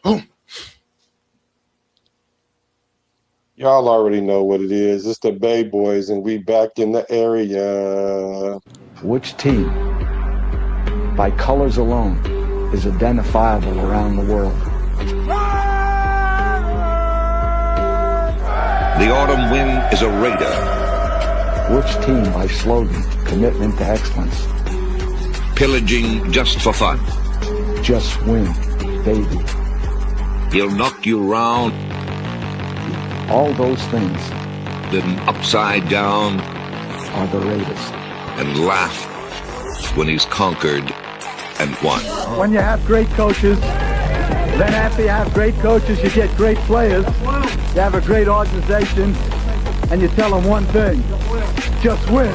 Y'all already know what it is. It's the Bay Boys, and we back in the area. Which team, by colors alone, is identifiable around the world? The autumn wind is a raider. Which team, by slogan, commitment to excellence? Pillaging just for fun. Just win, baby. He'll knock you round, All those things then upside down, are the Raiders. and laugh when he's conquered and won. When you have great coaches, then after you have great coaches, you get great players. You have a great organization, and you tell them one thing: just win.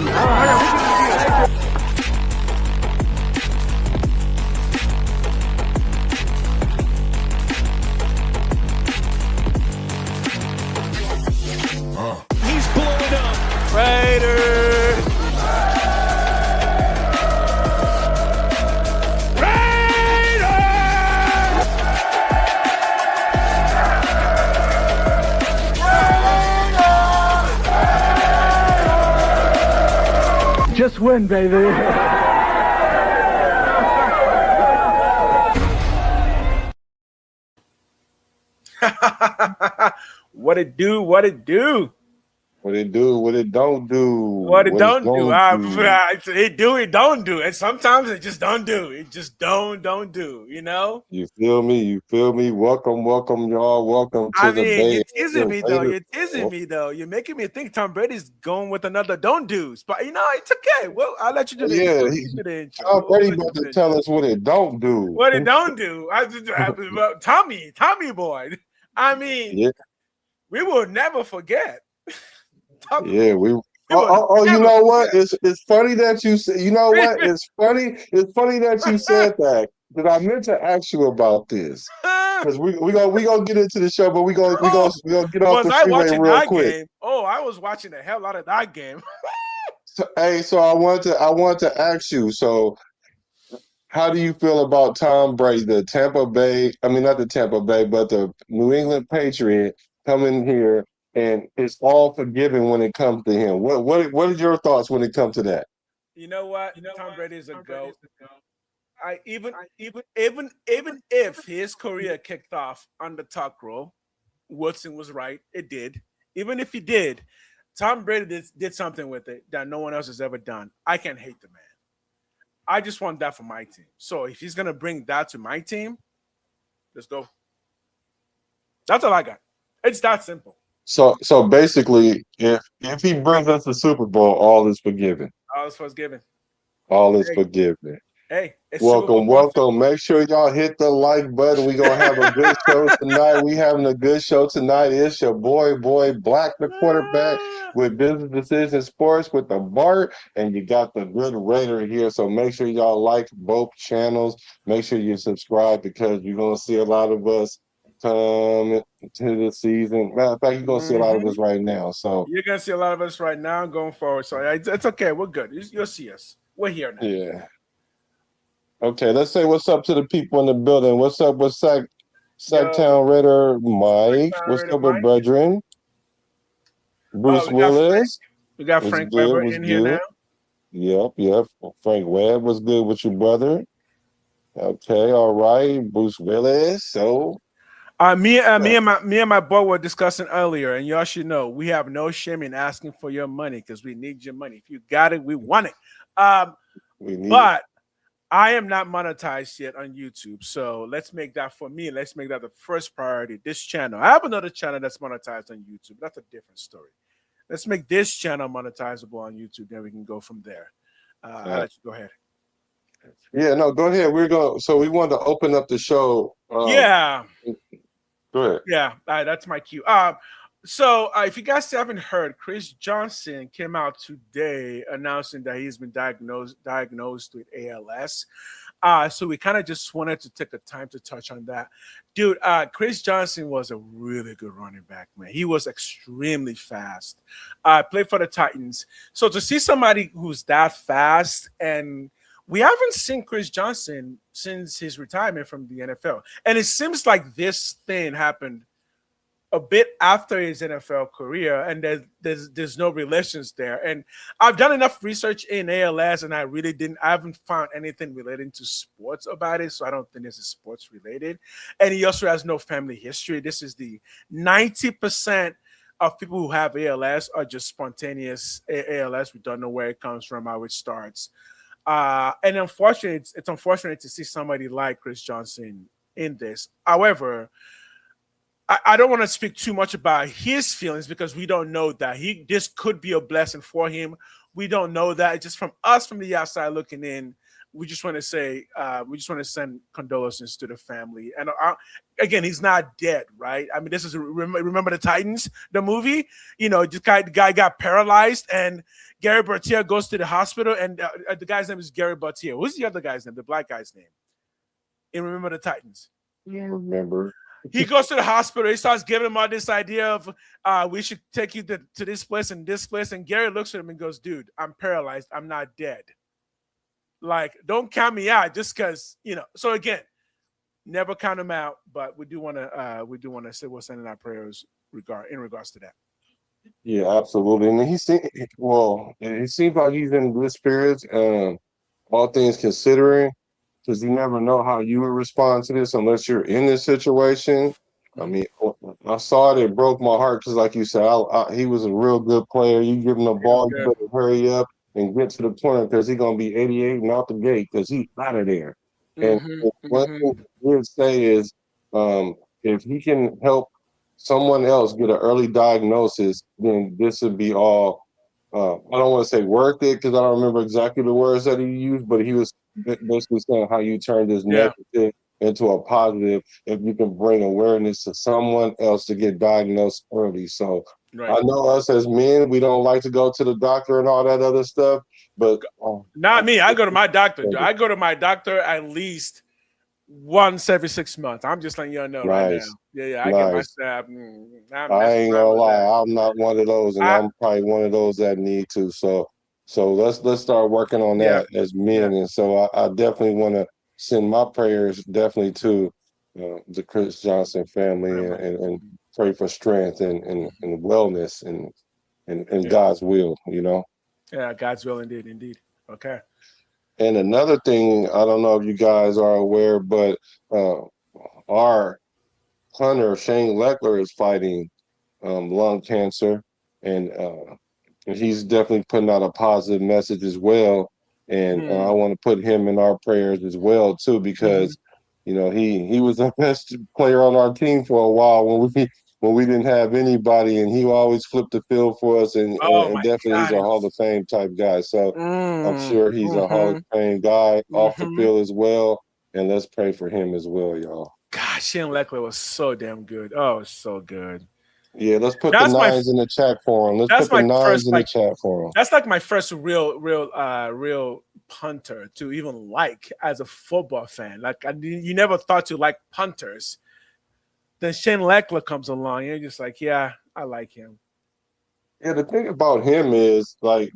He's blowing up. Raiders. Just win, baby. What it do? What it do? What it do, what it don't do. What it don't do? do. It do, it don't do. And sometimes it just don't do. It just don't do. You know? You feel me? You feel me? Welcome, y'all. Welcome to the Bay. You're teasing me though. Raiders. You're teasing me though. You're making me think Tom Brady's going with another don't do's. But you know, it's okay. Well, I'll let you do the intro. You do the intro. Tom Brady about to tell us what it don't do. What it don't do. Tommy boy. I mean, Yeah. we will never forget. Yeah, you know what? It's funny that you say. You know what? It's funny. It's funny that you said that. Because I meant to ask you about this. Because we gonna get into the show, but we gonna get off the freeway real quick. Game? Oh, I was watching the hell out of that game. So I want to ask you. So, how do you feel about Tom Brady, the Tampa Bay? I mean, not the Tampa Bay, but the New England Patriot coming here. And it's all forgiven when it comes to him. What are your thoughts when it comes to that? You know what? Tom Brady is a GOAT. Even if his career kicked off on the tuck roll, Woodson was right. It did. Even if he did, Tom Brady did something with it that no one else has ever done. I can't hate the man. I just want that for my team. So if he's gonna bring that to my team, let's go. That's all I got. It's that simple. So basically, if he brings us the Super Bowl, all is forgiven. All is forgiven. All is forgiven. Hey, it's welcome. Make sure y'all hit the like button. We're gonna have a good show tonight. We having a good show tonight. It's your boy Black, the quarterback with Business Decision Sports with the Bart, and you got the good Raider here. So make sure y'all like both channels. Make sure you subscribe because you're gonna see a lot of us come to the season. Matter of fact, you're gonna see a lot of us right now. So you're gonna see a lot of us right now going forward. So it's okay. We're good. You'll see us. We're here now. Yeah. Okay, let's say what's up to the people in the building. What's up with Sacktown Raider Mike? What's up with brethren? Bruce Willis. We got Frank Weber in here now. Yep. Frank Webb was good with your brother. Okay, all right. Bruce Willis. So me and my boy were discussing earlier, and y'all should know we have no shame in asking for your money because we need your money. If you got it, we want it. But I am not monetized yet on YouTube, so let's make that for me. Let's make that the first priority. This channel. I have another channel that's monetized on YouTube. That's a different story. Let's make this channel monetizable on YouTube, then we can go from there. I'll let you go ahead. Yeah, no, go ahead. So we wanted to open up the show. Yeah. Go ahead. Yeah, that's my cue. So if you guys haven't heard, Chris Johnson came out today announcing that he's been diagnosed with ALS. So we kind of just wanted to take the time to touch on that. Dude, Chris Johnson was a really good running back, man. He was extremely fast. Played for the Titans. So to see somebody who's that fast and we haven't seen Chris Johnson since his retirement from the NFL, and it seems like this thing happened a bit after his NFL career, and there's no relations there. And I've done enough research in ALS, and I haven't found anything relating to sports about it, so I don't think this is sports related. And he also has no family history. This is the 90% of people who have ALS are just spontaneous ALS. We don't know where it comes from, how it starts. And unfortunately, it's unfortunate to see somebody like Chris Johnson in this. However, I don't want to speak too much about his feelings because we don't know that this could be a blessing for him. We don't know that. Just from us from the outside looking in, we just want to say we just want to send condolences to the family. And again, he's not dead, right? I mean, this is remember the Titans, the movie. You know, the guy got paralyzed, and Gary Bertier goes to the hospital, and the guy's name is Gary Bertier. Who's the other guy's name? The black guy's name? And remember the Titans? Yeah, I remember. He goes to the hospital. He starts giving him all this idea of we should take you to this place and this place. And Gary looks at him and goes, "Dude, I'm paralyzed. I'm not dead. Like, don't count me out just because, you know." So again, never count him out. But we do want to say we're sending our prayers in regards to that. Yeah, absolutely. And he seems like he's in good spirits. All things considering, because you never know how you would respond to this unless you're in this situation. I mean, I saw it. It broke my heart because, like you said, he was a real good player. You give him the ball, you better hurry up and get to the corner because he's going to be 88 and out the gate because he's out of there. And one thing I would say is if he can help someone else get an early diagnosis, then this would be all, I don't want to say worth it because I don't remember exactly the words that he used, but he was basically saying how you turn this negative into a positive if you can bring awareness to someone else to get diagnosed early. So I know us as men, we don't like to go to the doctor and all that other stuff, but not me. I go to my doctor. I go to my doctor at least once every 6 months. I'm just letting y'all know right now. Yeah, I get my stab. I ain't gonna lie, I'm not one of those, and I'm probably one of those that need to. So let's start working on that as men. And so I definitely want to send my prayers definitely to the Chris Johnson family and pray for strength and wellness and God's will, you know. Yeah, God's will indeed. Okay. And another thing, I don't know if you guys are aware, but our hunter Shane Leckler is fighting lung cancer, and he's definitely putting out a positive message as well. And I want to put him in our prayers as well too, because you know he was the best player on our team for a while when we didn't have anybody, and he always flipped the field for us, and definitely he's a Hall of Fame type guy. So I'm sure he's a Hall of Fame guy off the field as well. And let's pray for him as well, y'all. God, Shane Leckler was so damn good. Oh, so good. Yeah, let's put the nines in the chat for him. Let's put the nines in the chat for him. That's like my first real punter to even like as a football fan. Like you never thought to like punters. Then Shane Leckler comes along, and you're just like, yeah, I like him. Yeah, the thing about him is like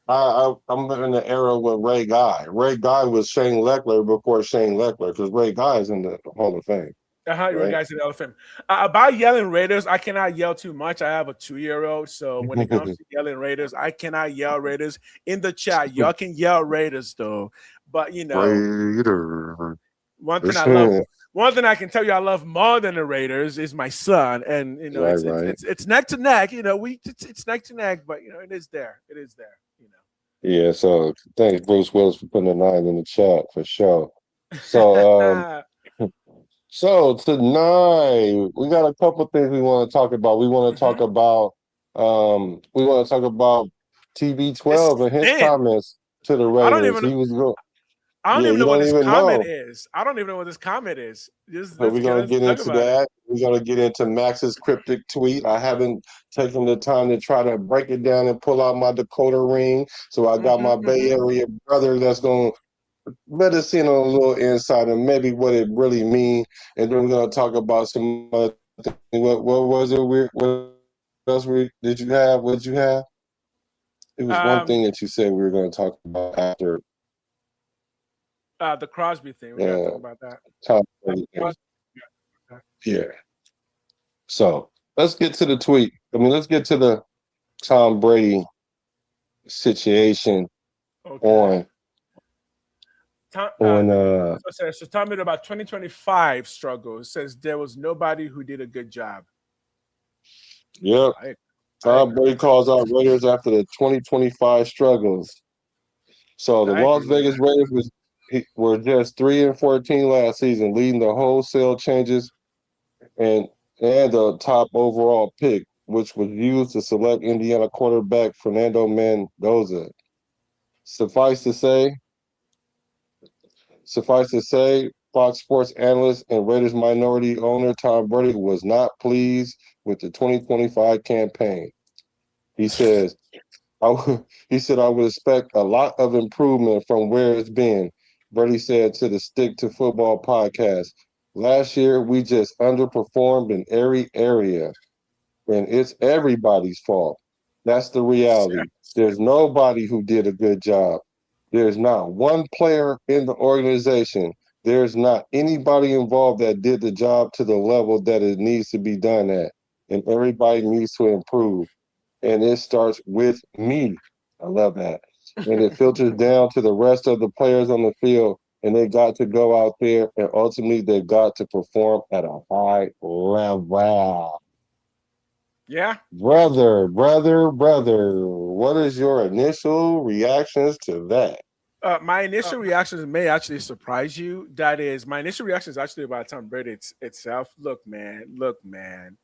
I'm in the era with Ray Guy. Ray Guy was Shane Leckler before Shane Leckler because Ray Guy is in the Hall of Fame. Ray Guy's in the Hall of Fame. About yelling Raiders, I cannot yell too much. I have a 2-year-old, so when it comes to yelling Raiders, I cannot yell Raiders. In the chat, y'all can yell Raiders though, but you know, one thing I can tell you I love more than the Raiders is my son, and you know it's neck to neck. You know, it's neck to neck, but you know it is there. It is there. You know. Yeah. So thanks Bruce Willis for putting a 9 in the chat for sure. So so tonight we got a couple things we want to talk about. We want to talk about TB12 and his comments to the Raiders. I don't even know what this comment is. I don't even know what this comment is. So we're going to get into that. We're going to get into Max's cryptic tweet. I haven't taken the time to try to break it down and pull out my Dakota ring. So I got my Bay Area brother that's going to let us in on a little insight and maybe what it really means. And then we're going to talk about some other things. What was it? What else did you have? What did you have? It was one thing that you said we were going to talk about after. The Crosby thing. We gotta Yeah, talk about that. Tom Brady. Yeah. So let's get to the tweet. I mean, let's get to the Tom Brady situation Okay. on Tom, on so tell me about 2025 struggle. It says there was nobody who did a good job. yep. I, I Tom agree. Brady calls out Raiders after the 2025 struggles. So the I Las agree with Vegas that. Raiders were just 3-14 last season, leading the wholesale changes and the top overall pick, which was used to select Indiana quarterback Fernando Mendoza. Suffice to say, Fox Sports analyst and Raiders minority owner Tom Brady was not pleased with the 2025 campaign. He says, he said, I would expect a lot of improvement from where it's been. Brady said to the Stick to Football podcast. Last year, we just underperformed in every area, and it's everybody's fault. That's the reality. There's nobody who did a good job. There's not one player in the organization. There's not anybody involved that did the job to the level that it needs to be done at. And everybody needs to improve. And it starts with me. I love that. And it filters down to the rest of the players on the field. And they got to go out there and ultimately they got to perform at a high level. Yeah. Brother, what is your initial reactions to that? My initial reactions may actually surprise you. That is, my initial reaction is actually about Tom Brady itself. Look, man.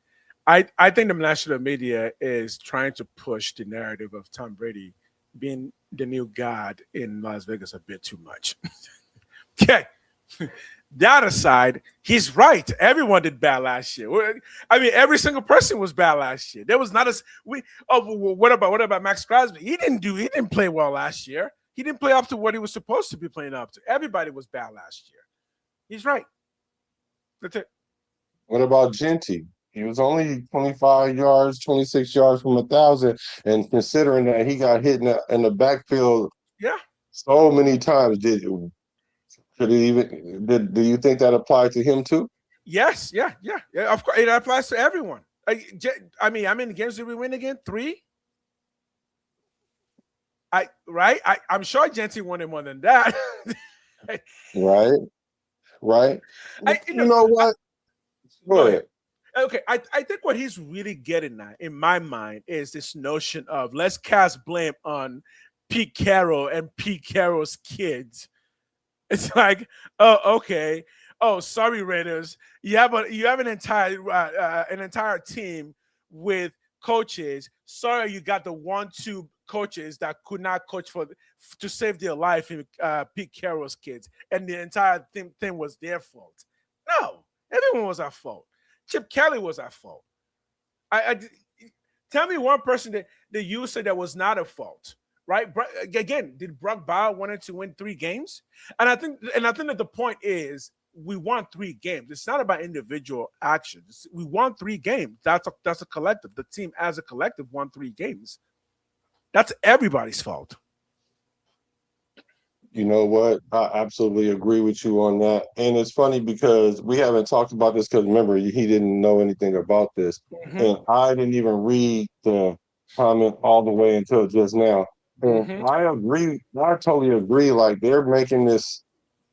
I think the national media is trying to push the narrative of Tom Brady being the new god in Las Vegas a bit too much. Okay. That aside, he's right. Everyone did bad last year. I mean, every single person was bad last year. There was not a we. Oh, what about Maxx Crosby? He didn't play well last year. He didn't play up to what he was supposed to be playing up to. Everybody was bad last year. He's right. That's it. What about Genty? He was only 25 yards, 26 yards from 1,000. And considering that he got hit in the backfield Yeah. so many times, do you think that applied to him too? Yes. Yeah. Of course, it applies to everyone. I mean, how many games did we win again? 3. I'm sure Genty wanted more than that. Right. You know what? Go ahead. Okay, I think what he's really getting at, in my mind, is this notion of let's cast blame on Pete Carroll and Pete Carroll's kids. It's like, oh, okay. Oh, sorry, Raiders. You have an entire team with coaches. Sorry, you got the 1-2 coaches that could not coach to save their life in Pete Carroll's kids, and the entire thing was their fault. No, everyone was at fault. Chip Kelly was at fault. I tell me one person that you said that was not at fault, right? Again, did Brock Bauer wanted to win 3 games? And I think that the point is we won 3 games. It's not about individual actions. We won 3 games. That's a collective. The team as a collective won 3 games. That's everybody's fault. You know what? I absolutely agree with you on that. And it's funny because we haven't talked about this because remember, he didn't know anything about this. Mm-hmm. And I didn't even read the comment all the way until just now. And I agree. I totally agree. Like they're making this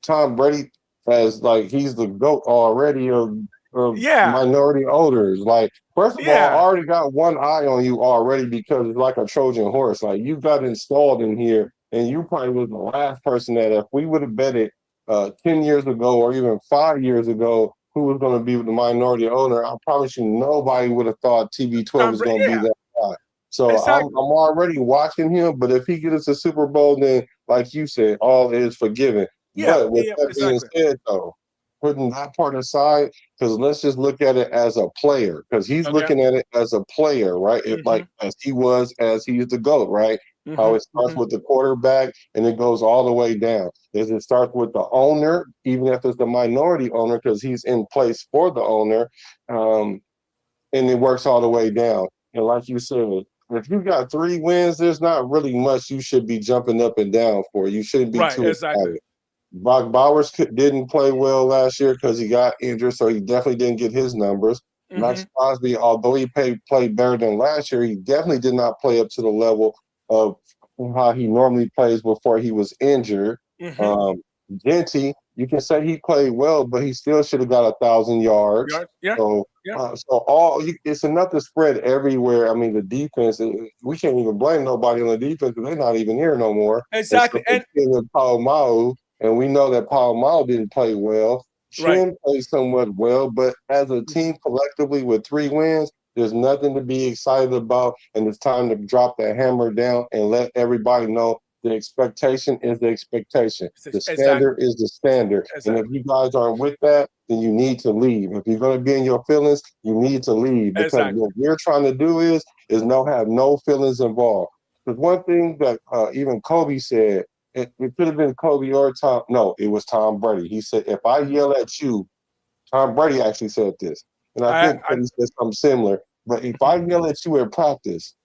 Tom Brady as like he's the GOAT already of minority owners. Like, first of all, I already got one eye on you already because it's like a Trojan horse. Like you got installed in here. And you probably was the last person that if we would have betted 10 years ago or even 5 years ago who was going to be the minority owner, I promise you nobody would have thought TB12 was going to be that guy. So exactly. I'm already watching him, but if he gets a Super Bowl, then like you said, all is forgiven. But with that being said, though, putting that part aside, because let's just look at it as a player, because he's looking at it as a player, right? Like as he's the GOAT, right? How it starts with the quarterback and it goes all the way down. It starts with the owner, even if it's the minority owner, because he's in place for the owner, and it works all the way down. And like you said, if you got 3 wins, there's not really much you should be jumping up and down for. You shouldn't be too excited. Brock Bowers didn't play well last year because he got injured, so he definitely didn't get his numbers. Mm-hmm. Max Crosby, although he played better than last year, he definitely did not play up to the level of how he normally plays before he was injured. Mm-hmm. Um, Genty, you can say he played well, but he still should have got 1,000 yards. Yeah. Yeah. So, Yeah. it's enough to spread everywhere. I mean, the defense, we can't even blame nobody on the defense because they're not even here no more. And so Exactly. they're And getting Paul Mao, and we know that Paul Mao didn't play well. right. Shin played somewhat well, but as a Mhm. team collectively with 3 wins, there's nothing to be excited about, and it's time to drop the hammer down and let everybody know the expectation is the expectation. The Exactly. standard is the standard. And if Exactly. you guys aren't with that, then you need to leave. If you're going to be in your feelings, you need to leave because Exactly. what we're trying to do is have no feelings involved. Because one thing that even Kobe said, it could have been Kobe or Tom. No, it was Tom Brady. He said, if I Mhm. yell at you, Tom Brady actually said this. And I think I Kobe said something similar. But if mhm. I yell at you in practice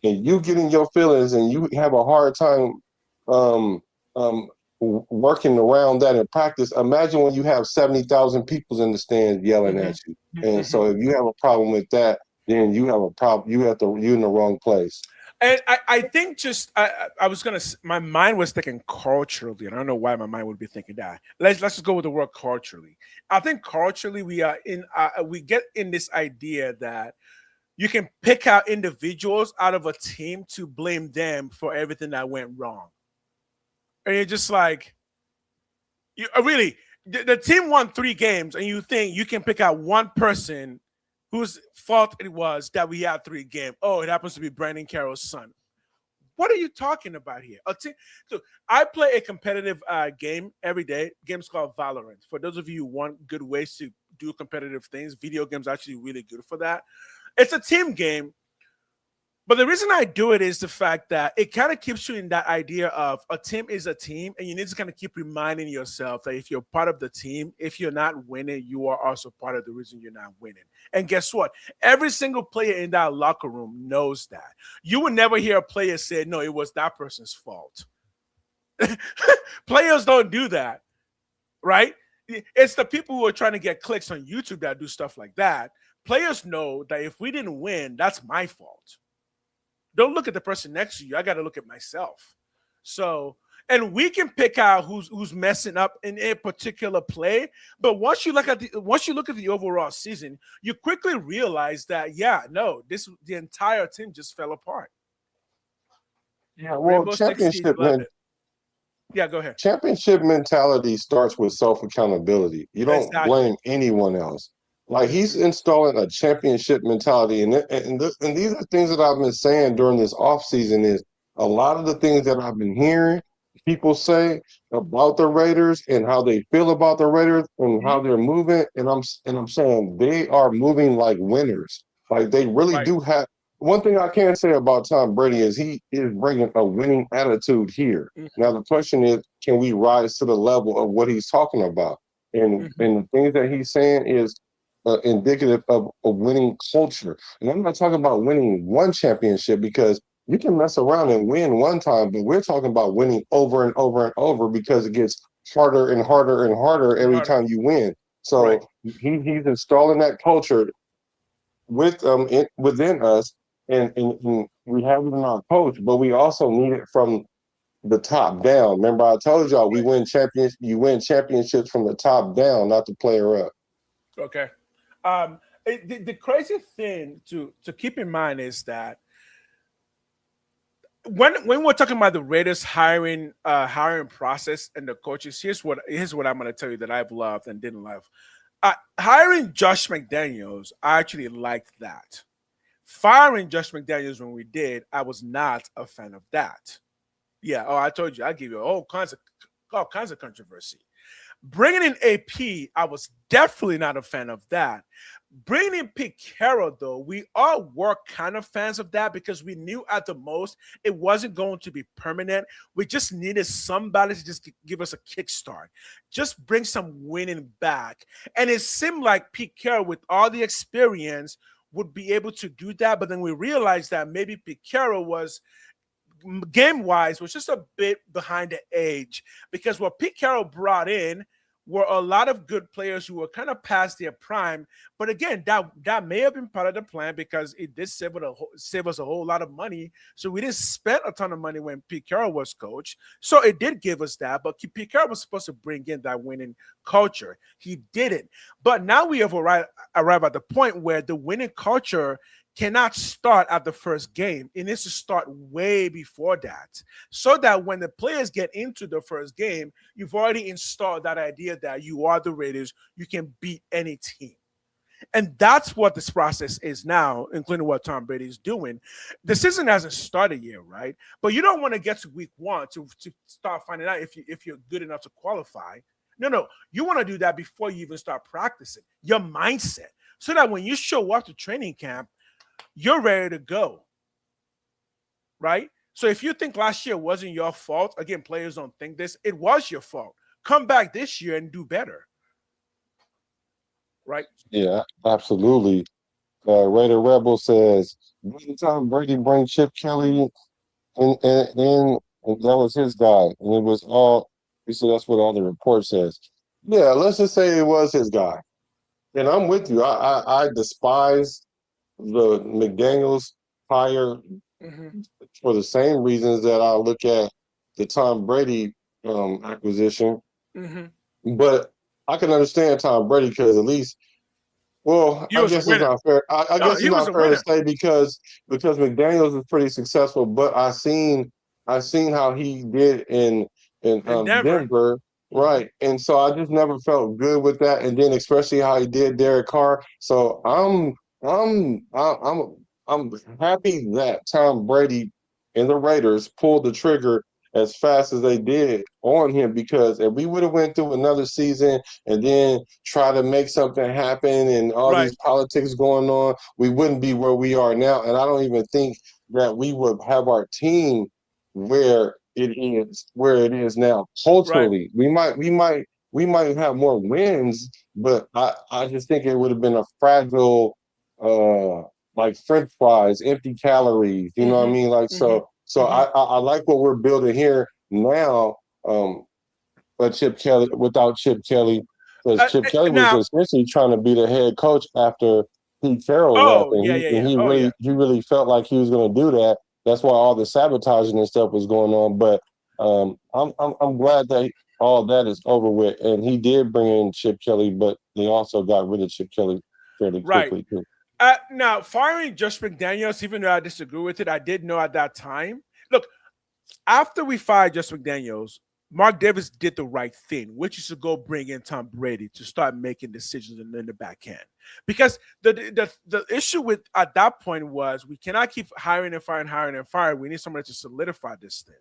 and you get in your feelings and you have a hard time um, um, working around that in practice, imagine when you have 70,000 people in the stands yelling Mhm. at you. And Mhm. so if you have a problem with that, then you have a problem. You're in the wrong place. And I think just I was gonna my mind was thinking culturally, and I don't know why my mind would be thinking that. Let's just go with the word culturally. I think culturally we are in we get in this idea that you can pick out individuals out of a team to blame them for everything that went wrong, and you're just like you really the team won 3 games, and you think you can pick out one person whose fault it was that we had 3 games. Oh, it happens to be Brandon Carroll's son. What are you talking about here? So I play a competitive game every day. Game's called Valorant. For those of you who want good ways to do competitive things, video games are actually really good for that. It's a team game, but the reason I do it is the fact that it kind of keeps you in that idea of a team is a team, and you need to kind of keep reminding yourself that if you're part of the team, if you're not winning, you are also part of the reason you're not winning. And guess what? Every single player in that locker room knows that. You will never hear a player say, no, it was that person's fault. Players don't do that, right? It's the people who are trying to get clicks on YouTube that do stuff like that. Players know that if we didn't win, that's my fault. Don't look at the person next to you. I got to look at myself. So, and we can pick out who's messing up in a particular play. But once you look at the overall season, you quickly realize that no, the entire team just fell apart. Yeah, well, Rainbow Six Siege loved it. Yeah, go ahead. championship mentality starts with self accountability. You don't Exactly. blame anyone else. Like he's installing a championship mentality, and these are things that I've been saying during this off season. Is a lot of the things that I've been hearing people say about the Raiders and how they feel about the Raiders and how Mhm. they're moving, and I'm saying they are moving like winners. Like they really Right. do have. One thing I can say about Tom Brady is he is bringing a winning attitude here. Now Mhm. the question is, can we rise to the level of what he's talking about? Mhm. And the things that he's saying is indicative of a winning culture. And I'm not talking about winning one championship because you can mess around and win one time, but we're talking about winning over and over and over because it gets harder and harder and harder And every harder. time you win. Right. So he's installing that culture within us, and we have it in our coach, but we also need it from the top down. Remember, I told y'all we Right. win champions. You win championships from the top down, not the player up. Okay. The crazy thing to keep in mind is that when we're talking about the Raiders hiring process and the coaches, here's what I'm going to tell you that I've loved and didn't love. Hiring Josh McDaniels, I actually liked that. Firing Josh McDaniels when we did, I was not a fan of that. Yeah. Oh, I told you, I give you all kinds of controversy. Bringing in AP, I was definitely not a fan of that. Bringing in Pete Carroll, though, we all were kind of fans of that because we knew at the most it wasn't going to be permanent. We just needed somebody to just give us a kickstart, just bring some winning back. And it seemed like Pete Carroll, with all the experience, would be able to do that. But then we realized that maybe Pete Carroll was game wise was just a bit behind the age because what Pete Carroll brought in were a lot of good players who were kind of past their prime. But again, that may have been part of the plan because it did save us a whole lot of money. So we didn't spend a ton of money when Pete Carroll was coach. So it did give us that. But Pete Carroll was supposed to bring in that winning culture. He didn't. But now we have arrived at the point where the winning culture cannot start at the first game. It needs to start way before that so that when the players get into the first game, you've already installed that idea that you are the Raiders, you can beat any team. And that's what this process is now, including what Tom Brady is doing. The season hasn't started yet, right? But you don't want to get to week one to start finding out if you're good enough to qualify. No. You want to do that before you even start practicing, your mindset, so that when you show up to training camp, you're ready to go, right? So if you think last year wasn't your fault, again, players don't think this, it was your fault. Come back this year and do better, right? Yeah, absolutely. Raider Rebel says, by the time Brady bring Chip Kelly and that was his guy. And it was all, he said that's what all the report says. Yeah, let's just say it was his guy. And I'm with you. I despise the McDaniels hire for the same reasons that I look at the Tom Brady acquisition. But I can understand Tom Brady because at least, well, I guess it's not fair. I guess it's not fair to say because McDaniels is pretty successful, but I seen how he did in Denver. Right. And so I just never felt good with that. And then especially how he did Derek Carr. So I'm happy that Tom Brady and the Raiders pulled the trigger as fast as they did on him, because if we would have went through another season and then try to make something happen and all these politics going on, we wouldn't be where we are now. And I don't even think that we would have our team where it is now culturally. Right. We might have more wins, but I just think it would have been a fragile like French fries, empty calories, you know what I mean? Like I like what we're building here now, but Chip Kelly, without Chip Kelly, because Chip Kelly was essentially trying to be the head coach after Pete Carroll left, and he really felt like he was going to do that. That's why all the sabotaging and stuff was going on. But I'm glad that all that is over with. And he did bring in Chip Kelly, but they also got rid of Chip Kelly fairly quickly too. Now, firing Josh McDaniels, even though I disagree with it, I did know at that time. Look, after we fired Josh McDaniels, Mark Davis did the right thing, which is to go bring in Tom Brady to start making decisions in the back end. Because the issue with at that point was we cannot keep hiring and firing. We need somebody to solidify this thing.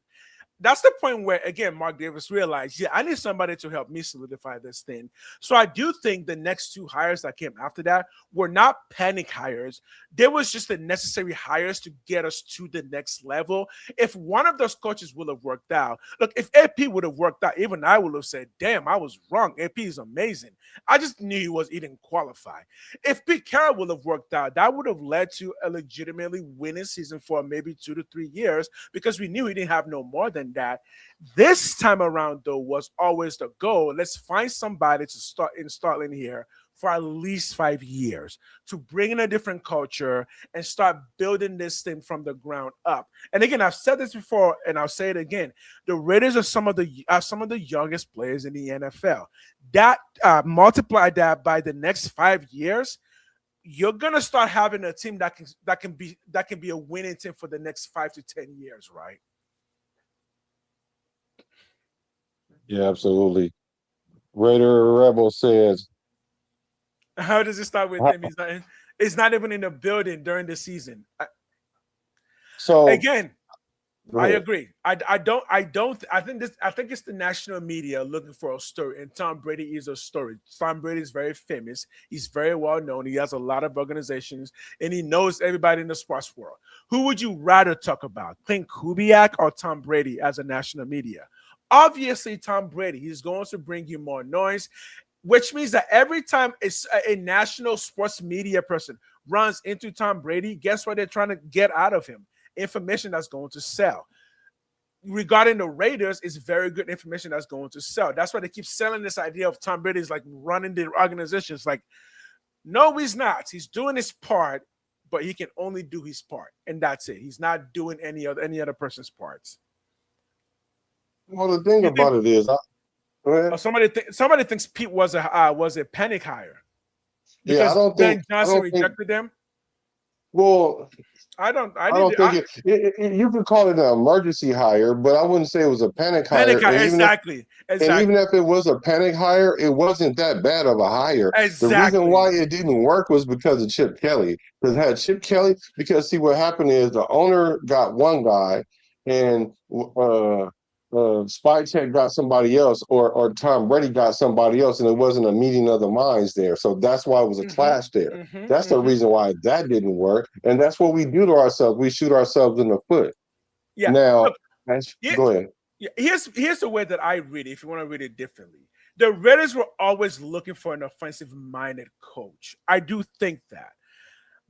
That's the point where, again, Mark Davis realized, I need somebody to help me solidify this thing. So I do think the next two hires that came after that were not panic hires. There was just the necessary hires to get us to the next level. If one of those coaches would have worked out, look, if AP would have worked out, even I would have said, damn, I was wrong. AP is amazing. I just knew he didn't qualify. If Pete Carroll would have worked out, that would have led to a legitimately winning season for maybe 2 to 3 years, because we knew he didn't have no more than that. This time around, though, was always the goal. Let's find somebody to start installing here for at least 5 years to bring in a different culture and start building this thing from the ground up. And again, I've said this before, and I'll say it again: the Raiders are some of the youngest players in the NFL. That multiply that by the next 5 years, you're gonna start having a team that can be a winning team for the next 5 to 10 years, right? Yeah, absolutely. Raider Rebel says, how does it start with him? He's not even in the building during the season. So again, I agree. I think it's the national media looking for a story, and Tom Brady is a story. Tom Brady is very famous. He's very well known. He has a lot of organizations, and he knows everybody in the sports world. Who would you rather talk about, Clint Kubiak or Tom Brady as a national media? Obviously, Tom Brady. He's going to bring you more noise, which means that every time a national sports media person runs into Tom Brady, guess what they're trying to get out of him? Information that's going to sell. regarding the Raiders is very good information that's going to sell. That's why they keep selling this idea of Tom Brady is like running the organization. It's like, no, he's not. He's doing his part, but he can only do his part, and that's it. He's not doing any other person's parts. Well, the thing about it is, somebody thinks Pete was a panic hire because I don't Ben think Johnson rejected them. Well, I don't think you could call it an emergency hire, but I wouldn't say it was a panic hire. Exactly. And even if it was a panic hire, it wasn't that bad of a hire. Exactly. The reason why it didn't work was because of Chip Kelly. Because see, what happened is the owner got one guy, and Spycheck got somebody else, or Tom Brady got somebody else, and it wasn't a meeting of the minds there. So that's why it was a clash there. That's the reason why that didn't work. And that's what we do to ourselves. We shoot ourselves in the foot. Yeah. Now, go ahead. Yeah, here's the way that I read it, if you want to read it differently. The Raiders were always looking for an offensive-minded coach. I do think that.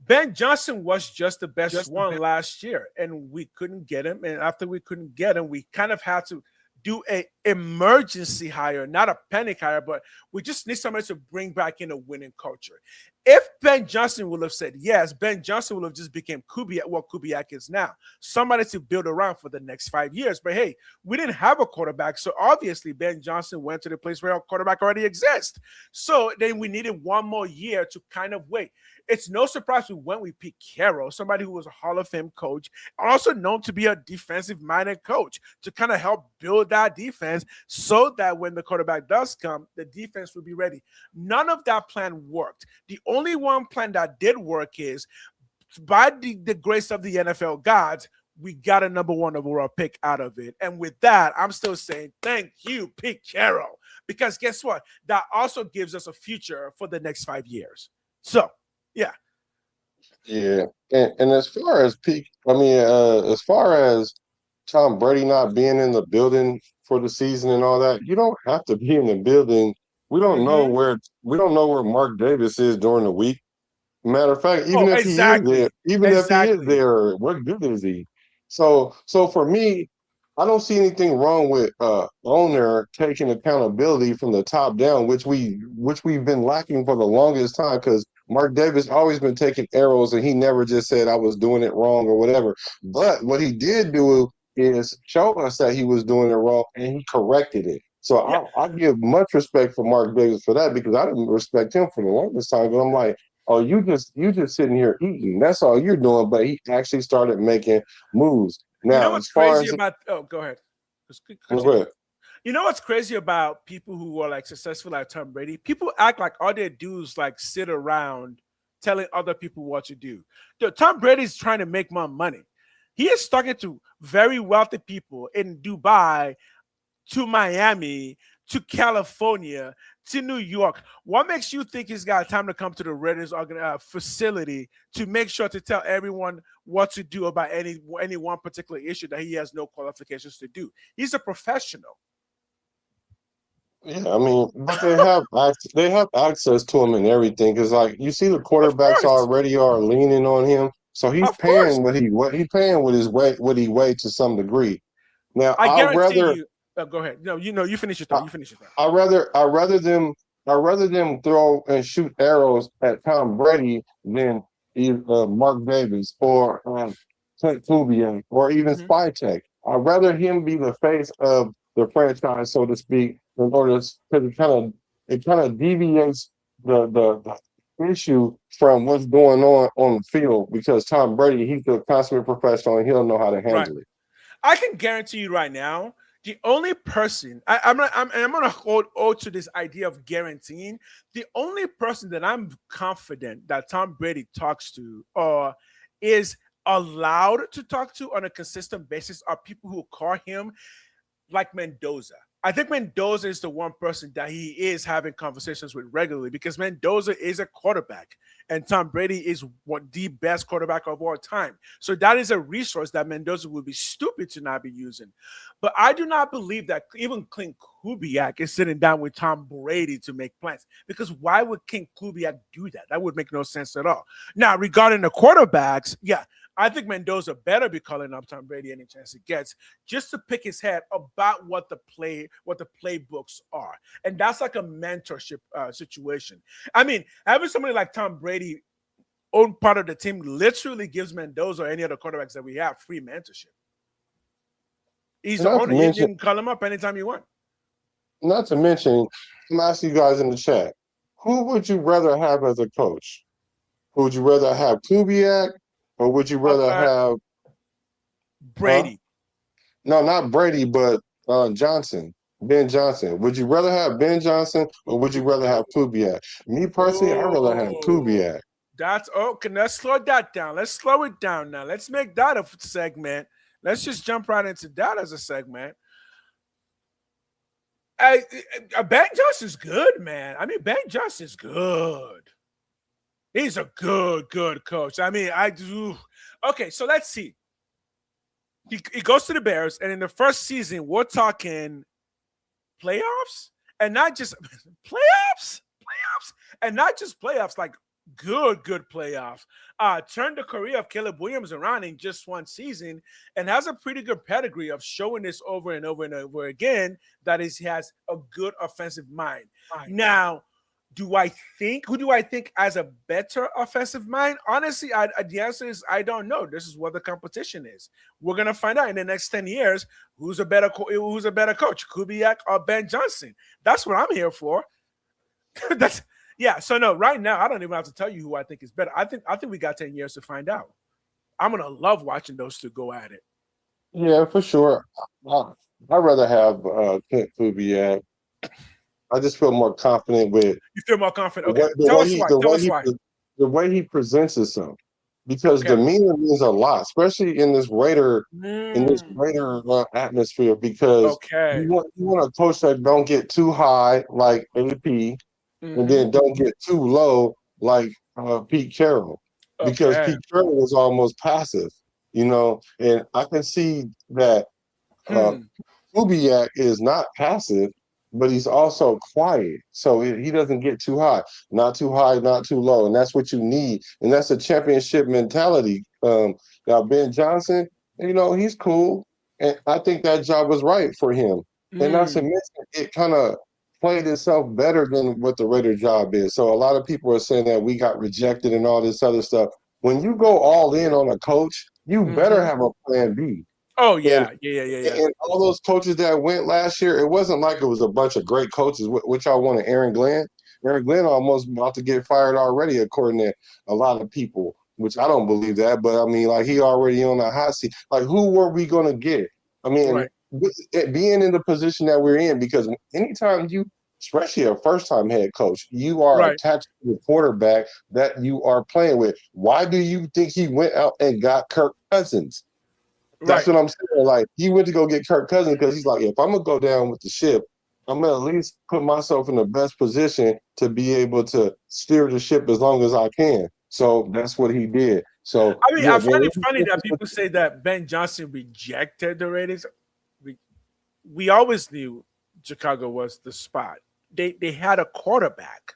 Ben Johnson was just the best one last year, and we couldn't get him. And after we couldn't get him, we kind of had to do an emergency hire, not a panic hire, but we just need somebody to bring back in a winning culture. If Ben Johnson would have said yes, Ben Johnson would have just become what Kubiak is now, somebody to build around for the next 5 years. But hey, we didn't have a quarterback, so obviously Ben Johnson went to the place where our quarterback already exists. So then we needed one more year to kind of wait. It's no surprise we went with Pete Carroll, somebody who was a Hall of Fame coach, also known to be a defensive-minded coach, to kind of help build that defense so that when the quarterback does come, the defense will be ready. None of that plan worked. The only one plan that did work is, by the grace of the NFL gods, we got a number 1 overall pick out of it. And with that, I'm still saying thank you, Pete Carroll, because guess what? That also gives us a future for the next 5 years. So, yeah. Yeah. And as far as as far as Tom Brady not being in the building for the season and all that, you don't have to be in the building. We don't know where Mark Davis is during the week. Matter of fact, even if he is there, what good is he? So for me, I don't see anything wrong with owner taking accountability from the top down, which we've been lacking for the longest time, because Mark Davis always been taking arrows and he never just said I was doing it wrong or whatever. But what he did do is show us that he was doing it wrong and he corrected it. So yeah. I give much respect for Mark Davis for that, because I didn't respect him for the longest time. But I'm like, oh, you just sitting here eating. That's all you're doing. But he actually started making moves. Now, you know what's crazy about? Oh, go ahead. Go ahead. You know what's crazy about people who are like successful like Tom Brady? People act like all they do is like sit around telling other people what to do. Tom Brady's trying to make more money. He is talking to very wealthy people in Dubai, to Miami, to California, to New York. What makes you think he's got time to come to the Raiders facility to make sure to tell everyone what to do about any one particular issue that he has no qualifications to do? He's a professional. Yeah, I mean, but they have access to him and everything, because like you see the quarterbacks already are leaning on him, so he's paying what he's paying with his weight, what he weighs to some degree. Now I guarantee you. Go ahead. No, you finish your thought. I'd rather them throw and shoot arrows at Tom Brady than Mark Davis or Clint Kubiak or even Spycheck. I'd rather him be the face of the franchise, so to speak, in order because it kind of deviates the issue from what's going on the field, because Tom Brady, he's a consummate professional and he'll know how to handle it. I can guarantee you right now, the only person I'm gonna hold to this idea of guaranteeing, the only person that I'm confident that Tom Brady talks to or is allowed to talk to on a consistent basis are people who call him like Mendoza. I think Mendoza is the one person that he is having conversations with regularly, because Mendoza is a quarterback and Tom Brady is the best quarterback of all time. So that is a resource that Mendoza would be stupid to not be using. But I do not believe that even Clint Kubiak is sitting down with Tom Brady to make plans. Because why would King Kubiak do that? That would make no sense at all. Now, regarding the quarterbacks, yeah, I think Mendoza better be calling up Tom Brady any chance he gets, just to pick his head about what the playbooks are, and that's like a mentorship situation. I mean, having somebody like Tom Brady own part of the team literally gives Mendoza or any other quarterbacks that we have free mentorship. He's the Not to owner. You mention, can call him up anytime you want. not to mention, I'm asking you guys in the chat, who would you rather have as a coach? Would you rather have Kubiak or would you rather have huh? Brady. No, not Brady, but Johnson, Ben Johnson. Would you rather have Ben Johnson or would you rather have Kubiak? Me personally, I'd rather have Oh, Kubiak. that's okay. Let's slow that down. Let's slow it down now. Let's make that a segment. Let's just jump right into that as a segment. Ben Johnson's good, man. I mean, Ben Johnson's good. He's a good coach. I mean, I do. Okay, so let's see. He goes to the Bears, and in the first season, we're talking playoffs, and not just playoffs, and not just playoffs, like good playoffs. Turned the career of Caleb Williams around in just one season, and has a pretty good pedigree of showing this over and over and over again that he has a good offensive mind. Now, who do I think has a better offensive mind? Honestly, the answer is I don't know. This is what the competition is. We're gonna find out in the next 10 years who's a better coach, Kubiak or Ben Johnson. That's what I'm here for. So no, right now I don't even have to tell you who I think is better. I think we got 10 years to find out. I'm gonna love watching those two go at it. Yeah, for sure. I'd rather have Clint Kubiak. I just feel more confident with You feel more confident? Okay, tell us why. The way he presents himself, because Okay. demeanor means a lot, especially in this Raider atmosphere. Because you want a coach that don't get too high like AP, and then don't get too low like Pete Carroll, because Pete Carroll was almost passive, and I can see that Kubiak is not passive, but he's also quiet. So he doesn't get too high, not too low. And that's what you need. And that's a championship mentality. Now, Ben Johnson, he's cool. And I think that job was right for him. And not to mention, it kind of played itself better than what the Raider job is. So a lot of people are saying that we got rejected and all this other stuff. When you go all in on a coach, you better have a plan B. Oh, yeah. And all those coaches that went last year, it wasn't like it was a bunch of great coaches. Which I wanted Aaron Glenn. Aaron Glenn almost about to get fired already, according to a lot of people, which I don't believe that. But, I mean, like, he already on the hot seat. Like, who were we going to get? I mean, being in the position that we're in, because anytime you, especially a first-time head coach, you are attached to the quarterback that you are playing with. Why do you think he went out and got Kirk Cousins? That's what I'm saying. Like, he went to go get Kirk Cousins because he's like, if I'm going to go down with the ship, I'm going to at least put myself in the best position to be able to steer the ship as long as I can. So that's what he did. So I mean, I find it funny that people say that Ben Johnson rejected the Raiders. We always knew Chicago was the spot. They had a quarterback.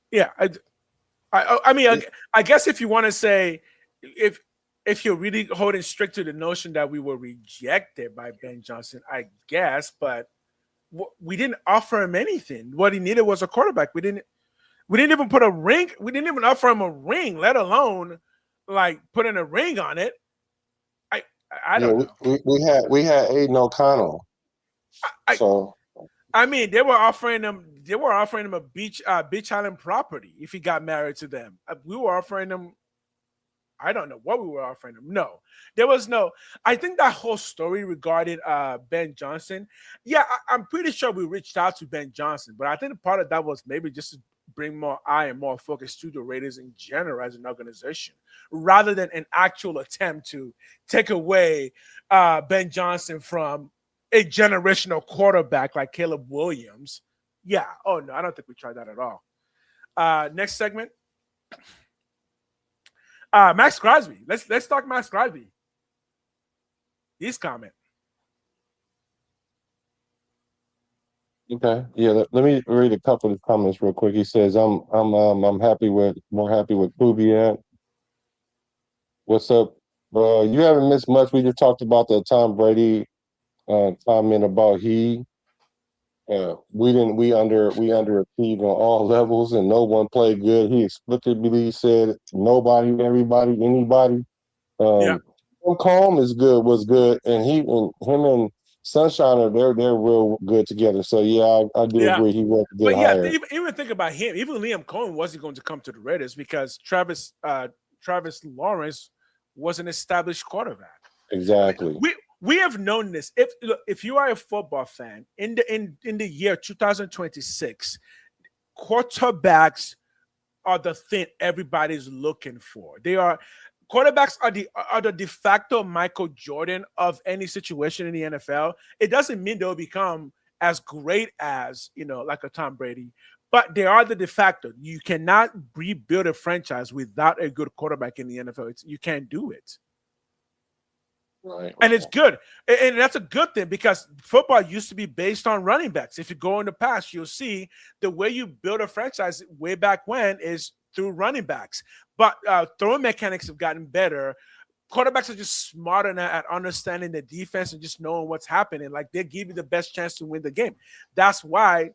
Yeah, I mean, I guess if you want to say if you're really holding strict to the notion that we were rejected by Ben Johnson, I guess, but we didn't offer him anything. What he needed was a quarterback. We didn't even put a ring. We didn't even offer him a ring, let alone like putting a ring on it. I don't know. We had Aiden O'Connell. I mean, they were offering him a beach island property if he got married to them. We were offering him. I don't know what we were offering him. No, there was no. I think that whole story regarding Ben Johnson. Yeah, I'm pretty sure we reached out to Ben Johnson, but I think part of that was maybe just to bring more eye and more focus to the Raiders in general as an organization, rather than an actual attempt to take away Ben Johnson from a generational quarterback like Caleb Williams. Yeah. Oh no, I don't think we tried that at all. Next segment. Maxx Crosby. Let's talk Maxx Crosby. His comment. Okay. Yeah. Let me read a couple of comments real quick. He says, I'm happy with more happy with Kubiak. What's up? You haven't missed much. We just talked about the Tom Brady comment about we underachieved on all levels and no one played good. He explicitly said nobody, everybody, anybody. Yeah, Calm is good was good, and him and Sunshine are they're real good together. So yeah, I do yeah. agree he was a good But yeah, hire. even think about him. Even Liam Cohen wasn't going to come to the Raiders because Travis Lawrence was an established quarterback. I mean, Exactly. we have known this. If you are a football fan in the year 2026, quarterbacks are the thing everybody's looking for. They are quarterbacks are the de facto Michael Jordan of any situation in the NFL. It doesn't mean they'll become as great as like a Tom Brady, but they are the de facto. You cannot rebuild a franchise without a good quarterback in the NFL. You can't do it. Right. And it's good. And that's a good thing because football used to be based on running backs. If you go in the past, you'll see the way you build a franchise way back when is through running backs. But throwing mechanics have gotten better. Quarterbacks are just smarter now at understanding the defense and just knowing what's happening. Like they give you the best chance to win the game. That's why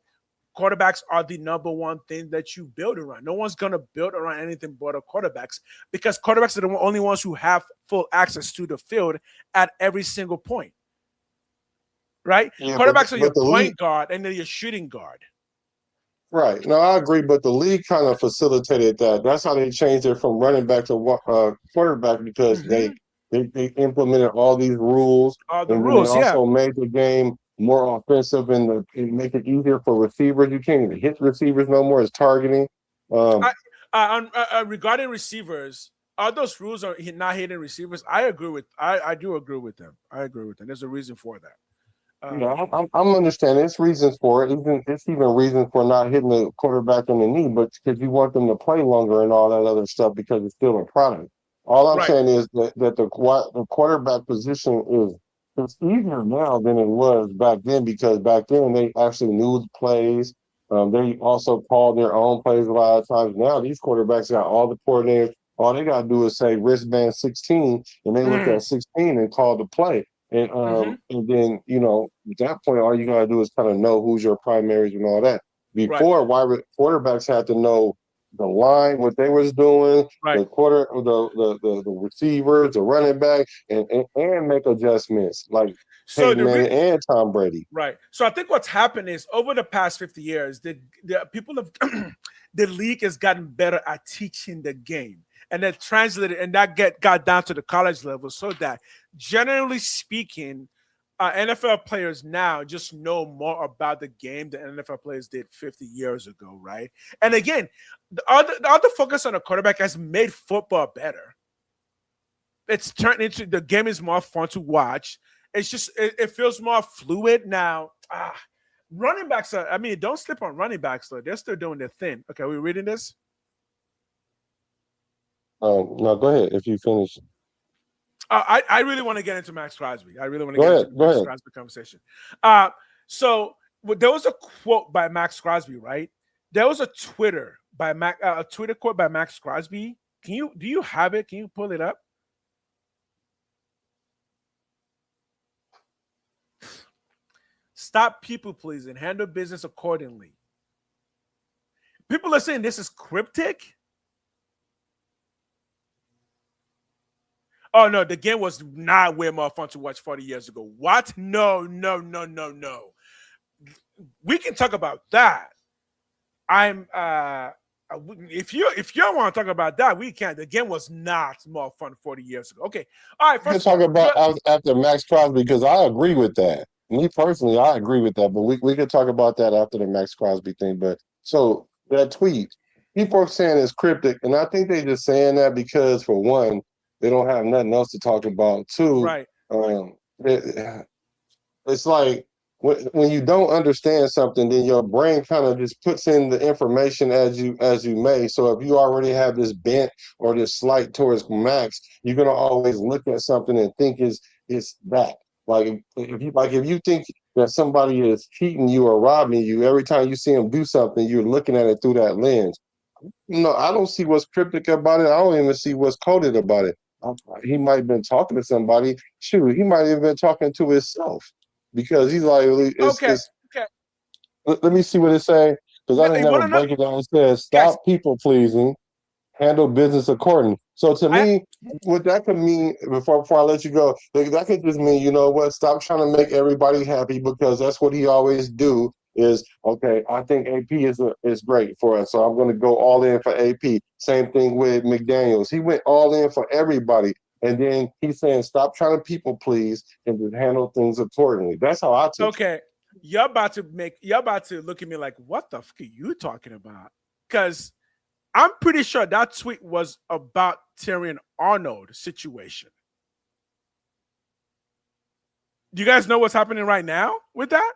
quarterbacks are the number one thing that you build around. No one's going to build around anything but a quarterbacks because quarterbacks are the only ones who have full access to the field at every single point, right? Yeah, Quarterbacks are your but the league. point guard and they're your shooting guard. Right. No, I agree, but the league kind of facilitated that. That's how they changed it from running back to quarterback because Mm-hmm. they implemented all these rules, All the and then they rules, yeah. also made the game more offensive and make it easier for receivers. You can't even hit receivers no more. It's targeting. Um, Regarding receivers, all those rules are not hitting receivers. I agree with. I do agree with them. I agree with them. There's a reason for that. Yeah, I'm understanding. It's reasons for it. It's even reasons for not hitting the quarterback in the knee, but because you want them to play longer and all that other stuff because it's still a product. All I'm Right. saying is that the quarterback position is it's easier now than it was back then because back then they actually knew the plays. They also called their own plays a lot of times. Now these quarterbacks got all the coordinators. All they got to do is say wristband 16, and they look Mm. at 16 and call the play. Mm-hmm. And then at that point, all you gotta do is kind of know who's your primaries and all that. Right. Before, why quarterbacks had to know the line, what they was doing, Right. the receivers, the running back, and make adjustments like So Peyton Manning and Tom Brady. right. So I think what's happened is over the past 50 years, the people have the league has gotten better at teaching the game. And that translated and that got down to the college level so that generally speaking, NFL players now just know more about the game than NFL players did 50 years ago, right? And again, the other focus on the quarterback has made football better. It's turned into the game is more fun to watch. It's just it feels more fluid now. Running backs are. I mean, don't slip on running backs though. They're still doing their thing. Okay, are we reading this? No, go ahead if you finish. I really want to get into Maxx Crosby. I really want to Go get into ahead. the Go Maxx ahead. Crosby conversation. So there was a quote by Maxx Crosby, right? There was a Twitter quote by Maxx Crosby. Do you have it? Can you pull it up? Stop people pleasing. Handle business accordingly. People are saying this is cryptic. Oh no, the game was not way more fun to watch 40 years ago. What? No, no, no, no, no. We can talk about that. I'm if you want to talk about that, we can. The game was not more fun 40 years ago. Okay. All right, We can first of talk all, about after Maxx Crosby because I agree with that. Me personally, I agree with that. But we could talk about that after the Maxx Crosby thing. But so that tweet, people are saying it's cryptic, and I think they just saying that because for one, they don't have nothing else to talk about. Two, right. um, it's like when you don't understand something, then your brain kind of just puts in the information as you may. So if you already have this bent or this slight towards Max, you're gonna always look at something and think it's that. Like if you think that somebody is cheating you or robbing you. Every time you see him do something, you're looking at it through that lens. No, I don't see what's cryptic about it. I don't even see what's coded about it. He might have been talking to somebody. Shoot, he might have been talking to himself because he's like, Okay, it's okay. let me see what it say because I didn't You never want to know, break it down. It says guys? stop people pleasing, handle business accordingly. So to I me, what that could mean before I let you go, that could just mean, you know what, stop trying to make everybody happy because that's what he always do. Is okay. I think AP is great for us, so I'm going to go all in for AP. Same thing with McDaniel's. He went all in for everybody, and then he's saying stop trying to people please and just handle things accordingly. That's how I took it. okay. You're about to look at me like, what the fuck are you talking about? Because I'm pretty sure that tweet was about Tyrion Arnold situation. Do you guys know what's happening right now with that?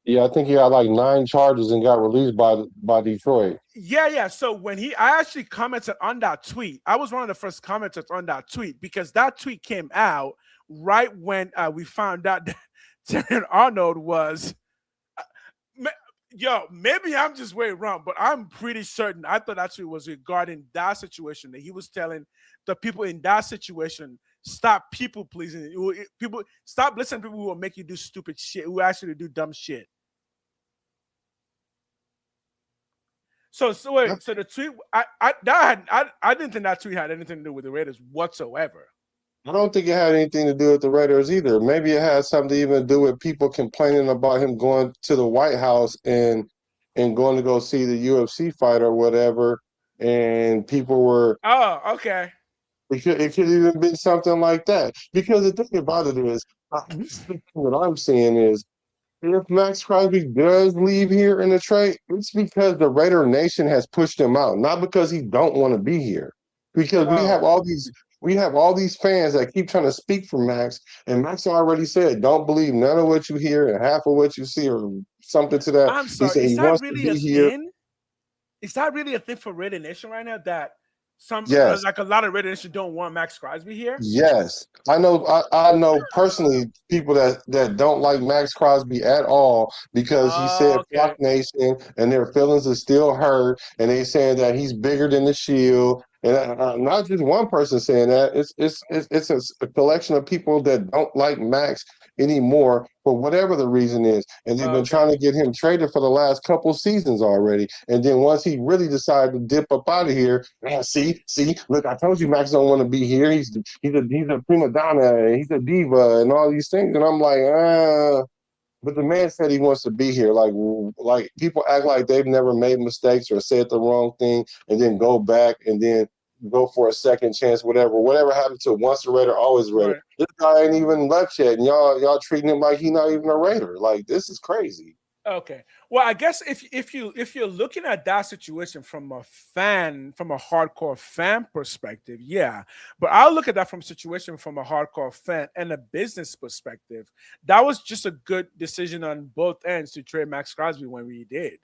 Yeah, I think he got like 9 charges and got released by Detroit. Yeah. So I actually commented on that tweet. I was one of the first commenters on that tweet because that tweet came out right when we found out that Tyrion Arnold was. Yo, maybe I'm just way wrong, but I'm pretty certain. I thought that tweet was regarding that situation that he was telling the people in that situation stop people pleasing. People stop listening to people who will make you do stupid shit, who actually do dumb shit. So wait, so the tweet I didn't think that tweet had anything to do with the Raiders whatsoever. I don't think it had anything to do with the Raiders either. Maybe it had something to even do with people complaining about him going to the White House and going to go see the UFC fight or whatever. And people were Oh, okay. it could even been something like that. Because the thing about it is, this is the thing that I'm seeing is if Maxx Crosby does leave here in the trade, it's because the Raider Nation has pushed him out, not because he don't want to be here. Because Oh, we have all these fans that keep trying to speak for Max, and Max already said, "Don't believe none of what you hear and half of what you see," or something to that. I'm He sorry. said he Is that wants to really a be here. thing? Is that really a thing for Raider Nation right now? That some Yes, like a lot of Raider Nation don't want Maxx Crosby here? yes, I know. I know personally people that don't like Maxx Crosby at all because he said Okay. "fuck Nation" and their feelings are still hurt, and they saying that he's bigger than the Shield. And not just one person saying that. It's a collection of people that don't like Max anymore for whatever the reason is, and they've been Okay. trying to get him traded for the last couple seasons already. And then once he really decided to dip up out of here, man, see, look, I told you Max don't want to be here. He's a prima donna, he's a diva, and all these things. And I'm like, but the man said he wants to be here. Like people act like they've never made mistakes or said the wrong thing, and then go back and then go for a second chance. Whatever happened to once a Raider, always a Raider. Right. This guy ain't even left yet, and y'all treating him like he's not even a Raider. Like this is crazy. Okay. Well, I guess if you're looking at that situation from a hardcore fan perspective, yeah. But I'll look at that from a situation from a hardcore fan and a business perspective. That was just a good decision on both ends to trade Maxx Crosby when we did.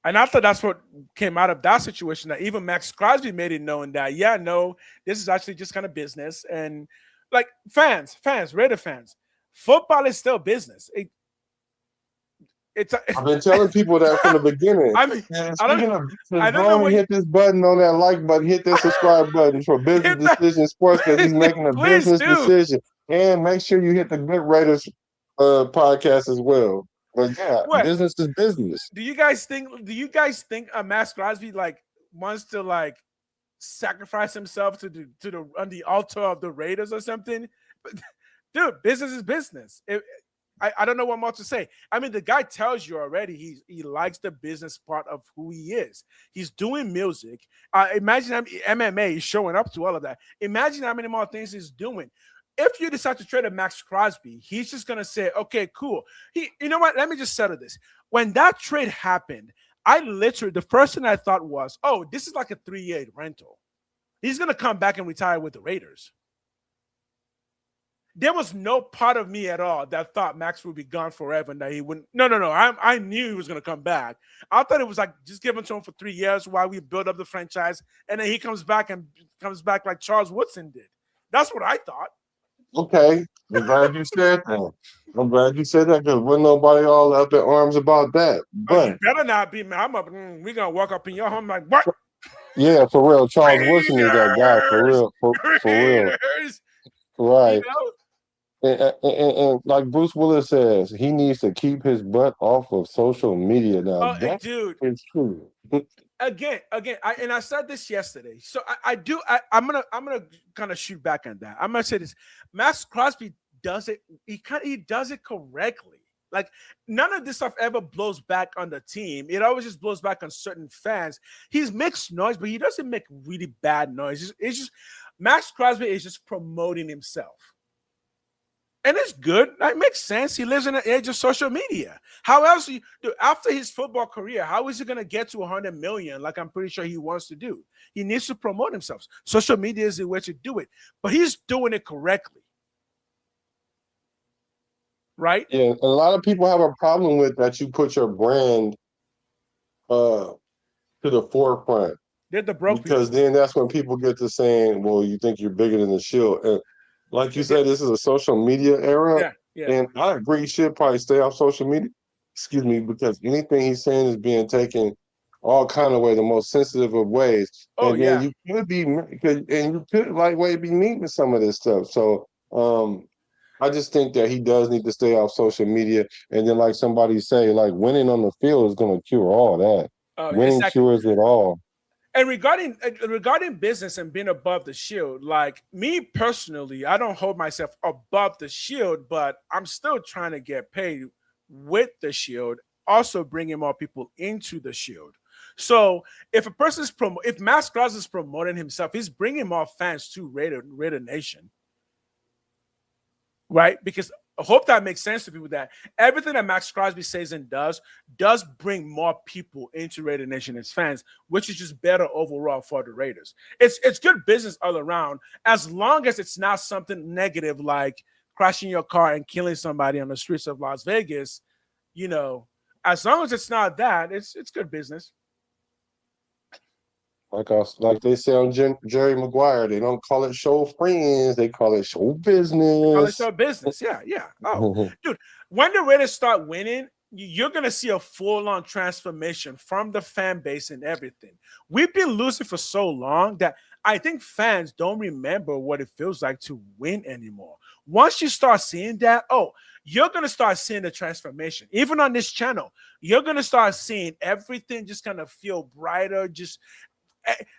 And I thought that's what came out of that situation. That even Maxx Crosby made it known that, yeah, no, this is actually just kind of business. And like Raider fans, football is still business. It's I've been telling people that from the beginning. I mean, And I speaking don't, of, I just don't know go what and hit this button on that like button, hit that subscribe button for hit Business that. Decision Sports because he's making a Please business do. decision. And make sure you hit the Good Raiders podcast as well. But yeah, What business is business. do you guys think? Do you guys think Maxx Crosby like wants to like sacrifice himself to the on the altar of the Raiders or something? Dude, business is business. I don't know what more to say. I mean, the guy tells you already he likes the business part of who he is. He's doing music. Imagine how MMA is showing up to all of that. Imagine how many more things he's doing. If you decide to trade a Maxx Crosby, he's just gonna say, okay, cool. You know what? Let me just settle this. When that trade happened, the first thing I thought was, oh, this is like a 3-year rental. He's gonna come back and retire with the Raiders. There was no part of me at all that thought Max would be gone forever and that he wouldn't. No. I knew he was going to come back. I thought it was like just give him to him for 3 years while we build up the franchise, and then he comes back like Charles Woodson did. That's what I thought. Okay, I'm glad you said that. I'm glad you said that because wasn't nobody all up in arms about that. You But better not be, man. I'm up. We gonna walk up in your home like what? yeah, for real, Charles Woodson is that guy. For Raiders, real, for real, Raiders. You right. know? And like Bruce Willis says, he needs to keep his butt off of social media. Now Oh, that dude. is true. Again, I said this yesterday. So I'm gonna kind of shoot back on that. I'm gonna say this. Maxx Crosby does it. He does it correctly. Like none of this stuff ever blows back on the team. It always just blows back on certain fans. He makes noise, but he doesn't make really bad noise. It's just Maxx Crosby is just promoting himself. And it's good. That makes sense. He lives in the age of social media. How else do after his football career? How is he going to get to 100 million? Like I'm pretty sure he wants to do. He needs to promote himself. Social media is the way to do it, but he's doing it correctly, right? Yeah, a lot of people have a problem with that. You put your brand uh to the forefront They're the broke because people. then that's when people get to saying, "Well, you think you're bigger than the Shield." And like you said, this is a social media era, Yeah, yeah. and I agree. He should probably stay off social media. Excuse me, because anything he's saying is being taken all kind of way, the most sensitive of ways, Oh and then yeah. you could be, and you could lightweight be meeting some of this stuff. So, I just think that he does need to stay off social media. And then, like somebody say, like winning on the field is going to cure all that. Oh, Winning exactly. cures it all. And regarding business and being above the shield, like me personally, I don't hold myself above the shield, but I'm still trying to get paid with the shield, also bringing more people into the shield. So if Maxx Crosby is promoting himself, he's bringing more fans to Raider Nation, right? Because I hope that makes sense to people that everything that Maxx Crosby says and does bring more people into Raider Nation as fans, which is just better overall for the Raiders. It's good business all around as long as it's not something negative like crashing your car and killing somebody on the streets of Las Vegas. You know, as long as it's not that, it's good business. Like they say on Jerry Maguire, they don't call it show friends, they call it show Call it business. your business. Yeah, yeah. Oh, dude, when the Raiders start winning, you're gonna see a full-on transformation from the fan base and everything. We've been losing for so long that I think fans don't remember what it feels like to win anymore. Once you start seeing that, oh, you're gonna start seeing the transformation. Even on this channel, you're gonna start seeing everything just kind of feel brighter, just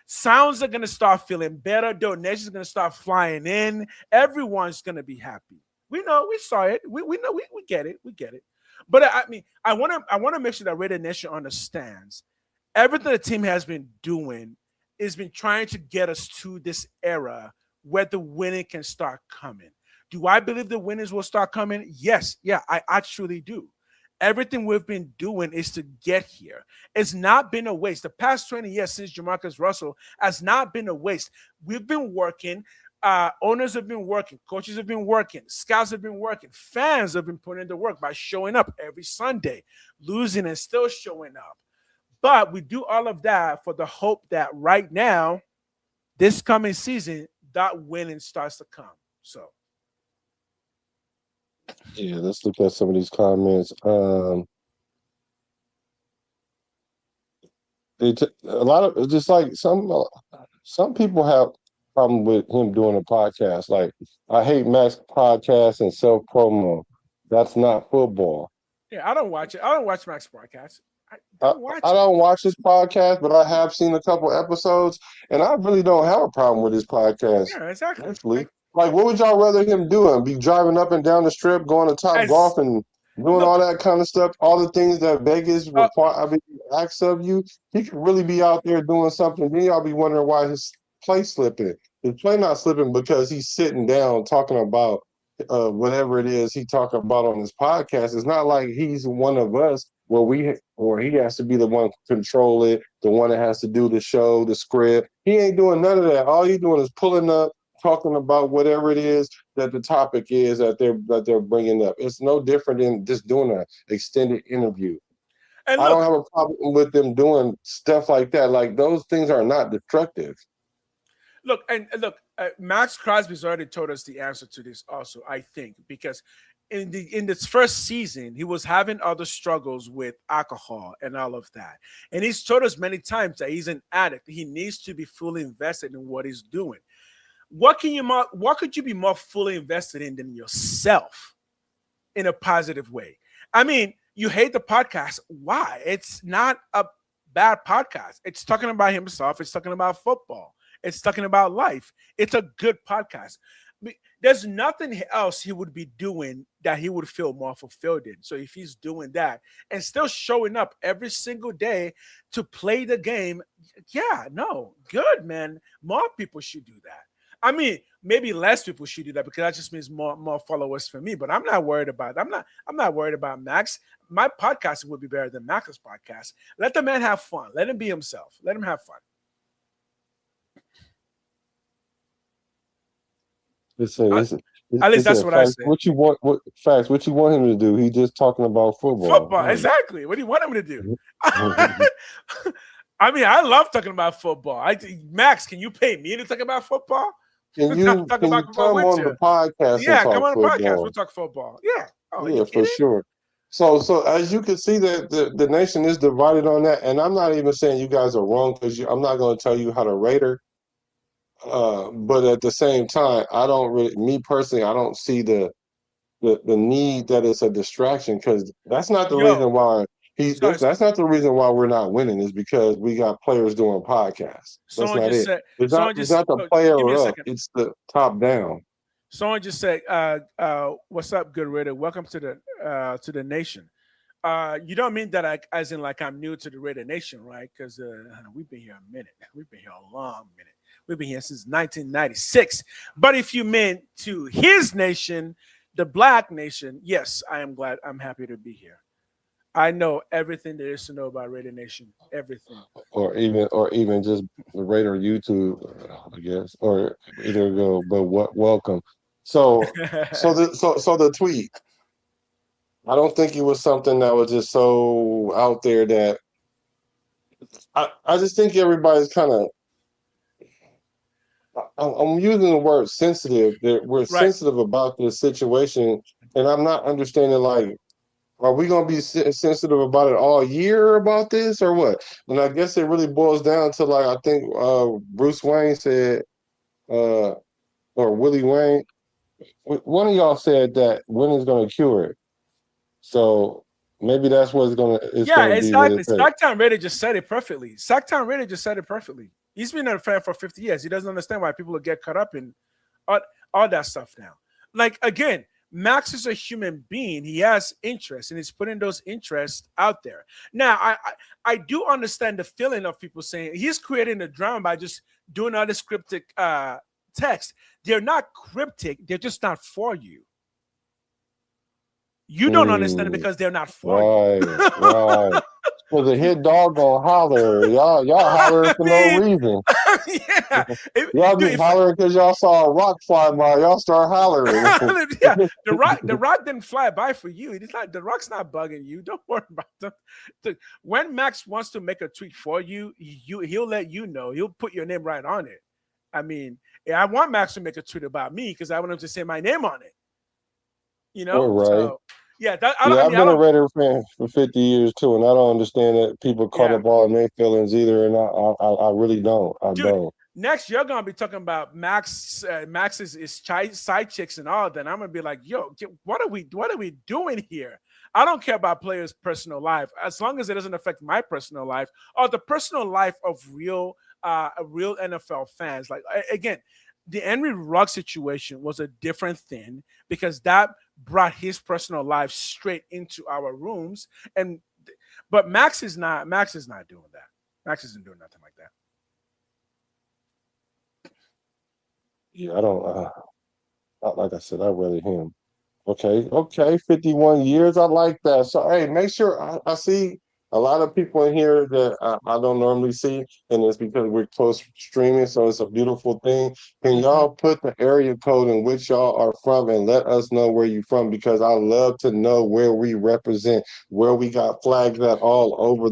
sounds are going to start feeling better. Donations are going to start flying in. Everyone's going to be happy. We know, we saw it. We know, we get it. We get it. But I mean, I want to make sure that Raider Nation understands everything the team has been doing has been trying to get us to this era where the winning can start coming. Do I believe the winners will start coming? Yes. Yeah, I actually do. Everything we've been doing is to get here. It's not been a waste. The past 20 years since Jamarcus Russell has not been a waste. We've been working. Owners have been working. Coaches have been working. Scouts have been working. Fans have been putting in the work by showing up every Sunday, losing and still showing up. But we do all of that for the hope that right now, this coming season, that winning starts to come. So. Yeah, let's look at some of these comments. A lot of just like some people have problem with him doing a podcast. Like I hate Max podcast and self promo. That's not football. Yeah, I don't watch it. I don't watch Maxx podcast. I I, don't watch I it. don't watch this podcast, but I have seen a couple episodes, and I really don't have a problem with his podcast. Yeah, exactly. Actually, like, what would y'all rather him do? And be driving up and down the strip, going to Top Golf, and doing all Look, that kind of stuff, all the things that Vegas require. I mean, asks of you. He could really be out there doing something. Then y'all be wondering why his play slipping. His play not slipping because he's sitting down talking about whatever it is he talking about on his podcast. It's not like he's one of us where he has to be the one to control it, the one that has to do the show, the script. He ain't doing none of that. All he's doing is pulling up, talking about whatever it is that the topic is that they're bringing up. It's no different than just doing an extended interview. and I don't look, have a problem with them doing stuff like that. Like those things are not destructive. look, and look. Maxx Crosby's already told us the answer to this. Also, I think because in this first season, he was having other struggles with alcohol and all of that, and he's told us many times that he's an addict. He needs to be fully invested in what he's doing. What could you be more fully invested in than yourself in a positive way? I mean, you hate the podcast. Why? It's not a bad podcast. It's talking about himself. It's talking about football. It's talking about life. It's a good podcast. There's nothing else he would be doing that he would feel more fulfilled in. So if he's doing that and still showing up every single day to play the game, yeah, no, good, man. More people should do that. I mean, maybe less people should do that because that just means more followers for me. But I'm not worried about it. I'm not worried about Maxx. My podcast would be better than Max's podcast. Let the man have fun. Let him be himself. Let him have fun. Listen, At least that's what I say. What you want? What you want him to do? He just talking about football. Football, exactly. What do you want him to do? I mean, I love talking about football. Maxx, can you pay me to talk about football? Can you come on the podcast? Yeah, come on the football? podcast. We'll talk football. Yeah. Oh, yeah, for sure. So as you can see, that the nation is divided on that, and I'm not even saying you guys are wrong because I'm not going to tell you how to rate her. But at the same time, me personally, I don't see the need that it's a distraction because that's not the reason why that's not the reason why we're not winning is because we got players doing podcasts. That's not it. It's not the player up, it's the top down. Someone just said, what's up, good Raider? Welcome to the nation. You don't mean that as in like I'm new to the Raider Nation, right? Because we've been here a minute. We've been here a long minute. We've been here since 1996. But if you meant to his nation, the Black Nation, yes, I am glad. I'm happy to be here. I know everything there is to know about Raider Nation. Everything. Or even just the Raider YouTube, I guess. Or either go, but welcome. So the tweet. I don't think it was something that was just so out there that I just think everybody's kind of. I'm using the word sensitive. That we're sensitive about this situation, and I'm not understanding. Like, are we going to be sensitive about it all year about this, or what? And I guess it really boils down to like I think Bruce Wayne said, or Willie Wayne. One of y'all said that winning's going to cure it. So maybe that's what's going to. Yeah, exactly. Sacktown Raider just said it perfectly. Sacktown Raider just said it perfectly. He's been a fan for 50 years. He doesn't understand why people get caught up in all that stuff now. Like, again, Maxx is a human being. He has interests, and he's putting those interests out there. Now, I do understand the feeling of people saying he's creating a drama by just doing all this cryptic text. They're not cryptic. They're just not for you. You don't understand it because they're not for you. Right. Well, the hit dog gonna holler. Y'all hollering for no reason. Yeah. Y'all be hollering because y'all saw a rock fly by. Y'all start hollering. Yeah. The rock didn't fly by for you. It's not the rock's not bugging you. Don't worry about them. When Maxx wants to make a tweet for you, he'll let you know. He'll put your name right on it. I mean, I want Maxx to make a tweet about me because I want him to say my name on it. You know, right. So, yeah, I've been a Raider fan for 50 years too, and I don't understand that people caught up all in their feelings either, and I really don't. I don't. Next, you're gonna be talking about Maxx's side chicks and all that. And I'm gonna be like, yo, what are we doing here? I don't care about players' personal life as long as it doesn't affect my personal life or the personal life of real NFL fans. Like again, the Henry Ruggs situation was a different thing because that brought his personal life straight into our rooms. But Maxx is not doing that. Maxx isn't doing nothing like that. Yeah, I don't. Like I said, I rather him. Okay, 51 years. I like that. So hey, make sure I see a lot of people in here that I don't normally see, and it's because we're close streaming, so it's a beautiful thing. Can y'all put the area code in which y'all are from and let us know where you're from? Because I love to know where we represent, where we got flags at all over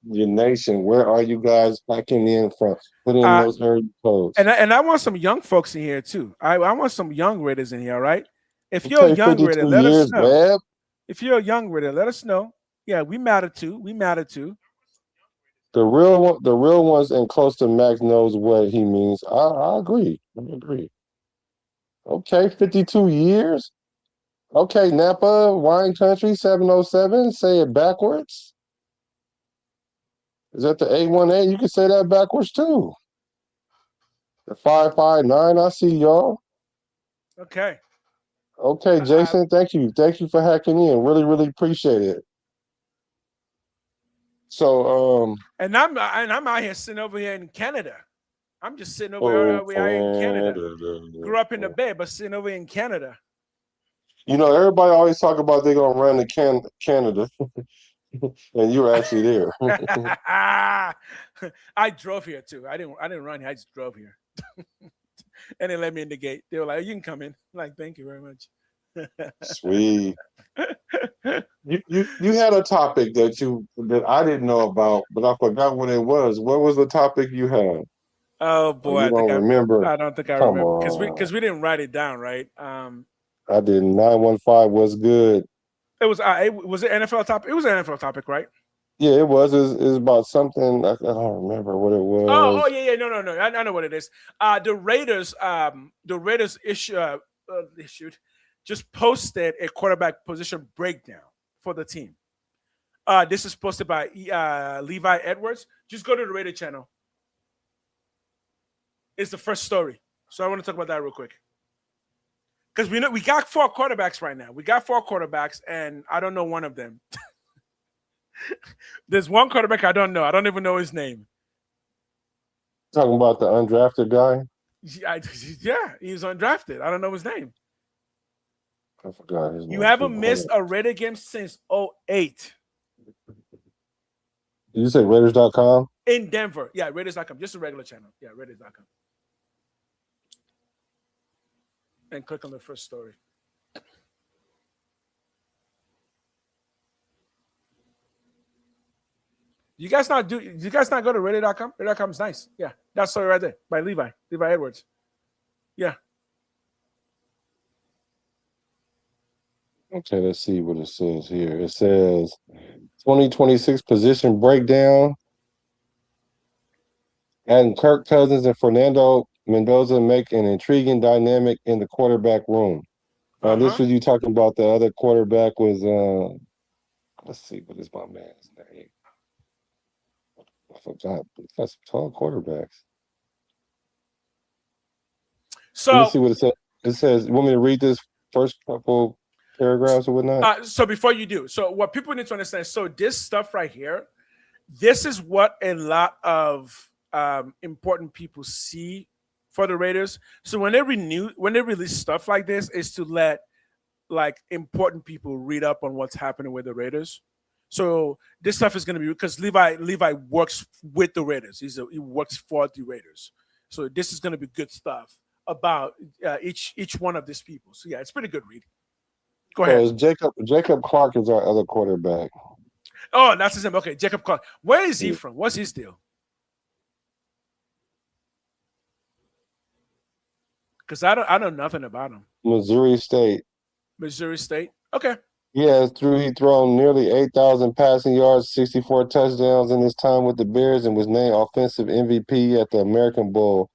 your nation. Where are you guys packing in from? Put in those area codes. And I want some young folks in here too. I want some young Raiders in here, all right? If you're a Okay, young Raider, 52 let us years, know. Bab. If you're a young Raider, let us know. Yeah, we matter too. We matter too. The real ones and close to Max knows what he means. I agree. I agree. Okay, 52 years. Okay, Napa, Wine Country, 707. Say it backwards. Is that the 818? You can say that backwards too. The 559, I see y'all. Okay. Okay, Jason, thank you. Thank you for hacking in. Really, really appreciate it. So, and I'm out here sitting over here in Canada. I'm just sitting over oh, here in Canada. Grew up in the Bay, but sitting over here in Canada. You know, everybody always talk about they're gonna run to Canada, and you were actually there. I drove here too. I didn't run here. I just drove here, and they let me in the gate. They were like, "You can come in." I'm like, thank you very much. Sweet. You had a topic that I didn't know about, but I forgot what it was. What was the topic you had? Oh boy, you don't remember? I don't think I Come remember on. because we didn't write it down, right? I didn't. 915 was good. It was it NFL topic? It was an NFL topic, right? Yeah, it was. It's about something. I don't remember what it was. Oh yeah. No. I know what it is. The Raiders issued just posted a quarterback position breakdown for the team. This is posted by Levi Edwards. Just go to the Raider channel. It's the first story. So I want to talk about that real quick. Because we got 4 quarterbacks right now. We got 4 quarterbacks, and I don't know one of them. There's one quarterback I don't know. I don't even know his name. Talking about the undrafted guy? Yeah, he's undrafted. I don't know his name. I forgot his name. You haven't missed a Raider game since 2008. Did you say Raiders.com? In Denver. Yeah, Raiders.com. Just a regular channel. Yeah, Raiders.com. And click on the first story. You guys not go to Reddit.com? Reddit.com is nice. Yeah. That story right there by Levi Edwards. Yeah. Okay, let's see what it says here. It says 2026 position breakdown. And Kirk Cousins and Fernando Mendoza make an intriguing dynamic in the quarterback room. This was you talking about the other quarterback was let's see, what is my man's name? I forgot. That's some tall quarterbacks. So let me see what it says. It says, you want me to read this first couple paragraphs or whatnot? So before you do, so what people need to understand, so this stuff right here, this is what a lot of important people see for the Raiders. So when they release stuff like this, is to let like important people read up on what's happening with the Raiders. So this stuff is going to be because Levi works with the Raiders. He works for the Raiders. So this is going to be good stuff about each one of these people. So yeah, it's pretty good read. Go ahead. Jacob Clark is our other quarterback. Oh, that's his name. Okay, Jacob Clark. Where is he from? What's his deal? Because I know nothing about him. Missouri State. Okay. Yeah, he thrown nearly 8,000 passing yards, 64 touchdowns in his time with the Bears, and was named offensive MVP at the American Bowl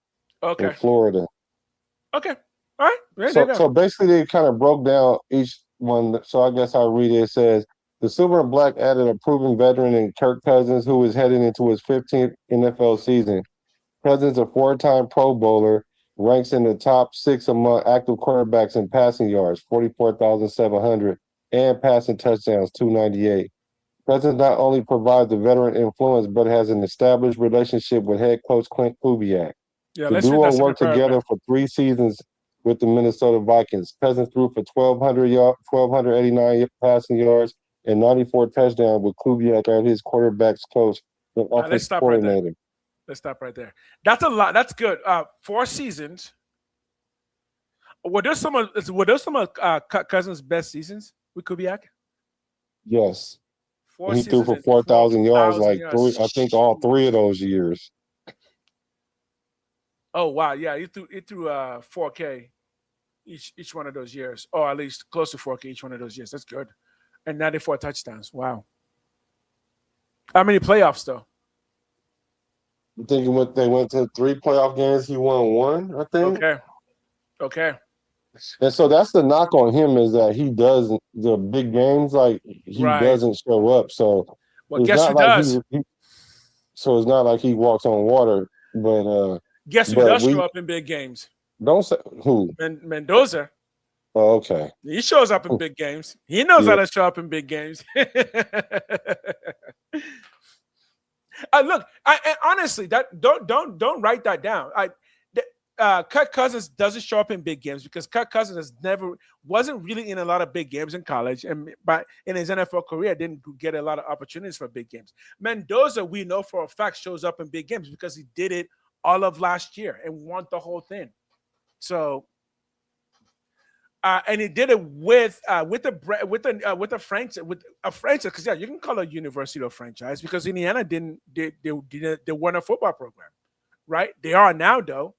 in Florida. Okay. All right. So basically, they kind of broke down each one. So I guess I'll read it. It says, the Silver and Black added a proven veteran in Kirk Cousins, who is heading into his 15th NFL season. Cousins, a 4-time Pro Bowler, ranks in the top 6 among active quarterbacks in passing yards, 44,700, and passing touchdowns, 298. Cousins not only provides the veteran influence, but has an established relationship with head coach Clint Kubiak. Yeah, the duo worked together for 3 seasons with the Minnesota Vikings. Cousins threw for 1,289 passing yards, and 94 touchdowns with Kubiak as his quarterbacks coach and Let's offensive stop right there. coordinator. Let's stop right there. That's a lot. That's good. 4 seasons. Were those some of Cousins' best seasons with Kubiak? Yes. Four He threw seasons for and 4,000 yards 4,000 like three, I think all yards. three of those years. Oh wow, yeah, he threw 4K each one of those years, or at least close to 4K each one of those years. That's good, and 94 touchdowns. Wow. How many playoffs though? I think they went to 3 playoff games. He won one, I think. Okay, okay, And so that's the knock on him is that he doesn't the big games like he right. doesn't show up. So Well, it's guess not who like does? so it's not like he walks on water. Guess who But does show we up in big games? don't say who. Mendoza. Oh, okay. He shows up in big games. He knows how Yeah. to show up in big games. Look, and honestly, that don't write that down. Kirk Cousins doesn't show up in big games because Kirk Cousins wasn't really in a lot of big games in college, and in his NFL career didn't get a lot of opportunities for big games. Mendoza, we know for a fact, shows up in big games because he did it all of last year and won the whole thing. So, and he did it with a franchise, because yeah, you can call it a university or franchise because Indiana they weren't a football program, right? They are now though.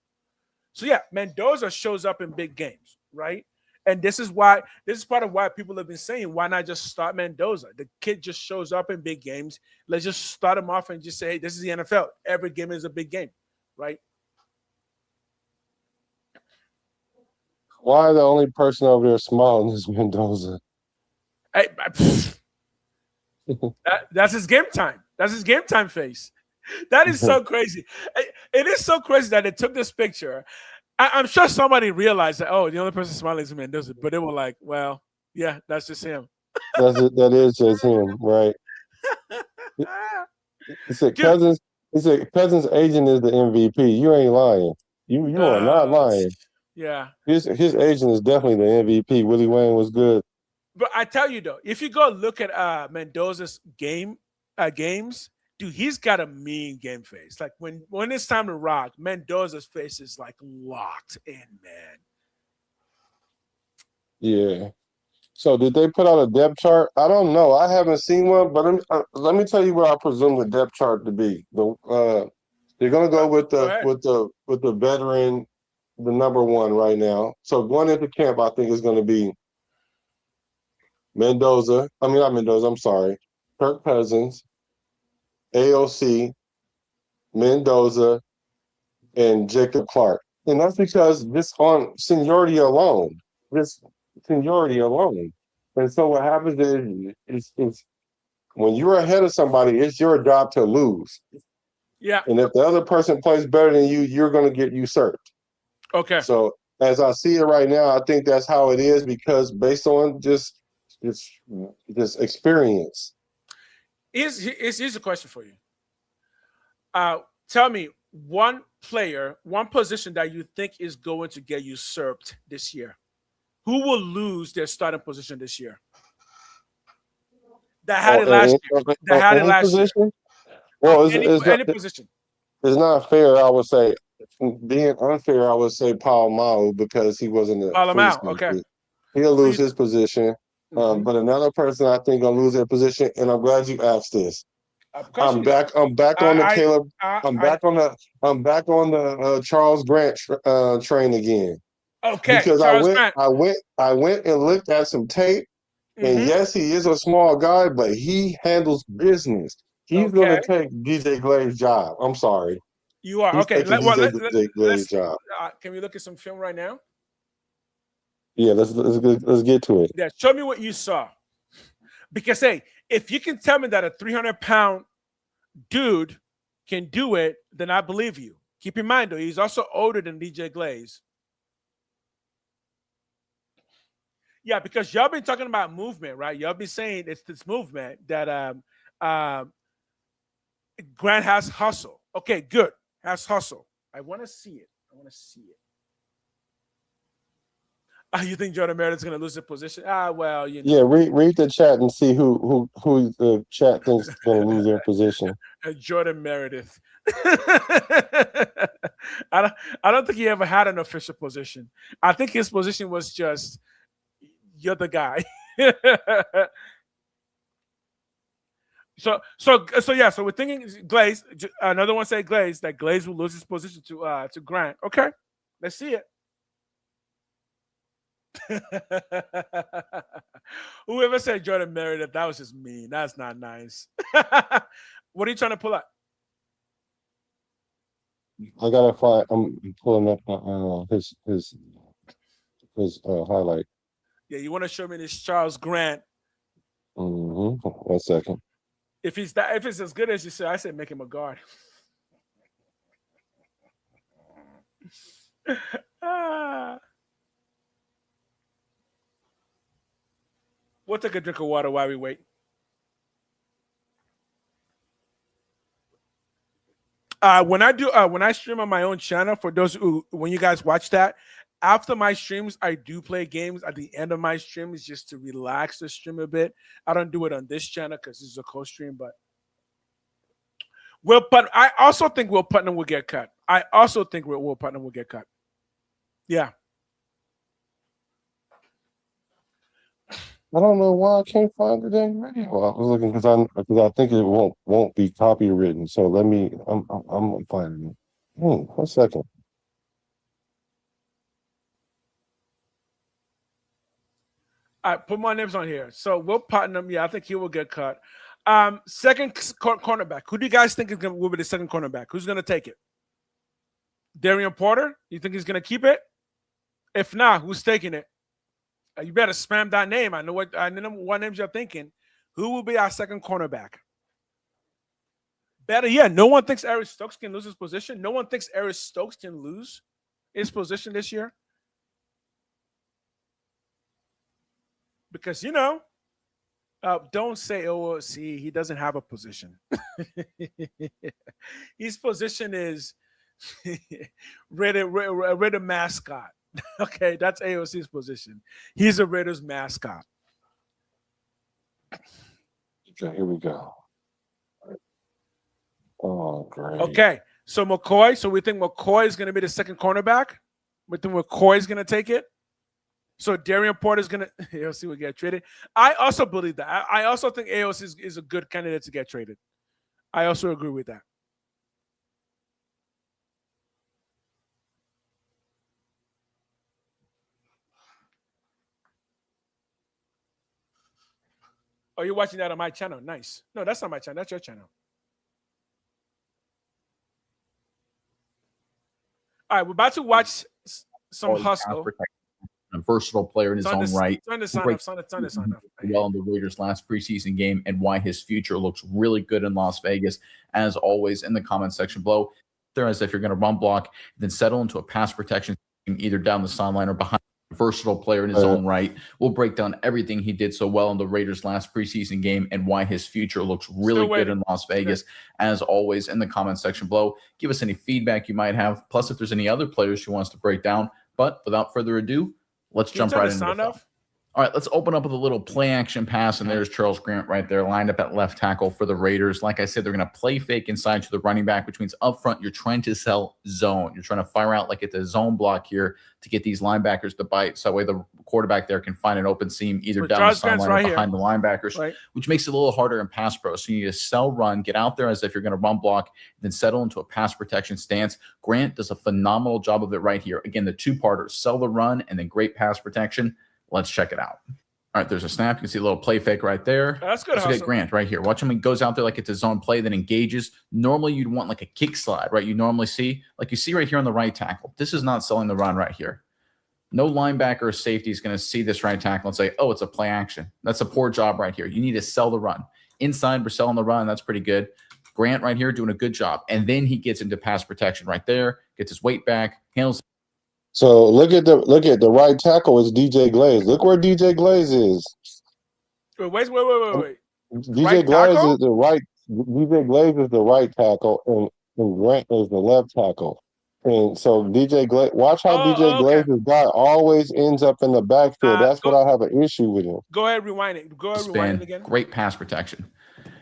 So yeah, Mendoza shows up in big games, right? And this is part of why people have been saying, why not just start Mendoza? The kid just shows up in big games. Let's just start him off and just say, hey, this is the NFL. Every game is a big game, right? Why the only person over there smiling is Mendoza? That's his game time. That's his game time face. That is so crazy. It is so crazy that they took this picture. I'm sure somebody realized that, oh, the only person smiling is Mendoza, but they were like, well, yeah, that's just him. That is just him, right? He said Cousins. He said Cousins' agent is the MVP. You ain't lying. You are not lying. Yeah. His agent is definitely the MVP. Willie Wayne was good. But I tell you though, if you go look at Mendoza's games, dude, he's got a mean game face. Like when it's time to rock, Mendoza's face is like locked in, man. Yeah. So did they put out a depth chart? I don't know. I haven't seen one, but let me tell you what I presume the depth chart to be. They're gonna go with the veteran, the number one right now. So going into camp, I think is going to be Mendoza. I mean, not Mendoza. I'm sorry, Kirk Cousins, AOC, Mendoza, and Jacob Clark. And that's because this on seniority alone. This seniority alone. And so what happens is when you're ahead of somebody, it's your job to lose. Yeah. And if the other person plays better than you, you're going to get usurped. Okay. So as I see it right now, I think that's how it is because based on just experience. Here's a question for you. Tell me one player, one position that you think is going to get usurped this year. Who will lose their starting position this year? That had it last year. That had it last year. Well, any position. It's not fair. I would say, being unfair, I would say Paul Mao because he wasn't a free safety. Okay. He'll lose his position. Mm-hmm. But another person I think gonna lose their position, and I'm glad you asked this. I'm back on the Charles Grant train again. Okay. Because I went and looked at some tape, and yes, he is a small guy, but he handles business. He's going to take DJ Glaz's job. I'm sorry. You are. He's Okay. DJ Glaz's job. Can we look at some film right now? Yeah, let's get to it. Yeah, show me what you saw. Because hey, if you can tell me that a 300-pound dude can do it, then I believe you. Keep in mind though, he's also older than DJ Glaze. Yeah, because y'all been talking about movement, right? Y'all been saying it's this movement that Grant has hustle. Okay, good. Has hustle. I want to see it. You think Jordan Meredith's going to lose the position? Well, you know. Yeah, read the chat and see who the chat thinks is going to lose their position. Jordan Meredith. I don't think he ever had an official position. I think his position was just you're the guy. So we're thinking Glaze. Another one say Glaze, that Glaze will lose his position to Grant. Okay, let's see it. Whoever said Jordan Meredith, that was just mean. That's not nice. What are you trying to pull up? I gotta find. I'm pulling up his highlight. Yeah, you want to show me this Charles Grant? Mm-hmm. 1 second. If it's as good as you say, I say make him a guard. We'll take a drink of water while we wait. When I stream on my own channel, for those who, when you guys watch that, after my streams, I do play games at the end of my streams just to relax the stream a bit. I don't do it on this channel because this is a co-stream, but I also think Will Putnam will get cut. I also think Will Putnam will get cut. Yeah. I don't know why I can't find the dang video. I was looking because I think it won't be copywritten. So let me. I'm finding it. 1 second. All right, put my names on here. So Will Putnam, yeah, I think he will get cut. Second cornerback. Who do you guys think will be the second cornerback? Who's going to take it? Darian Porter? You think he's going to keep it? If not, who's taking it? You better spam that name. I know what names you're thinking. Who will be our second cornerback? Better yet, no one thinks Eric Stokes can lose his position. No one thinks Eric Stokes can lose his position this year. Because, don't say, oh, see, he doesn't have a position. His position is Raider mascot. Okay, that's AOC's position. He's a Raiders mascot. Okay, here we go. Oh, great. Okay, so McCoy. So we think McCoy is going to be the second cornerback. We think McCoy is going to take it. So Darian Porter is going to AOC will get traded. I also believe that. I also think AOC is a good candidate to get traded. I also agree with that. Oh, you're watching that on my channel. Nice. No, that's not my channel. That's your channel. All right, we're about to watch some hustle. A versatile player in his own right. Turn this on. Well, in the Raiders' last preseason game, and why his future looks really good in Las Vegas. As always, in the comment section below, there as if you're going to run block, then settle into a pass protection scheme, either down the sideline or behind. Versatile player in his own right. We'll break down everything he did so well in the Raiders' last preseason game and why his future looks really good in Las Vegas. As always, in the comment section below, give us any feedback you might have. Plus, if there's any other players you want us to break down. But without further ado, let's jump right into it. All right, let's open up with a little play action pass, and there's Charles Grant right there, lined up at left tackle for the Raiders. Like I said, they're going to play fake inside to the running back, which means up front, you're trying to sell zone. You're trying to fire out like it's a zone block here to get these linebackers to bite, so that way the quarterback there can find an open seam either down the sideline or behind the linebackers, which makes it a little harder in pass pro. So you need to sell run, get out there as if you're going to run block, then settle into a pass protection stance. Grant does a phenomenal job of it right here. Again, the two-parters, sell the run and then great pass protection. Let's check it out. All right, there's a snap. You can see a little play fake right there. That's good. Let's get Grant right here. Watch him. He goes out there like it's a zone play, then engages. Normally, you'd want like a kick slide, right? You normally see, like you see right here on the right tackle. This is not selling the run right here. No linebacker or safety is going to see this right tackle and say, oh, it's a play action. That's a poor job right here. You need to sell the run. Inside, we're selling the run. That's pretty good. Grant right here doing a good job. And then he gets into pass protection right there, gets his weight back, handles. So look at the right tackle is DJ Glaze. Look where DJ Glaze is. Wait. DJ Right Glaze tackle? is the right. DJ Glaze is the right tackle, and Grant is the left tackle. And so DJ Glaze, watch how DJ Oh, okay. Glaze's guy always ends up in the backfield. That's what I have an issue with him. Go ahead, rewind it. Go ahead, rewind it Spin, again. great pass protection.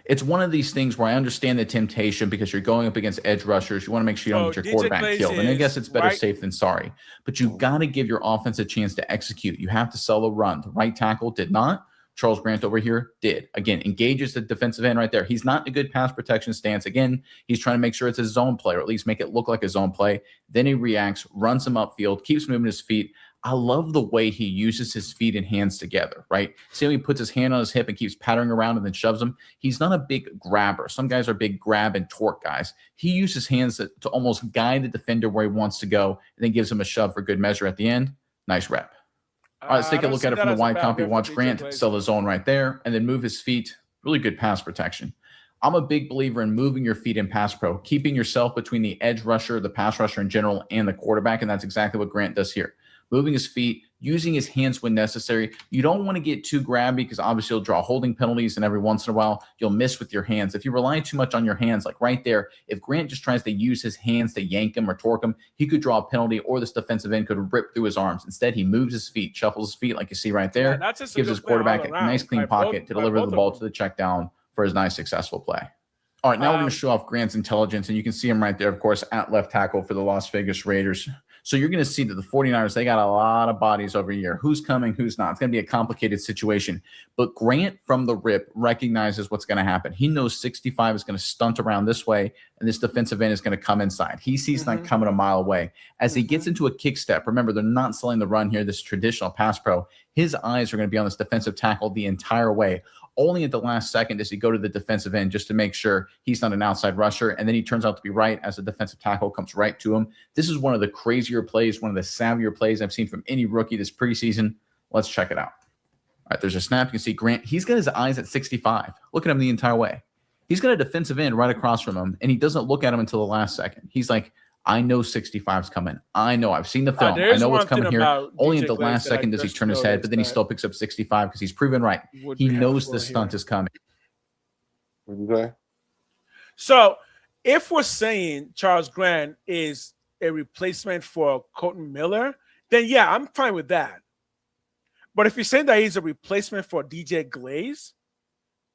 It's one of these things where I understand the temptation because you're going up against edge rushers. You want to make sure you don't So get your DJ quarterback Glaze killed. And I guess is it's better right. safe than sorry. But you got to give your offense a chance to execute. You have to sell a run. The right tackle did not. Charles Grant over here did. Again, engages the defensive end right there. He's not in a good pass protection stance. Again, he's trying to make sure it's a zone play, or at least make it look like a zone play. Then he reacts, runs him upfield, keeps moving his feet. I love the way he uses his feet and hands together, right? See how he puts his hand on his hip and keeps pattering around and then shoves them? He's not a big grabber. Some guys are big grab and torque guys. He uses hands to almost guide the defender where he wants to go and then gives him a shove for good measure at the end. Nice rep. All right, let's take a look at it from the wide copy. Watch Grant sell the zone right there and then move his feet. Really good pass protection. I'm a big believer in moving your feet in pass pro, keeping yourself between the edge rusher, the pass rusher in general, and the quarterback, and that's exactly what Grant does here. Moving his feet, using his hands when necessary. You don't want to get too grabby because obviously you'll draw holding penalties, and every once in a while you'll miss with your hands. If you rely too much on your hands, like right there, if Grant just tries to use his hands to yank him or torque him, he could draw a penalty, or this defensive end could rip through his arms. Instead, he moves his feet, shuffles his feet like you see right there, gives his quarterback a nice clean pocket to deliver the ball to the check down for his nice successful play. All right, now we're going to show off Grant's intelligence, and you can see him right there, of course, at left tackle for the Las Vegas Raiders. So you're going to see that the 49ers, they got a lot of bodies over here. Who's coming, who's not. It's going to be a complicated situation. But Grant from the rip recognizes what's going to happen. He knows 65 is going to stunt around this way, and this defensive end is going to come inside. He sees that coming a mile away. As he gets into a kick step, remember, they're not selling the run here, this traditional pass pro. His eyes are going to be on this defensive tackle the entire way. Only at the last second does he go to the defensive end just to make sure he's not an outside rusher, and then he turns out to be right as the defensive tackle comes right to him. This is one of the crazier plays, one of the savvier plays I've seen from any rookie this preseason. Let's check it out. All right, there's a snap. You can see Grant. He's got his eyes at 65. Look at him the entire way. He's got a defensive end right across from him, and he doesn't look at him until the last second. He's like, I know 65's coming. I know. I've seen the film. I know what's coming here. Only at the last second does he turn his head, but then he still picks up 65 because he's proven right. He knows the stunt is coming. Okay. So if we're saying Charles Grant is a replacement for Colton Miller, then yeah, I'm fine with that. But if you're saying that he's a replacement for DJ Glaze,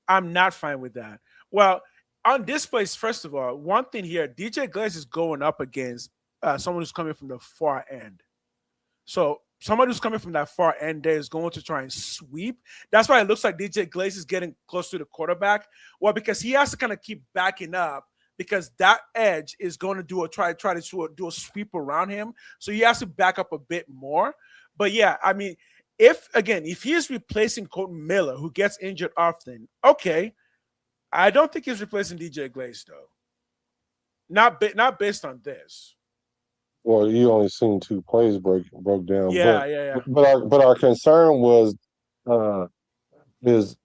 I'm not fine with that. Well, on this place, first of all, one thing here, DJ Glaze is going up against someone who's coming from the far end. So someone who's coming from that far end there is going to try and sweep. That's why it looks like DJ Glaze is getting close to the quarterback. Well, because he has to kind of keep backing up because that edge is going to try to do a sweep around him. So he has to back up a bit more. But yeah, I mean, if he is replacing Colton Miller, who gets injured often, okay. I don't think he's replacing DJ Glaze, though. Not based on this. Well, you only seen 2 plays broke down. Yeah. But our concern was, does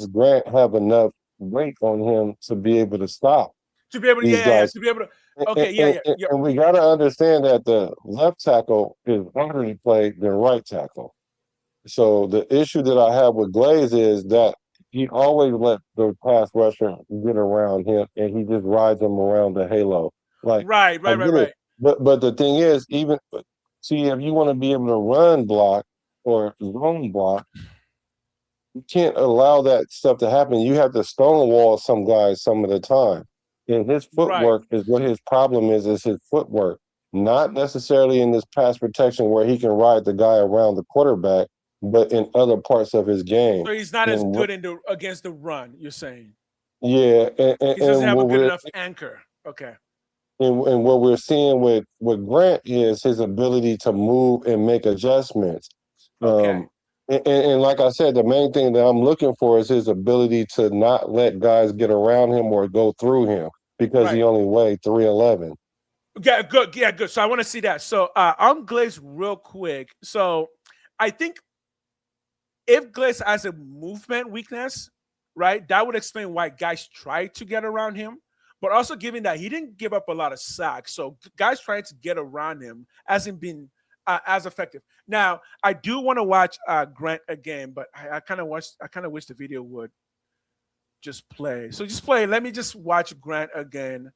Grant have enough weight on him to be able to stop? To be able to, to be able to. Okay, And we got to understand that the left tackle is harder to play than right tackle. So the issue that I have with Glaze is that he always let the pass rusher get around him, and he just rides him around the halo. Like right. But the thing is, if you want to be able to run block or zone block, you can't allow that stuff to happen. You have to stonewall some guys some of the time. And his footwork is what his problem is his footwork, not necessarily in this pass protection where he can ride the guy around the quarterback, but in other parts of his game. So he's not as good against the run, you're saying? Yeah. He doesn't have a good enough anchor. Okay. And what we're seeing with Grant is his ability to move and make adjustments. Okay. And like I said, the main thing that I'm looking for is his ability to not let guys get around him or go through him because he only weighed 311. Yeah, good. Yeah, good. So I want to see that. So on Glaze real quick. So I think if Glaze has a movement weakness, right, that would explain why guys try to get around him. But also given that he didn't give up a lot of sacks, so guys trying to get around him hasn't been as effective. Now, I do want to watch Grant again, but I kind of wish the video would just play. So just play. Let me just watch Grant again.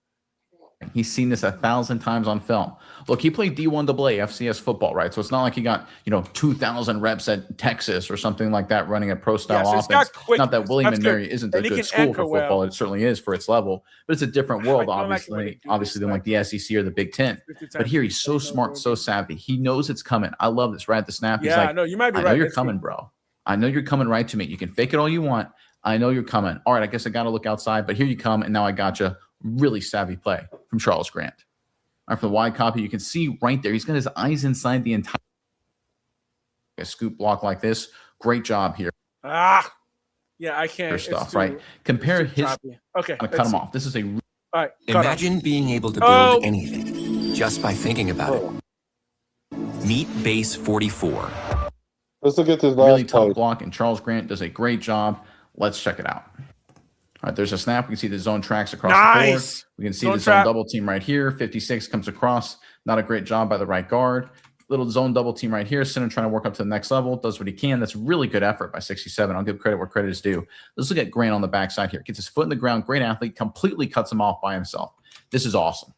He's seen this 1,000 times on film. Look, he played D1 AA FCS football, right? So it's not like he got 2,000 reps at Texas or something like that running a pro style offense. Not that William and Mary isn't a good school for football. It certainly is for its level, but it's a different world, obviously than like the SEC or the Big Ten. But here he's so smart, so savvy. He knows it's coming. I love this. Right at the snap, he's like, no, you might be right. I know you're coming, bro. I know you're coming right to me. You can fake it all you want. I know you're coming. All right, I guess I got to look outside, but here you come, and now I got you. Really savvy play from Charles Grant. All right, for the wide copy, you can see right there, he's got his eyes inside the entire scoop block like this. Great job here. Yeah, I can't. Stuff, right? Compare his. Okay, cut him off. This is a. All right, imagine being able to build anything just by thinking about it. Meet Base 44. Let's look at this last really tough block, and Charles Grant does a great job. Let's check it out. All right, there's a snap. We can see the zone tracks across the board. We can see the zone double team right here. 56 comes across. Not a great job by the right guard. Little zone double team right here. Center trying to work up to the next level. Does what he can. That's really good effort by 67. I'll give credit where credit is due. Let's look at Grant on the backside here. Gets his foot in the ground. Great athlete. Completely cuts him off by himself. This is awesome.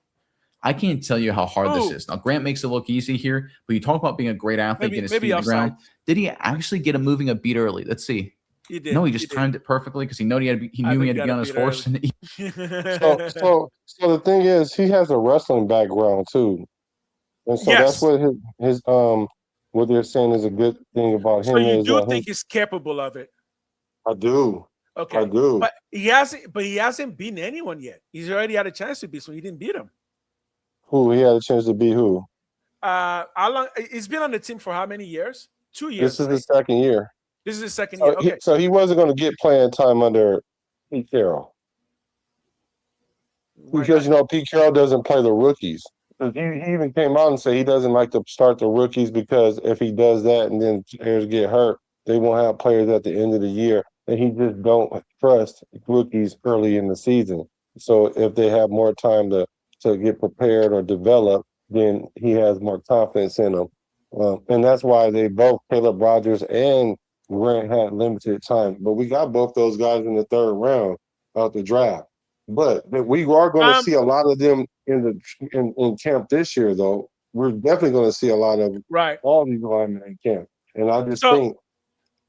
I can't tell you how hard this is. Now, Grant makes it look easy here, but you talk about being a great athlete, getting his feet in the ground. Did he actually get him moving a beat early? Let's see. He did. No, he just timed it perfectly because he knew he had to be on his horse. So the thing is, he has a wrestling background too, and so that's what his what they're saying is a good thing about him. So you do think he's capable of it? I do. Okay, I do. But he hasn't beaten anyone yet. He's already had a chance to beat, so he didn't beat him. Who he had a chance to beat? Who? How long? He's been on the team for how many years? 2 years. This is his second year. This is his second year. Okay. So he wasn't going to get playing time under Pete Carroll. Because, Pete Carroll doesn't play the rookies. He even came out and said he doesn't like to start the rookies because if he does that and then players get hurt, they won't have players at the end of the year. And he just don't trust rookies early in the season. So if they have more time to get prepared or develop, then he has more confidence in them. And that's why they both, Caleb Rogers and Grant, had limited time. But we got both those guys in the third round of the draft. But we are going to see a lot of them in camp this year, though. We're definitely going to see a lot of all these linemen in camp. And I just think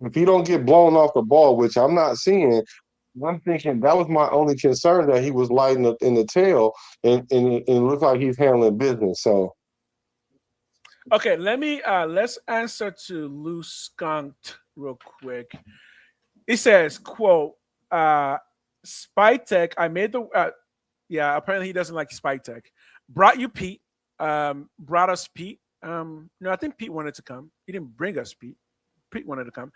if he don't get blown off the ball, which I'm not seeing, I'm thinking that was my only concern, that he was lighting up in the tail and it looked like he's handling business. So okay, let's answer to Lou Skunked real quick. He says, quote, Spy-Tech, I made the apparently he doesn't like Spy-Tech. Brought you Pete. Brought us Pete. No, I think Pete wanted to come. He didn't bring us Pete. Pete wanted to come.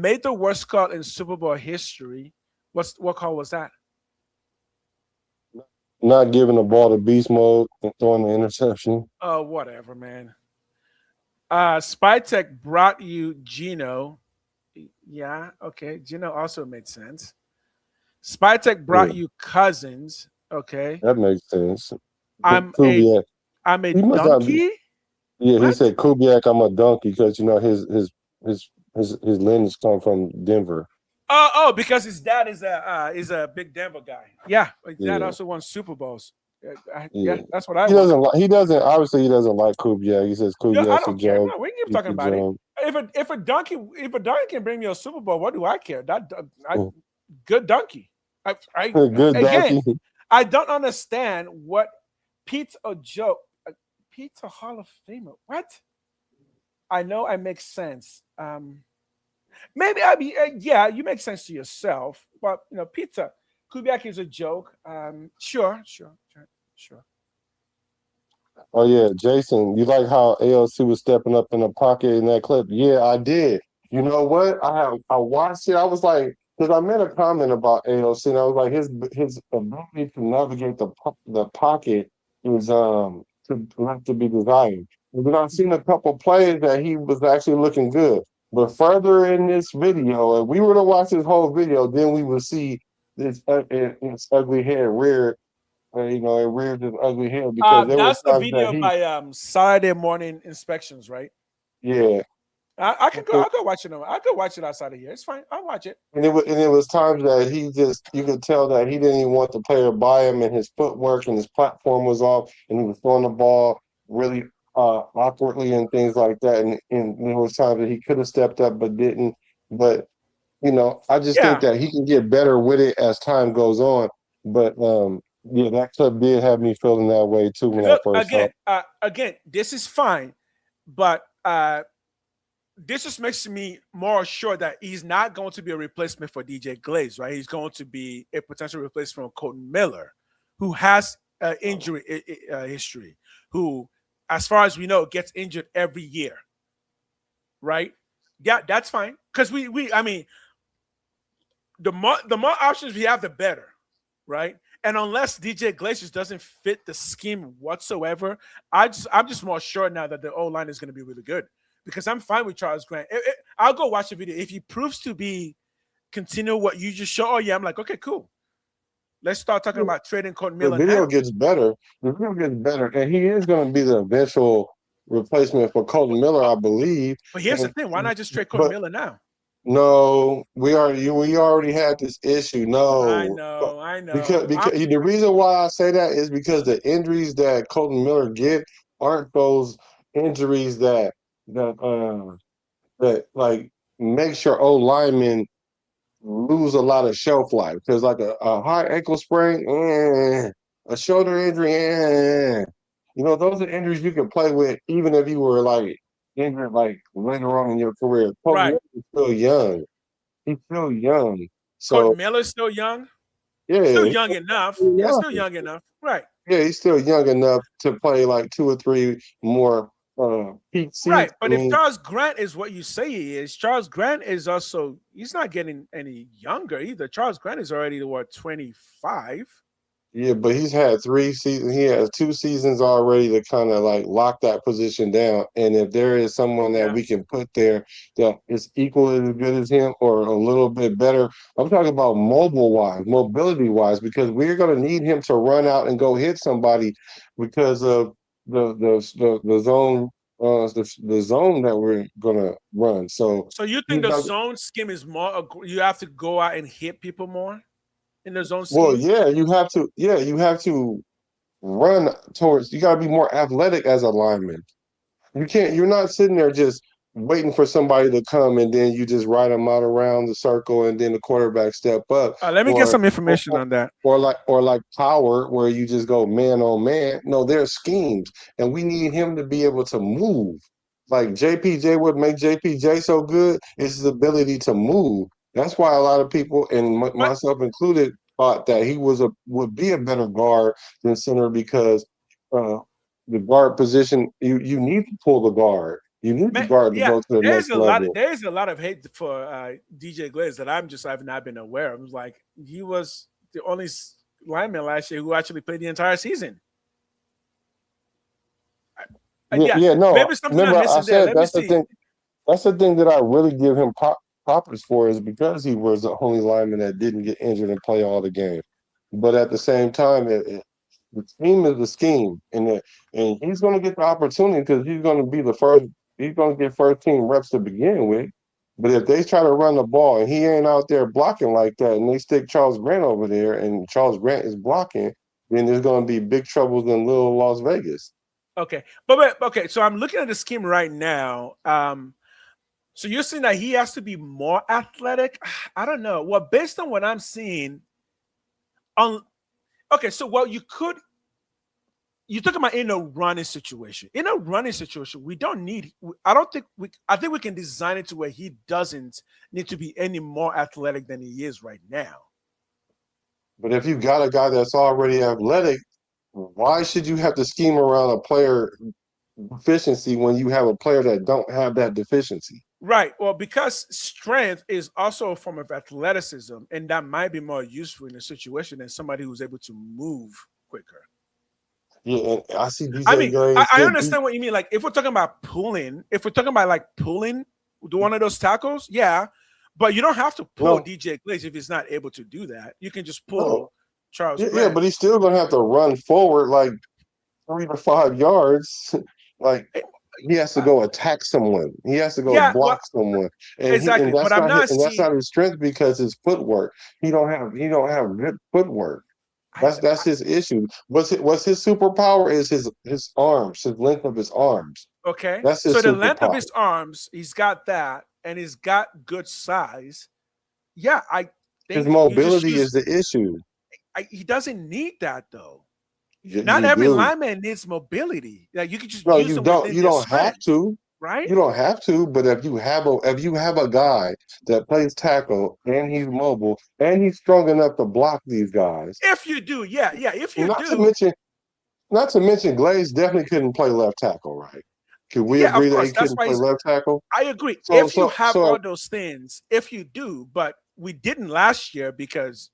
Made the worst call in Super Bowl history. What call was that? Not giving the ball to beast mode and throwing the interception. Oh, whatever, man. Spy-Tech brought you Gino. Yeah, okay. Gino also made sense. Spy-Tech brought you Cousins. Okay. That makes sense. I'm a donkey? He said Kubiak, I'm a donkey, because his lineage come from Denver. Oh, because his dad is a big Denver guy. Yeah, his dad also won Super Bowls. Yeah, that's what I. He doesn't like Kubiak. He says Kubiak's a joke. No, we can keep talking about it. If a donkey can bring me a Super Bowl, what do I care? Good donkey. Donkey. I don't understand what Pete's a joke. Pete's a Hall of Famer. What? I know I make sense. Maybe you make sense to yourself, but pizza. Kubiak is a joke. Sure. Oh yeah, Jason, you like how ALC was stepping up in the pocket in that clip? Yeah, I did. You know what? I watched it. I was like, because I made a comment about ALC, and I was like, his ability to navigate the pocket is left to be desired. And then I've seen a couple plays that he was actually looking good. But further in this video, if we were to watch this whole video, then we would see this ugly head rear. It rears his ugly head because that's the video by Saturday morning inspections, right? Yeah. I can go. I'll go watch it. I'll go watch it outside of here. It's fine. I'll watch it. And it was times that you could tell that he didn't even want the player by him, and his footwork and his platform was off, and he was throwing the ball really awkwardly and things like that. And there was times that he could have stepped up but didn't. But I just think Yeah. that he can get better with it as time goes on. But yeah, that clip did have me feeling that way too when I Look first saw it. again. This is fine, but this just makes me more sure that he's not going to be a replacement for DJ Glaze, right? He's going to be a potential replacement for Colton Miller, who has injury history, who, as far as we know, gets injured every year, right? Yeah, that's fine. Because I mean, the more options we have, the better, right? And unless DJ Glaciers doesn't fit the scheme whatsoever, I'm just more sure now that the O line is going to be really good, because I'm fine with Charles Grant. I'll go watch the video if he proves to be continue what you just showed. Oh yeah, I'm like, okay, cool. Let's start talking about trading Colton The Miller video now. gets better. The video gets better, and he is going to be the eventual replacement for Colton Miller, I believe. But here's the thing: why not just trade Colton But Miller now? no, we already had this issue. I No, know. because the reason why I say that is because the injuries that Colton Miller get aren't those injuries that like makes your O lineman lose a lot of shelf life. Because like a high ankle sprain, a shoulder injury, those are injuries you can play with even if you were like injured like later on in your career. Colton Right. Miller is still young. He's still young. Colton So Miller's still young. yeah, Still young enough. still Yeah, young. still young enough. Right. Yeah, he's still young enough to play like 2 or 3 more peak Right. seasons. I But if mean, Charles Grant is what you say he is, Charles Grant is also, he's not getting any younger either. Charles Grant is already, what, 25? yeah, but he's had 3 seasons. He has 2 seasons already to kind of like lock that position down. And if there is someone that Yeah. we can put there that is equally as good as him or a little bit better, I'm talking about mobility wise, because we're going to need him to run out and go hit somebody because of the zone the zone that we're gonna run. So So you he's think the not. zone scheme is more, you have to go out and hit people more in the zone Well, scheme? yeah, you have to. Yeah, you have to run towards. You got to be more athletic as a lineman. You can't. You're not sitting there just waiting for somebody to come and then you just ride them out around the circle and then the quarterback step up, Let me get or some or, information or on that. or like power where you just go man on man. No, there's schemes, and we need him to be able to move. Like JPJ, what make JPJ so good is his ability to move. That's why a lot of people, and But myself included, thought that he would be a better guard than center because uh, the guard position, you need to pull the guard. You need the man, guard to yeah, go to the next level. there's a lot of hate for DJ Glaze that I've not been aware of. It was like he was the only lineman last year who actually played the entire season. Yeah, Yeah, yeah, no. maybe something Remember, I'm I missing there. said Let me that's the see. thing. That's the thing that I really give him props for is because he was the only lineman that didn't get injured and play all the game. But at the same time, the scheme is the scheme, and he's going to get the opportunity because he's going to be the first. He's going to get first team reps to begin with. But if they try to run the ball and he ain't out there blocking like that, and they stick Charles Grant over there, and Charles Grant is blocking, then there's going to be big troubles in little Las Vegas. Okay, but okay. So I'm looking at the scheme right now. So you're saying that he has to be more athletic? I don't know. Well, based on what I'm seeing, on okay. So what you talking about in a running situation. In a running situation, we don't need. I don't think we. I think we can design it to where he doesn't need to be any more athletic than he is right now. But if you got a guy that's already athletic, why should you have to scheme around a player deficiency when you have a player that don't have that deficiency? Right. Well, because strength is also a form of athleticism, and that might be more useful in a situation than somebody who's able to move quicker. Yeah, and I see I DJ mean, I Graves understand what you mean. Like, if we're talking about pulling, if we're talking about like pulling one of those tackles, yeah, but you don't have to pull no, DJ Glaze if he's not able to do that. You can just pull no, Charles yeah, Grant. but he's still gonna have to run forward like 3 to 5 yards. Like, he has to go attack someone. He has to go Yeah, well, block someone, and exactly. But I'm not and that's seeing. not his strength because his footwork. He don't have good footwork. I, That's his issue. What's his superpower is his arms, his length of his arms. okay. That's So his the length of superpower. his arms, he's got that, and he's got good size. Yeah, I His think you just mobility use. is the issue. He doesn't need that though. Not You every do. lineman needs mobility. Like you can just No, use you them don't. within You their don't have strength, to. right? You don't have to. But if you have a guy that plays tackle and he's mobile and he's strong enough to block these guys, If you do, yeah. If you not to do, mention not to mention Glaze definitely couldn't play left tackle, right? Could we yeah, of agree that he course. That's couldn't why play he's. left tackle? I agree. So If you so have so all those things, if you do, but we didn't last year because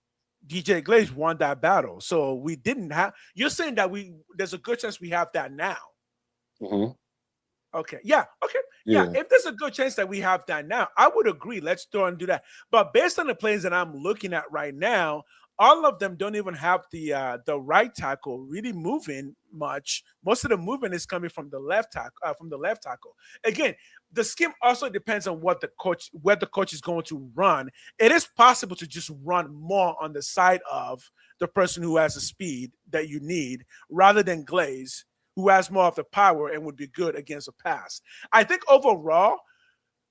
DJ Glaze won that battle. So we didn't have. You're saying that there's a good chance we have that now. mhm, Okay. Yeah. Okay. Yeah. yeah. If there's a good chance that we have that now, I would agree. Let's go and do that. But based on the plays that I'm looking at right now, all of them don't even have the right tackle really moving much. Most of the movement is coming from the left tackle. Again, the scheme also depends on where the coach is going to run. It is possible to just run more on the side of the person who has the speed that you need rather than Glaze, who has more of the power and would be good against a pass. I think overall,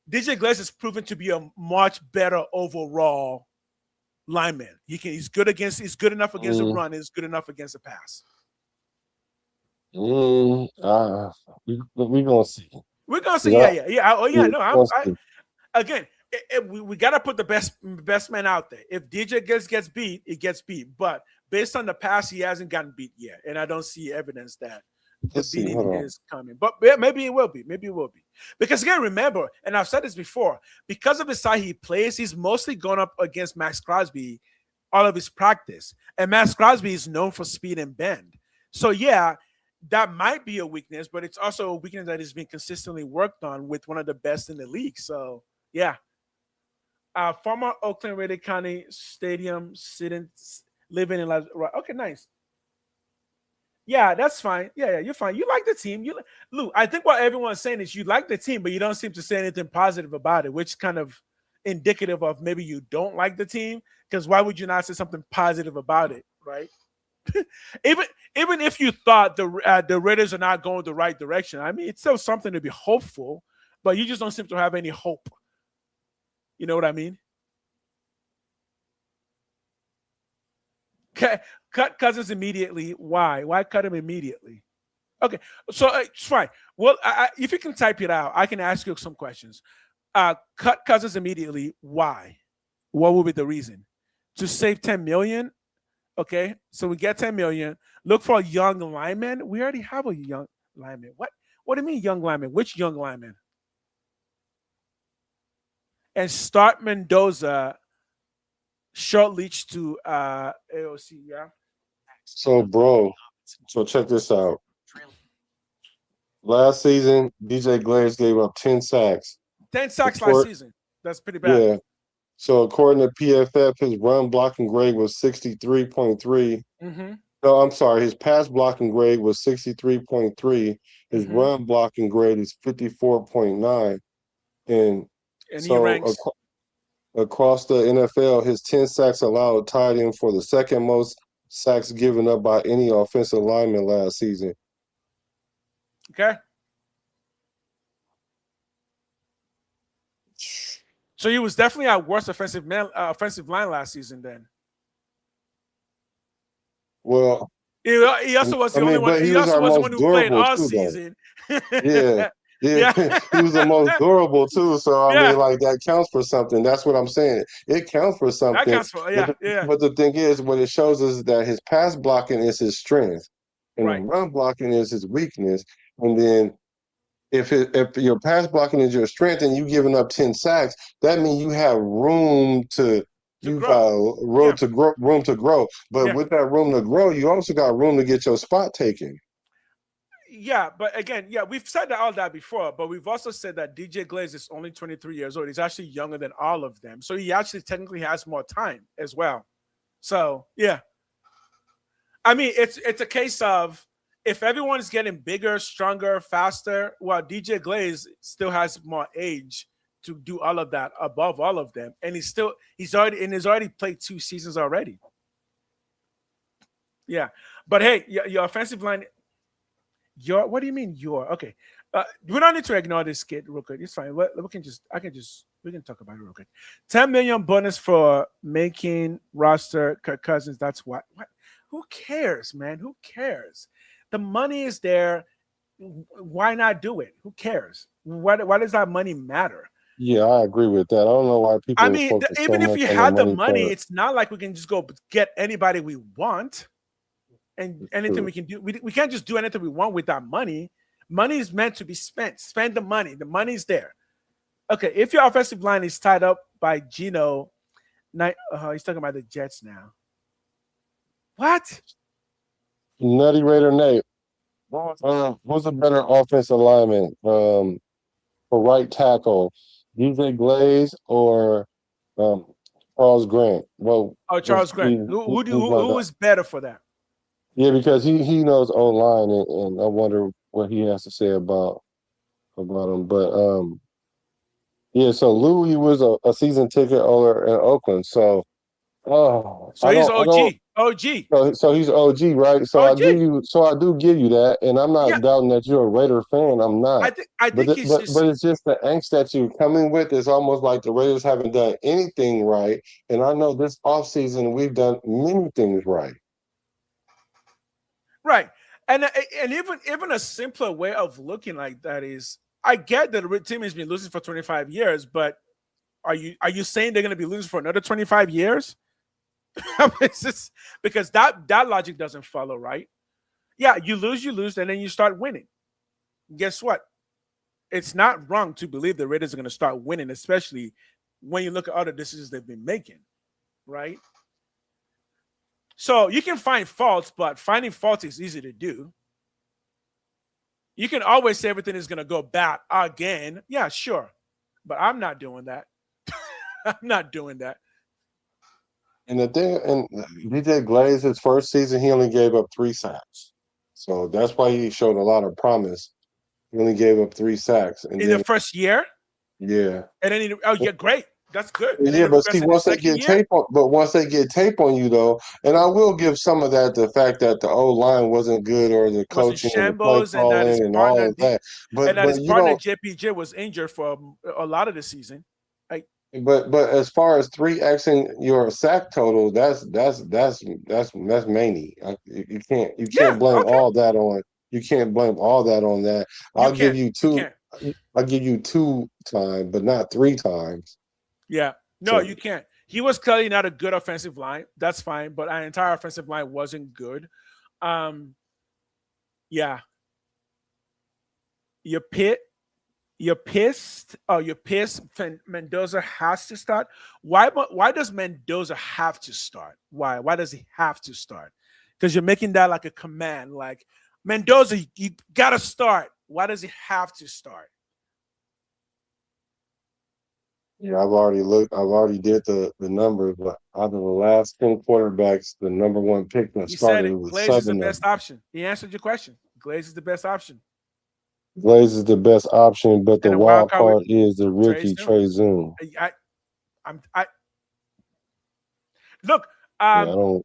DJ Glaze has proven to be a much better overall lineman. He's good enough against the Mm, run, he's good enough against the pass. mm, we gonna see. We're gonna see, Yeah, yeah. Oh yeah, we no, gonna see. again, we got to put the best man out there. If DJ gets beat, it gets beat. But based on the past, he hasn't gotten beat yet, and I don't see evidence that the Let's see. beating Hold on. is coming. But maybe it will be. Maybe it will be. Because again, remember, and I've said this before, because of the side he plays, he's mostly gone up against Maxx Crosby all of his practice, and Maxx Crosby is known for speed and bend. So yeah, that might be a weakness, but it's also a weakness that has been consistently worked on with one of the best in the league. So yeah. Former Oakland Raider County Stadium living in Las. Right. Okay, nice. Yeah, that's fine. Yeah, you're fine. You like the team. Lou, I think what everyone's saying is you like the team, but you don't seem to say anything positive about it, which kind of indicative of maybe you don't like the team. Because why would you not say something positive about it, right? even if you thought the Raiders are not going the right direction, I mean, it's still something to be hopeful, but you just don't seem to have any hope. You know what I mean? Cut Cousins immediately. Why? Why cut him immediately? Okay, so it's fine. Well, if you can type it out, I can ask you some questions. Cut Cousins immediately. Why? What would be the reason? To save 10 million? Okay, so we get 10 million. Look for a young lineman. We already have a young lineman. What? What do you mean young lineman? Which young lineman? And start Mendoza short leash to AOC, yeah. So, bro, so check this out. Last season, DJ Glaze gave up 10 sacks. 10 sacks last season. That's pretty bad. Yeah. So according to PFF, his run blocking grade was 63.3. Mm-hmm. No, I'm sorry. His pass blocking grade was 63.3. His Mm-hmm. run blocking grade is 54.9. And he ranks across the NFL, his 10 sacks allowed tied in for the second most sacks given up by any offensive lineman last season. Okay. So he was definitely our worst offensive line last season then. Well, he also was the only one. He also was the one who played all season. Yeah. Yeah, he was the most durable too. So I mean, like that counts for something. That's what I'm saying. It counts for something. That counts for But the thing is, what it shows is that his pass blocking is his strength, and the run blocking is his weakness. And then if your pass blocking is your strength and you giving up 10 sacks, that means you have room to room to grow. But with that room to grow, you also got room to get your spot taken. Yeah, but again, we've said all that before, but we've also said that DJ Glaze is only 23 years old. He's actually younger than all of them. So he actually technically has more time as well. So, yeah. I mean, it's a case of if everyone is getting bigger, stronger, faster, well, DJ Glaze still has more age to do all of that above all of them, and he's already played 2 seasons already. Yeah, but hey, your offensive line. What do you mean your? Okay, we don't need to ignore this kid real quick. It's fine. We can talk about it real quick. 10 million bonus for making roster. Kirk Cousins. That's what. Who cares, man? Who cares? The money is there. Why not do it? Who cares? Why does that money matter? Yeah, I agree with that. I don't know why people. I mean, even if you had the money, it's not like we can just go get anybody we want. And anything we can do, we can't just do anything we want with that money. Money is meant to be spent. Spend the money. The money's there. Okay, if your offensive line is tied up by Gino, he's talking about the Jets now. What? Nutty Raider Nate. Who's a better offensive lineman for right tackle? DJ Glaze or Charles Grant? Well, Charles Grant. Who is better for that? Yeah, because he knows O-line, and I wonder what he has to say about him. But yeah, so Louis was a season ticket holder in Oakland, so he's OG. So he's OG, right? So OG. I do give you that, and I'm not doubting that you're a Raider fan. I'm not. I think but it's just the angst that you're coming with. It's almost like the Raiders haven't done anything right, and I know this offseason we've done many things right. Right, and even a simpler way of looking like that is, I get that the team has been losing for 25 years, but are you saying they're going to be losing for another 25 years? It's just because that logic doesn't follow, right? Yeah, you lose, and then you start winning. Guess what? It's not wrong to believe the Raiders are going to start winning, especially when you look at other decisions they've been making, right? So you can find faults, but finding faults is easy to do. You can always say everything is going to go bad again. Yeah, sure. But I'm not doing that. I'm not doing that. And the thing, and DJ Glaze, his first season, he only gave up 3 sacks. So that's why he showed a lot of promise. He only gave up 3 sacks. And in the first year? Yeah. And then great. That's good. Yeah, but see, once they get tape on you, though, and I will give some of that the fact that the O-line wasn't good, or the coaching and the play calling and all of that. But his partner JPJ was injured for a lot of the season. But as far as 3xing your sack total, that's many. You can't blame all that on. You can't blame all that on that. I'll give you 2. I'll give you 2 times, but not 3 times. Yeah. No, you can't. He was clearly not a good offensive line. That's fine, but our entire offensive line wasn't good. Yeah. You're pissed. Oh, you're pissed. Mendoza has to start. Why does Mendoza have to start? Why does he have to start? Because you're making that like a command. Like, Mendoza, you gotta start. Why does he have to start? Yeah, I've already did the numbers, but out of the last 10 quarterbacks, the number 1 pick that started was Glaze is the best option. He answered your question. Glaze is the best option. Glaze is the best option, but the wild card is the rookie Trey Zoom. Look, on the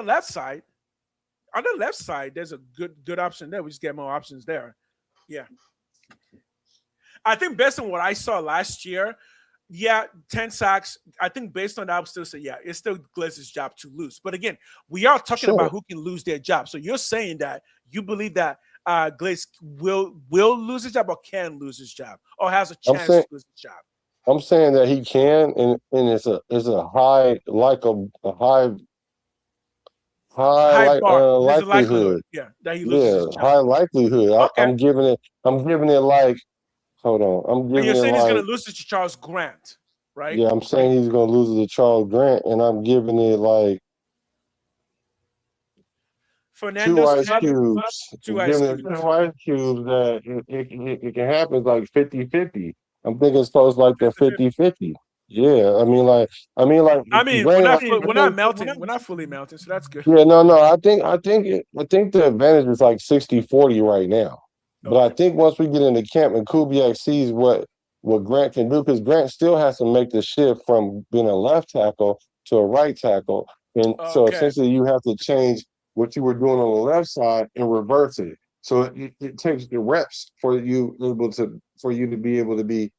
left side, there's a good option there. We just get more options there. Yeah. I think based on what I saw last year, 10 sacks. I think based on that, I would still say, it's still Glaze's job to lose. But again, we are talking about who can lose their job. So you're saying that you believe that Glaze will lose his job, or can lose his job, or has a chance to lose his job? I'm saying that he can, and it's a high likelihood. That he loses his job. High likelihood. Okay. I'm giving it like. Hold on. You're saying he's going to lose it to Charles Grant, right? Yeah, I'm saying he's going to lose it to Charles Grant, and I'm giving it like Fernando 2 ice cubes. 2 ice cubes that it can happen like 50-50. I'm thinking it's close like the 50-50. Yeah, We're not melting. We're not fully melting, so that's good. yeah, no, I think the advantage is like 60-40 right now. But I Okay. think once we get into camp and Kubiak sees what Grant can do, because Grant still has to make the shift from being a left tackle to a right tackle. And so Okay. essentially you have to change what you were doing on the left side and reverse it. So it takes the reps for you to be able to be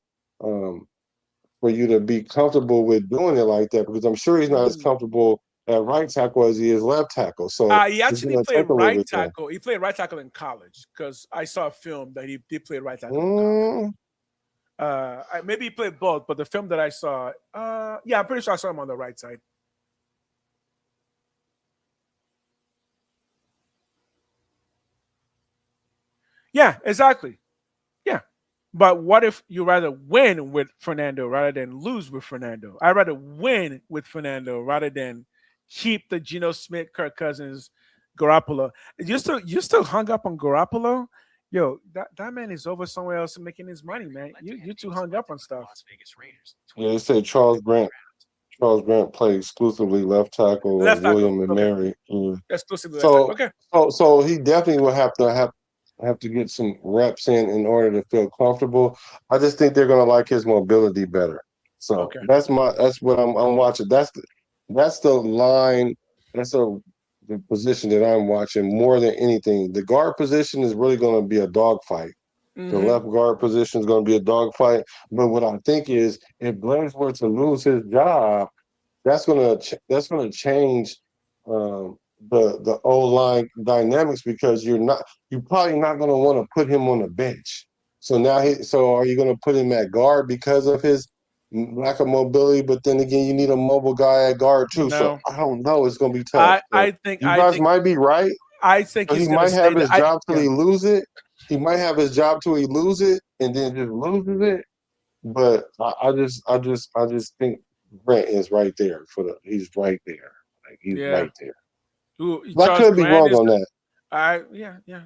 um for you to be comfortable with doing it like that, because I'm sure he's not as comfortable at right tackle as he is left tackle. So He it's actually going to played take a little right bit there. tackle. He played right tackle in college because I saw a film that he did play right tackle in college. Mm, Maybe he played both, but the film that I saw, yeah, I'm pretty sure I saw him on the right side. Yeah, exactly. Yeah. But what if you rather win with Fernando rather than lose with Fernando? I'd rather win with Fernando rather than keep the Geno Smith, Kirk Cousins, Garoppolo. You still hung up on Garoppolo? Yo, that man is over somewhere else and making his money, man. You too hung up on stuff. yeah, they said Charles Grant. Charles Grant played exclusively left tackle and Left tackle. William and Okay. Mary. Yeah. Exclusively left tackle. So, Okay. so he definitely will have to get some reps in order to feel comfortable. I just think they're going to like his mobility better. So Okay. that's what I'm watching. That's the line. The position that I'm watching more than anything. The guard position is really going to be a dogfight. The Mm-hmm. left guard position is going to be a dogfight. But what I think is, if Blaze were to lose his job, that's gonna change the O line dynamics, because you're probably not gonna want to put him on the bench. So are you gonna put him at guard because of his lack of mobility? But then again, you need a mobile guy at guard too. So No. I don't know. It's gonna be tough. I But I think you I guys think might be right. I think He he's gonna might have stay there. his job till Yeah. he lose it. He might have his job till he lose it, and then just loses it. But I just think Grant is right there he's right there. Like he's Yeah. right there. Who But I Charles could be Grant wrong is on that. yeah.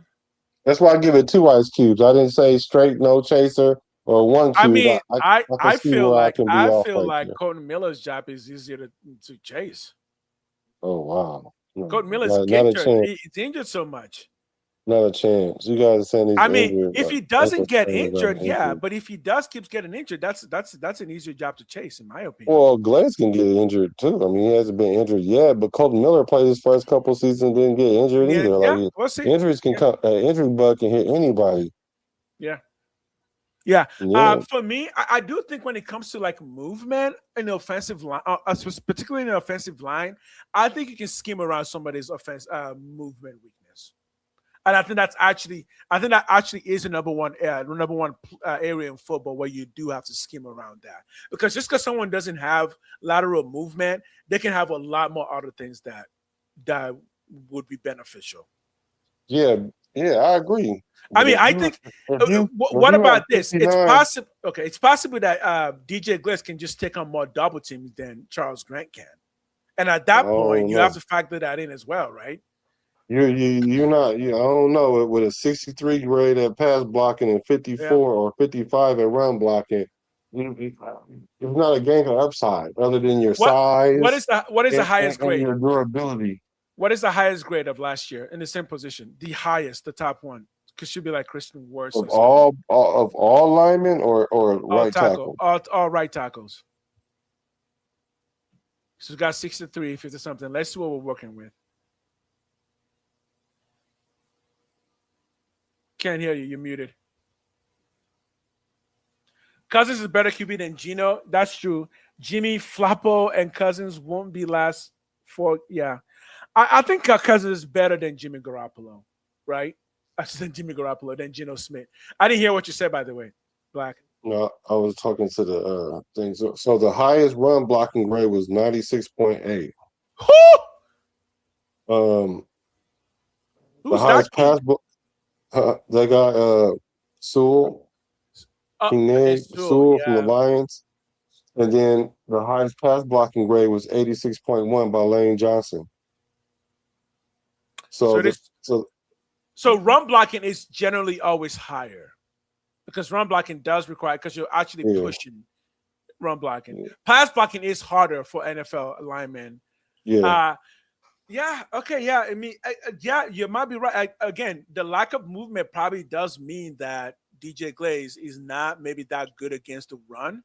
That's why I give it 2 ice cubes. I didn't say straight no chaser or 1 I cube. mean, I can see where I can be I off feel right like there. Colton Miller's job is easier to chase. Oh wow. No, Colton Miller's not a injured. chance. He's injured so much. Not a chance. You guys are saying he's I mean, injured, if but he that's a doesn't get shame about injured, yeah. injury. But if he keeps getting injured, that's an easier job to chase, in my opinion. Well, Glaze can get injured too. I mean, he hasn't been injured yet, but Colton Miller played his first couple seasons, didn't get injured Yeah, either. yeah. Like We'll see. injuries can Yeah, come, injury bug can hit anybody. yeah. Yeah. Yeah, For me, I do think when it comes to like movement in the offensive line, particularly in the offensive line, I think you can scheme around somebody's movement weakness. And I think that actually is the number one area in football where you do have to scheme around that. Because just because someone doesn't have lateral movement, they can have a lot more other things that would be beneficial. yeah, I agree. I But mean, I think. What you have about this? It's 59, possible. Okay, it's possible that DJ Gliss can just take on more double teams than Charles Grant can, and at that point, you have to factor that in as well, right? you're not. I don't know. With a 63 grade at pass blocking and Yeah. 54 or 55 at run blocking, it's not a game of upside other than your What is size the highest and grade? your durability. What is the highest grade of last year in the same position? The highest, the top one, could should be like Christian Worst Of or something. all linemen or All right tackle, tackle? all right tackles. So we got 63, 50 something. Let's see what we're working with. Can't hear you. You're muted. Cousins is better QB than Geno. That's true. Jimmy, Flacco, and Cousins won't be last for. Yeah, I think Cousins is better than Jimmy Garoppolo, right? I said Jimmy Garoppolo than Geno Smith. I didn't hear what you said, by the way, Black. No, I was talking to the thing. So the highest run blocking grade was 96.8. The Who's highest that? they got Sewell, Okay, Sewell from the yeah. Lions, and then the highest pass blocking grade was 86.1 by Lane Johnson. So So run blocking is generally always higher because run blocking does require, because you're actually pushing Run blocking. Pass blocking is harder for NFL linemen. Yeah. Yeah. Okay. Yeah. I mean, yeah, you might be right. Again, the lack of movement probably does mean that DJ Glaze is not maybe that good against the run.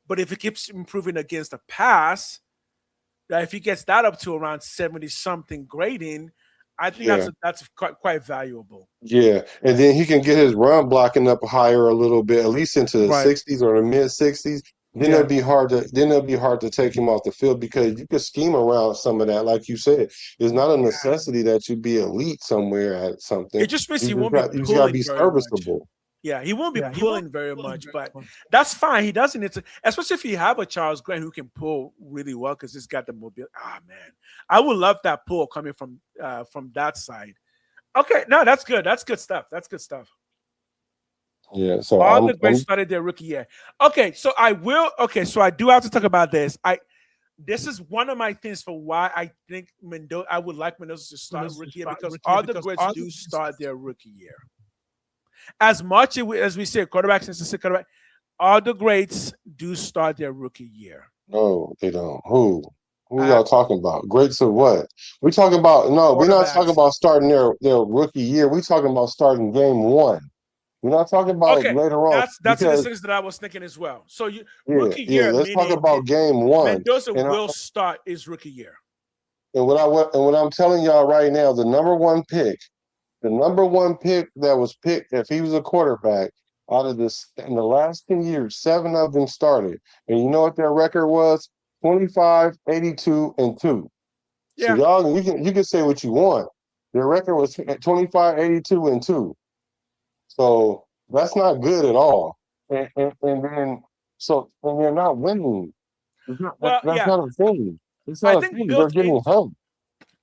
But if he keeps improving against the pass, that if he gets that up to around 70 something grading, I think that's quite valuable. Yeah, and then he can get his run blocking up higher a little bit, at least into the Right. 60s or the mid 60s. Then Yeah. it'll be hard to take him off the field because you could scheme around some of that. Like you said, it's not a necessity that you be elite somewhere at something. It just means he won't be You just got to pulling be very much. serviceable. Yeah, he won't be pulling very much, but that's fine. He doesn't need to, especially if you have a Charles Grant who can pull really well because he's got the mobility. Ah, man, I would love that pull coming from that side. Okay, no, that's good. That's good stuff. That's good stuff. Yeah, so All the greats started their rookie year. Okay, so I will. Okay, so I do have to talk about this. This is one of my things for why I think Mendoza. I would like Mendoza to start rookie year because all the greats do start their rookie year. As much as we say quarterbacks and assistant quarterback, all the greats do start their rookie year. No, they don't. Who y'all talking about? Greats of what? We're talking about we're not talking about starting their rookie year. We're talking about starting game one. We're not talking about later on. That's the things that I was thinking as well. So rookie year. Let's talk about game one. Mendoza will start his rookie year. And what I'm telling y'all right now, the number one pick that was picked, if he was a quarterback, out of this in the last 10 years, 7 of them started. And you know what their record was? 25, 82, and 2. Yeah. So y'all, you can say what you want. Their record was 25, 82, and 2. So that's not good at all. And then you're not winning. That's not a thing. It's not a thing. They're getting home.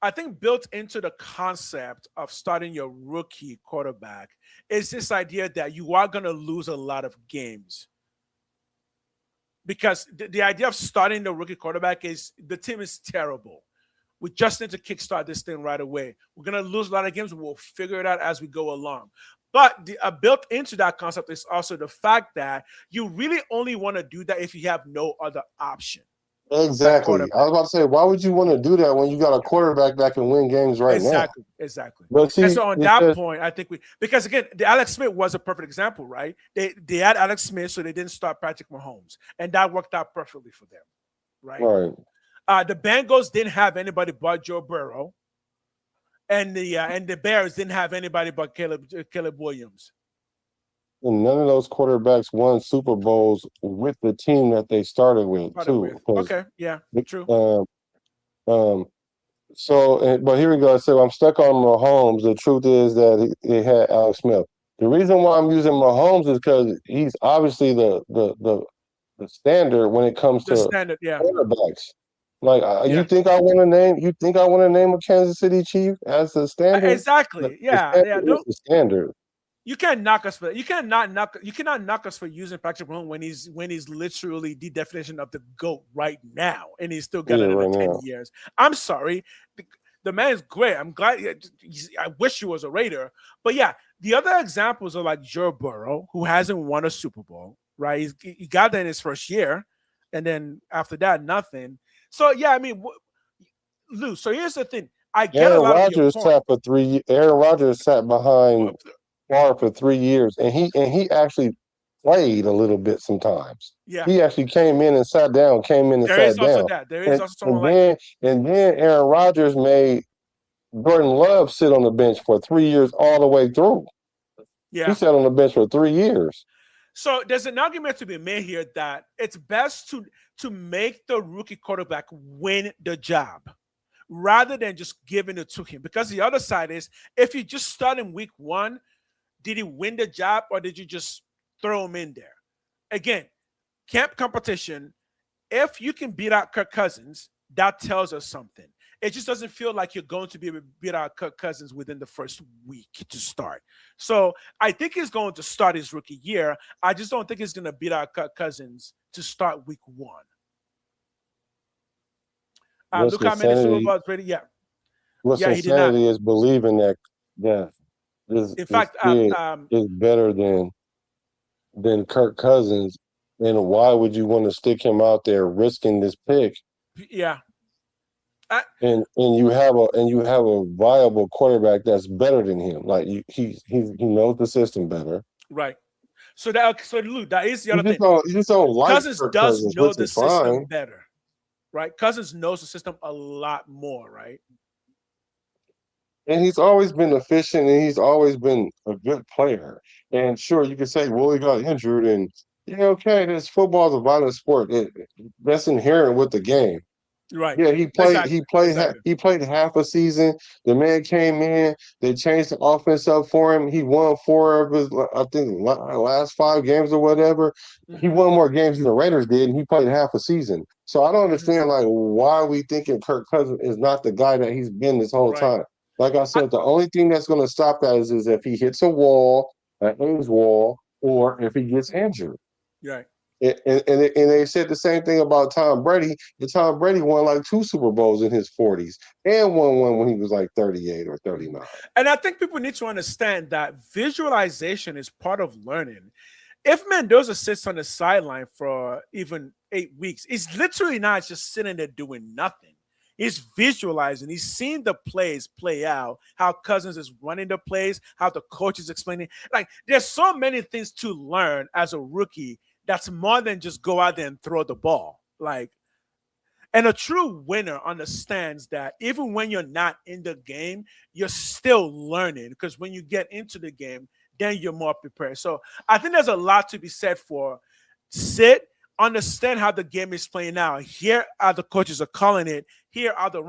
I think built into the concept of starting your rookie quarterback is this idea that you are going to lose a lot of games. Because the idea of starting the rookie quarterback is the team is terrible. We just need to kickstart this thing right away. We're going to lose a lot of games. We'll figure it out as we go along. But built into that concept is also the fact that you really only want to do that if you have no other option. Exactly. I was about to say, why would you want to do that when you got a quarterback that can win games now? Exactly. But see, and so on that point, I think because again, the Alex Smith was a perfect example, right? They had Alex Smith, so they didn't start Patrick Mahomes, and that worked out perfectly for them, right? Right. The Bengals didn't have anybody but Joe Burrow, and the Bears didn't have anybody but Caleb Williams. And none of those quarterbacks won Super Bowls with the team that they started with, too. Okay, yeah, true. But here we go. So I'm stuck on Mahomes. The truth is that he had Alex Smith. The reason why I'm using Mahomes is because he's obviously the standard when it comes to quarterbacks. Like you think I want to name a Kansas City Chief as the standard? Exactly. The standard. You can't knock us for that. You cannot knock us for using Patrick Mahomes when he's literally the definition of the GOAT right now, and he's still got another 10 years. I'm sorry. The man is great. I'm glad. I wish he was a Raider. But yeah, the other examples are like Joe Burrow, who hasn't won a Super Bowl, right? He got that in his first year, and then after that, nothing. So yeah, I mean, Lou. So here's the thing. I get Aaron a lot Rodgers of your sat Aaron Rodgers sat behind for 3 years, and he actually played a little bit sometimes. Yeah, he actually came in and sat down. There is also someone like that. And then Aaron Rodgers made Jordan Love sit on the bench for 3 years all the way through. Yeah, he sat on the bench for 3 years. So there's an argument to be made here that it's best to make the rookie quarterback win the job rather than just giving it to him. Because the other side is, if you just start in week 1, did he win the job or did you just throw him in there? Again, camp competition, if you can beat out Kirk Cousins, that tells us something. It just doesn't feel like you're going to be able to beat out Kirk Cousins within the first week to start. So I think he's going to start his rookie year. I just don't think he's going to beat out Kirk Cousins to start week 1. Look how many Super Bowls Brady. Yeah. What's insanity is believing that this kid is better than Kirk Cousins And why would you want to stick him out there risking this pick? Yeah. And you have a viable quarterback that's better than him. Like he knows the system better. Right. So Luke, that is the You other just thing. don't like Cousins Kirk does Cousins, know which the is system fine. better, right? Cousins knows the system a lot more, right? And he's always been efficient, and he's always been a good player. And sure, you can say, well, he got injured, and yeah, okay, this football is a violent sport. That's inherent with the game. Right. Yeah, he played. Exactly. He played. Exactly. He played half a season. The man came in. They changed the offense up for him. He won 4 of his, I think, last 5 games or whatever. He Mm-hmm. won more games than the Raiders did, and he played half a season. So I don't Mm-hmm. understand, like, why are we thinking Kirk Cousins is not the guy that he's been this whole Right. time? Like I said, the only thing that's going to stop that is if he hits a wall, an age wall, or if he gets injured. Right. And they said the same thing about Tom Brady. And Tom Brady won like 2 Super Bowls in his 40s and won one when he was like 38 or 39. And I think people need to understand that visualization is part of learning. If Mendoza sits on the sideline for even 8 weeks, he's literally not just sitting there doing nothing. He's visualizing. He's seeing the plays play out, how Cousins is running the plays, how the coach is explaining. Like, there's so many things to learn as a rookie that's more than just go out there and throw the ball. Like, and a true winner understands that even when you're not in the game, you're still learning, because when you get into the game, then you're more prepared. So I think there's a lot to be said for sit, understand how the game is playing out. Here are the coaches are calling it. Here are the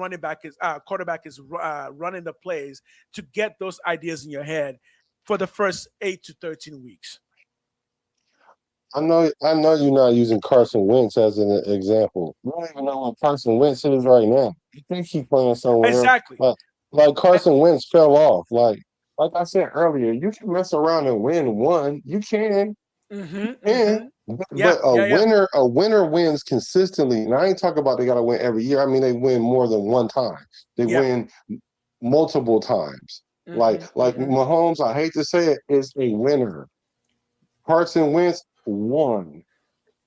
quarterback is running the plays, to get those ideas in your head for the first 8 to 13 weeks. I know you're not using Carson Wentz as an example. You don't even know what Carson Wentz is right now. You think he's playing somewhere? Exactly. Like Carson Wentz fell off. Like I said earlier, you can mess around and win one. You can. But a winner wins consistently. And I ain't talking about they got to win every year. I mean, they win more than one time. They win multiple times. Like Mahomes, I hate to say it, is a winner. Carson Wentz won.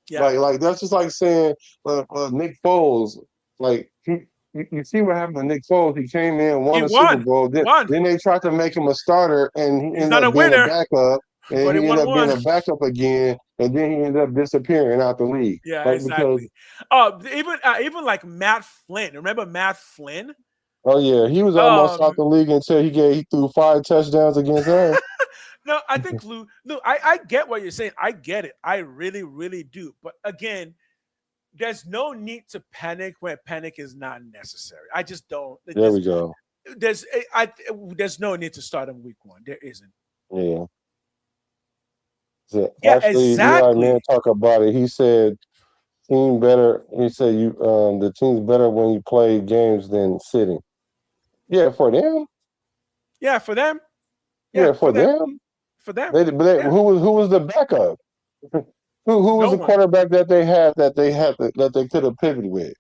Yeah. Like that's just like saying Nick Foles. Like you see what happened to Nick Foles? He came in, won a Super Bowl. Then they tried to make him a starter, and he ended up being a backup. And he ended up being a backup again, and then he ended up disappearing out the league. Yeah, like, exactly. Even like Matt Flynn. Remember Matt Flynn? Oh yeah, he was almost out the league until he threw 5 touchdowns against us. No, I think Lou, I get what you're saying. I get it. I really, really do. But again, there's no need to panic when panic is not necessary. I just don't. There we go. There's no need to start in week 1. There isn't. Yeah. So yeah, actually, exactly. Eli Man talk about it. He said, "Team better." He said, "You, the team's better when you play games than sitting." Yeah, for them. Yeah, for them. Yeah, for them. For them. Who was the backup? Who was the quarterback that they could have pivoted with?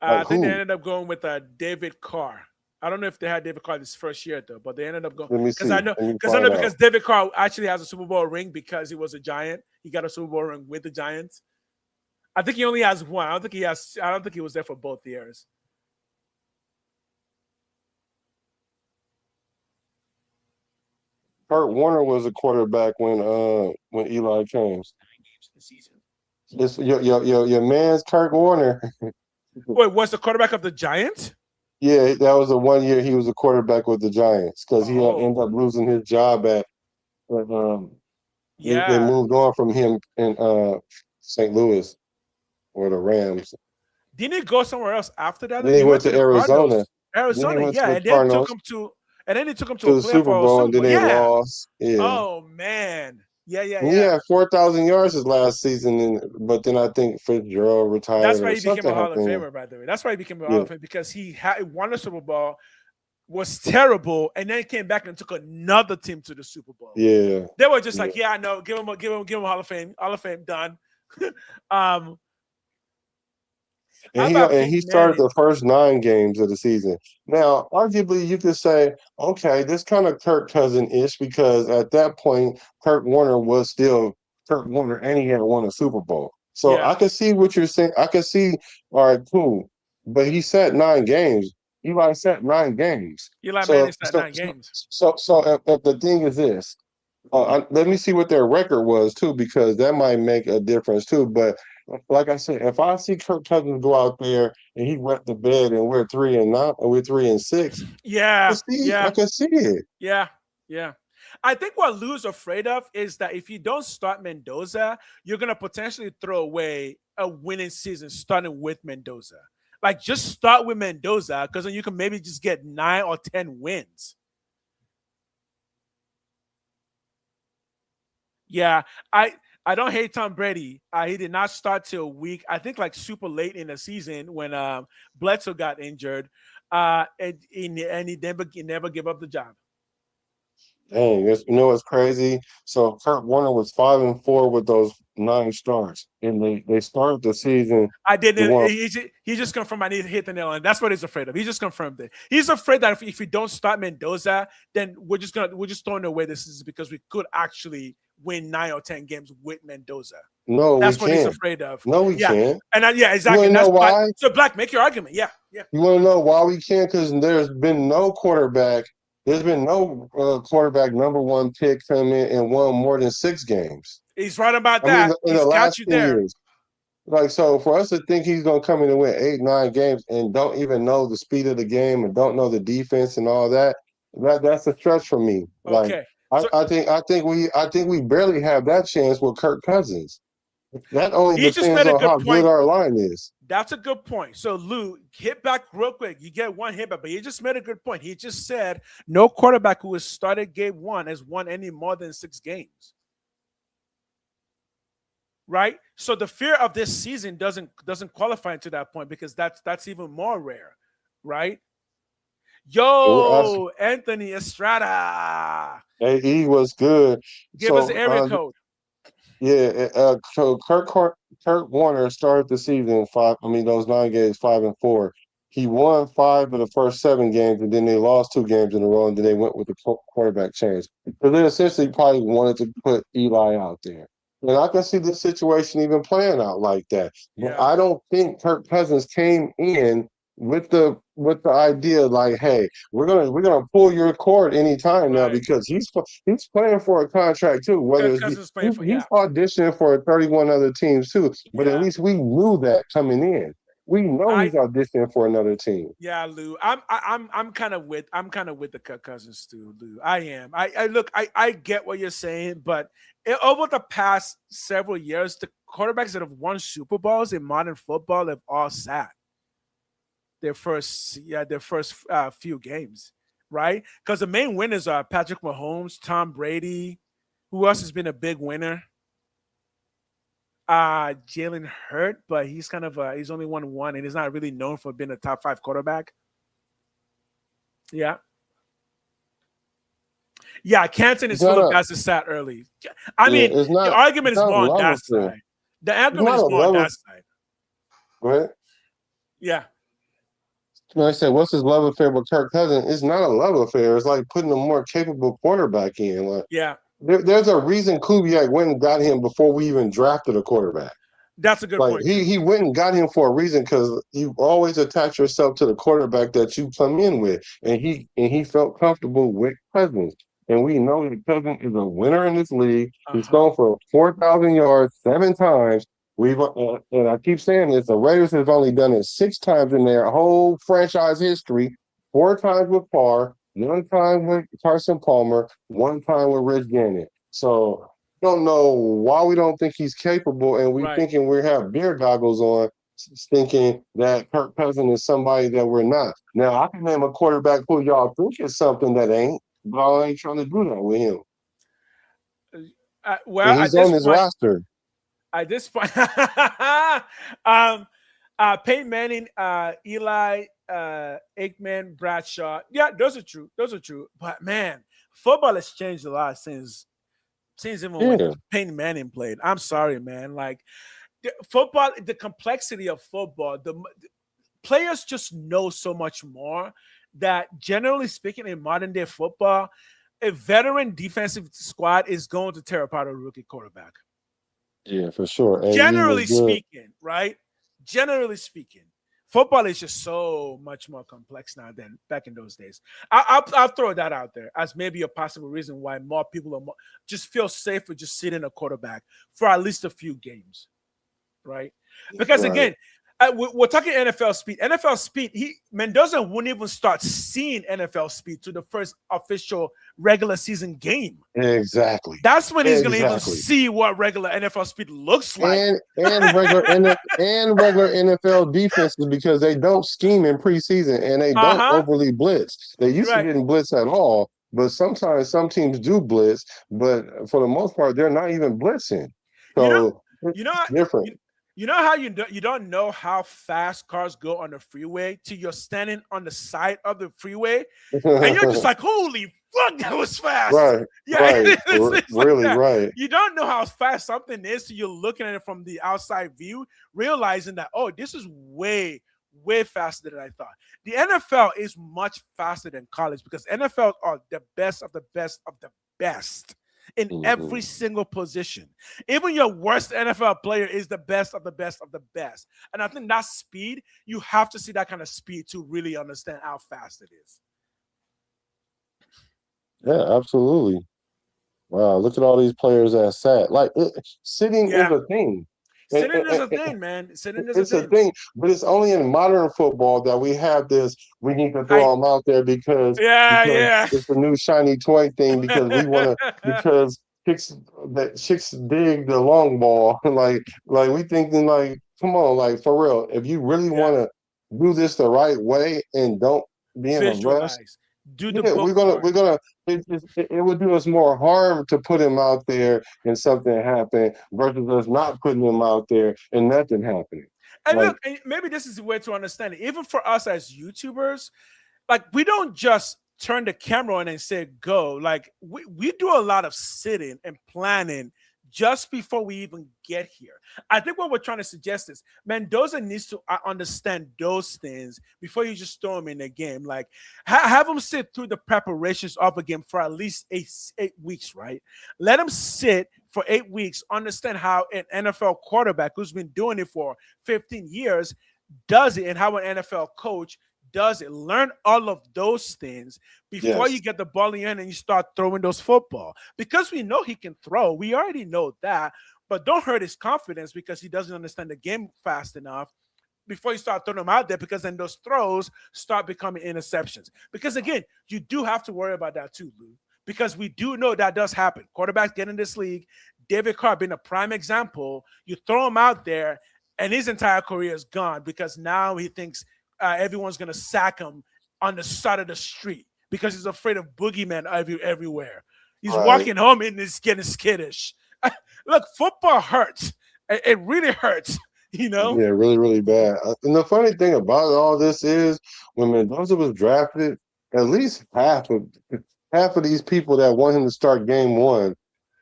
I think they ended up going with David Carr. I don't know if they had David Carr this first year though, but they ended up going because David Carr actually has a Super Bowl ring because he was a Giant. He got a Super Bowl ring with the Giants. I think he only has one. I don't think he was there for both years. Kurt Warner was a quarterback when Eli came. It's your man's Kurt Warner. Wait, was the quarterback of the Giants? Yeah, that was the 1 year he was a quarterback with the Giants because he ended up losing his job at. They moved on from him in St. Louis or the Rams. Didn't he go somewhere else after that? Then he went to Arizona. And then he took him to the Super Bowl, and then they lost. Yeah. Oh man. Yeah. He had 4,000 yards his last season, but then I think Fitzgerald retired. That's why he became a Hall of Famer, by the way. That's why he became a Hall of Famer, because he won a Super Bowl, was terrible, and then came back and took another team to the Super Bowl. Yeah. They were just like, I know, give him Hall of Fame. Hall of Fame done. And he started the first 9 games of the season. Now, arguably, you could say, okay, this kind of Kirk Cousin-ish, because at that point, Kurt Warner was still Kurt Warner, and he had won a Super Bowl. So Yeah. I can see what you're saying. I can see, all right, cool. But he sat 9 games. Eli sat 9 games. Eli So Manning at 9 games. if the thing is this. Let me see what their record was too, because that might make a difference too. But like I said, if I see Kirk Cousins go out there and he wet the bed and we're 3-9, or we're 3-6, Yeah. I can see it. Yeah. Yeah. I think what Lou's afraid of is that if you don't start Mendoza, you're going to potentially throw away a winning season starting with Mendoza. Like, just start with Mendoza, because then you can maybe just get 9 or 10 wins. Yeah, I don't hate Tom Brady. He did not start till week, I think, like super late in the season when Bledsoe got injured, and he never gave up the job. Dang, you know what's crazy? So Kurt Warner was 5-4 with those 9 starts, and they started the season. I didn't. Well, He just confirmed I need to hit the nail on. That's what he's afraid of. He just confirmed it. He's afraid that if we don't start Mendoza, then we're just throwing away this season, because we could actually win 9 or 10 games with Mendoza. no, That's we what can't. he's afraid of. No, we Yeah, can't. and yeah, exactly. You want to know why? So Black, make your argument. Yeah. You want to know why we can't? Because there's been no quarterback. There's been no quarterback #1 pick come in and won more than 6 games. He's right about I mean, that. in He's the got last you 10 there. years. Like, so for us to think he's going to come in and win 8, 9 games and don't even know the speed of the game and don't know the defense and all that, that's a stretch for me. Like, Okay. I think we barely have that chance with Kirk Cousins. That only He just depends made a on how good point. good our line is. That's a good point. So, Lou, hit back real quick. You get one hit back, but he just made a good point. He just said no quarterback who has started game 1 has won any more than 6 games. Right? So the fear of this season doesn't qualify to that point, because that's even more rare, right? Yo, Anthony Estrada. Hey, he was good. Give us the area code. Yeah, so Kurt Warner started the season those 9 games 5-4. He won 5 of the first 7 games, and then they lost 2 games in a row, and then they went with the quarterback change. So they essentially probably wanted to put Eli out there. And I can see the situation even playing out like that. But Yeah. I don't think Kirk Cousins came in with the idea like, hey, we're gonna pull your cord anytime now, Right. because he's playing for a contract too. Whether Cousins it's playing for, he's auditioning for 31 other teams too. But Yeah. at least we knew that coming in. We know he's auditioning for another team. Yeah, Lou. I'm kind of with the Kirk Cousins too, Lou. I am. I get what you're saying, but over the past several years, the quarterbacks that have won Super Bowls in modern football have all sat their first few games, right? Because the main winners are Patrick Mahomes, Tom Brady. Who else has been a big winner? Jalen Hurt, but he's kind of he's only won 1, and he's not really known for being a top 5 quarterback. Yeah. Yeah, Canton is full of guys that sat early. I mean, the argument is more on that side. The argument is more on that side. Go ahead. Yeah. When I said, what's his love affair with Kirk Cousins? It's not a love affair. It's like putting a more capable quarterback in. Like, yeah. There's a reason Kubiak went and got him before we even drafted a quarterback. That's a good point. He went and got him for a reason, because you always attach yourself to the quarterback that you come in with, and he felt comfortable with Cousins. And we know that Cousins is a winner in this league. He's gone for 4,000 yards 7 times. And I keep saying this, the Raiders have only done it 6 times in their whole franchise history. 4 times with Parr, 1 time with Carson Palmer, 1 time with Rich Gannon. So I don't know why we don't think he's capable, and we thinking we have beer goggles on, thinking that Kirk Cousins is somebody that we're not. Now, I can name a quarterback who y'all think is something that ain't, but I ain't trying to do that with him. Well, he's on this roster. At this point, Peyton Manning, Eli, Aikman, Bradshaw. Yeah, those are true. But man, football has changed a lot since even when Peyton Manning played. I'm sorry, man. Like football, the complexity of football, the players just know so much more that, generally speaking, in modern day football, a veteran defensive squad is going to tear apart a rookie quarterback. Yeah, for sure. AD was Generally good. speaking, right? Generally speaking, football is just so much more complex now than back in those days. I'll throw that out there as maybe a possible reason why more people are just feel safer just sitting a quarterback for at least a few games, right? Because Right. again, we're talking NFL speed. NFL speed. Mendoza wouldn't even start seeing NFL speed to the first official regular season game. Exactly. That's when he's going to even Exactly. see what regular NFL speed looks like. And regular NFL defenses, because they don't scheme in preseason and they don't Uh-huh. overly blitz. They used to Right. didn't blitz at all, but sometimes some teams do blitz, but for the most part, they're not even blitzing. You know, So you know, it's different. you know how you don't know how fast cars go on the freeway till you're standing on the side of the freeway, and you're just like, "Holy fuck, that was fast!" Right, Yeah, right, it's like really that. right. You don't know how fast something is till you're looking at it from the outside view, realizing that this is way faster than I thought. The NFL is much faster than college because NFL are the best of the best of the best in every Mhm. single position. Even your worst NFL player is the best of the best of the best. And I think that speed, you have to see that kind of speed to really understand how fast it is. Yeah, absolutely. Wow, look at all these players that sat. Like sitting is Yeah. a thing. Sitting is a thing, man. Sitting is a It's a thing. thing, but it's only in modern football that we have this. We need to I throw them out there because yeah, it's the new shiny toy thing. Because we want to yeah. because chicks dig the long ball. like we thinking like, come on, like for real. If you really Yeah. want to do this the right way and don't be in a rush, Visualize. Do the yeah, book we're part. gonna. It would do us more harm to put him out there and something happen versus us not putting him out there and nothing happening. And Like, look, and maybe this is the way to understand it. Even for us as YouTubers, like we don't just turn the camera on and say go. Like we do a lot of sitting and planning just before we even get here. I think what we're trying to suggest is Mendoza needs to understand those things before you just throw him in the game. Like have him sit through the preparations of a game for at least 8 weeks, right? Let him sit for 8 weeks, understand how an NFL quarterback who's been doing it for 15 years does it and how an NFL coach does it. Learn all of those things before you yes, get the ball in your hand and you start throwing those football. Because we know he can throw. We already know that. But don't hurt his confidence because he doesn't understand the game fast enough before you start throwing them out there, because then those throws start becoming interceptions. Because again, you do have to worry about that too, Lou. Because we do know that does happen. Quarterbacks get in this league. David Carr being a prime example. You throw him out there and his entire career is gone because now he thinks everyone's going to sack him on the side of the street because he's afraid of boogeymen everywhere. He's right. walking home and he's getting skittish. Look, football hurts. It really hurts, you know? Yeah, really, really bad. And the funny thing about all this is when Mendoza was drafted, at least half of these people that want him to start game one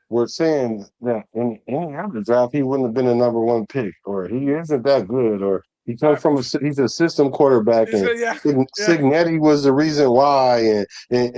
were saying that in any other draft he wouldn't have been a number one pick, or he isn't that good, or he comes from he's a system quarterback, and Yeah, yeah, Signetti was the reason why, and then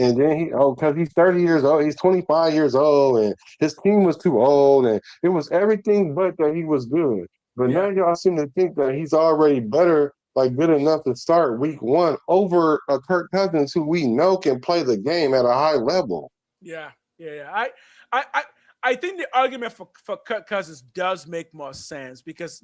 because he's 30 years old, he's 25 years old, and his team was too old, and it was everything but that he was good. But now yeah. y'all seem to think that he's already better, like good enough to start week one over a Kirk Cousins who we know can play the game at a high level. Yeah, yeah, yeah. I, I, I think the argument for Kirk Cousins does make more sense because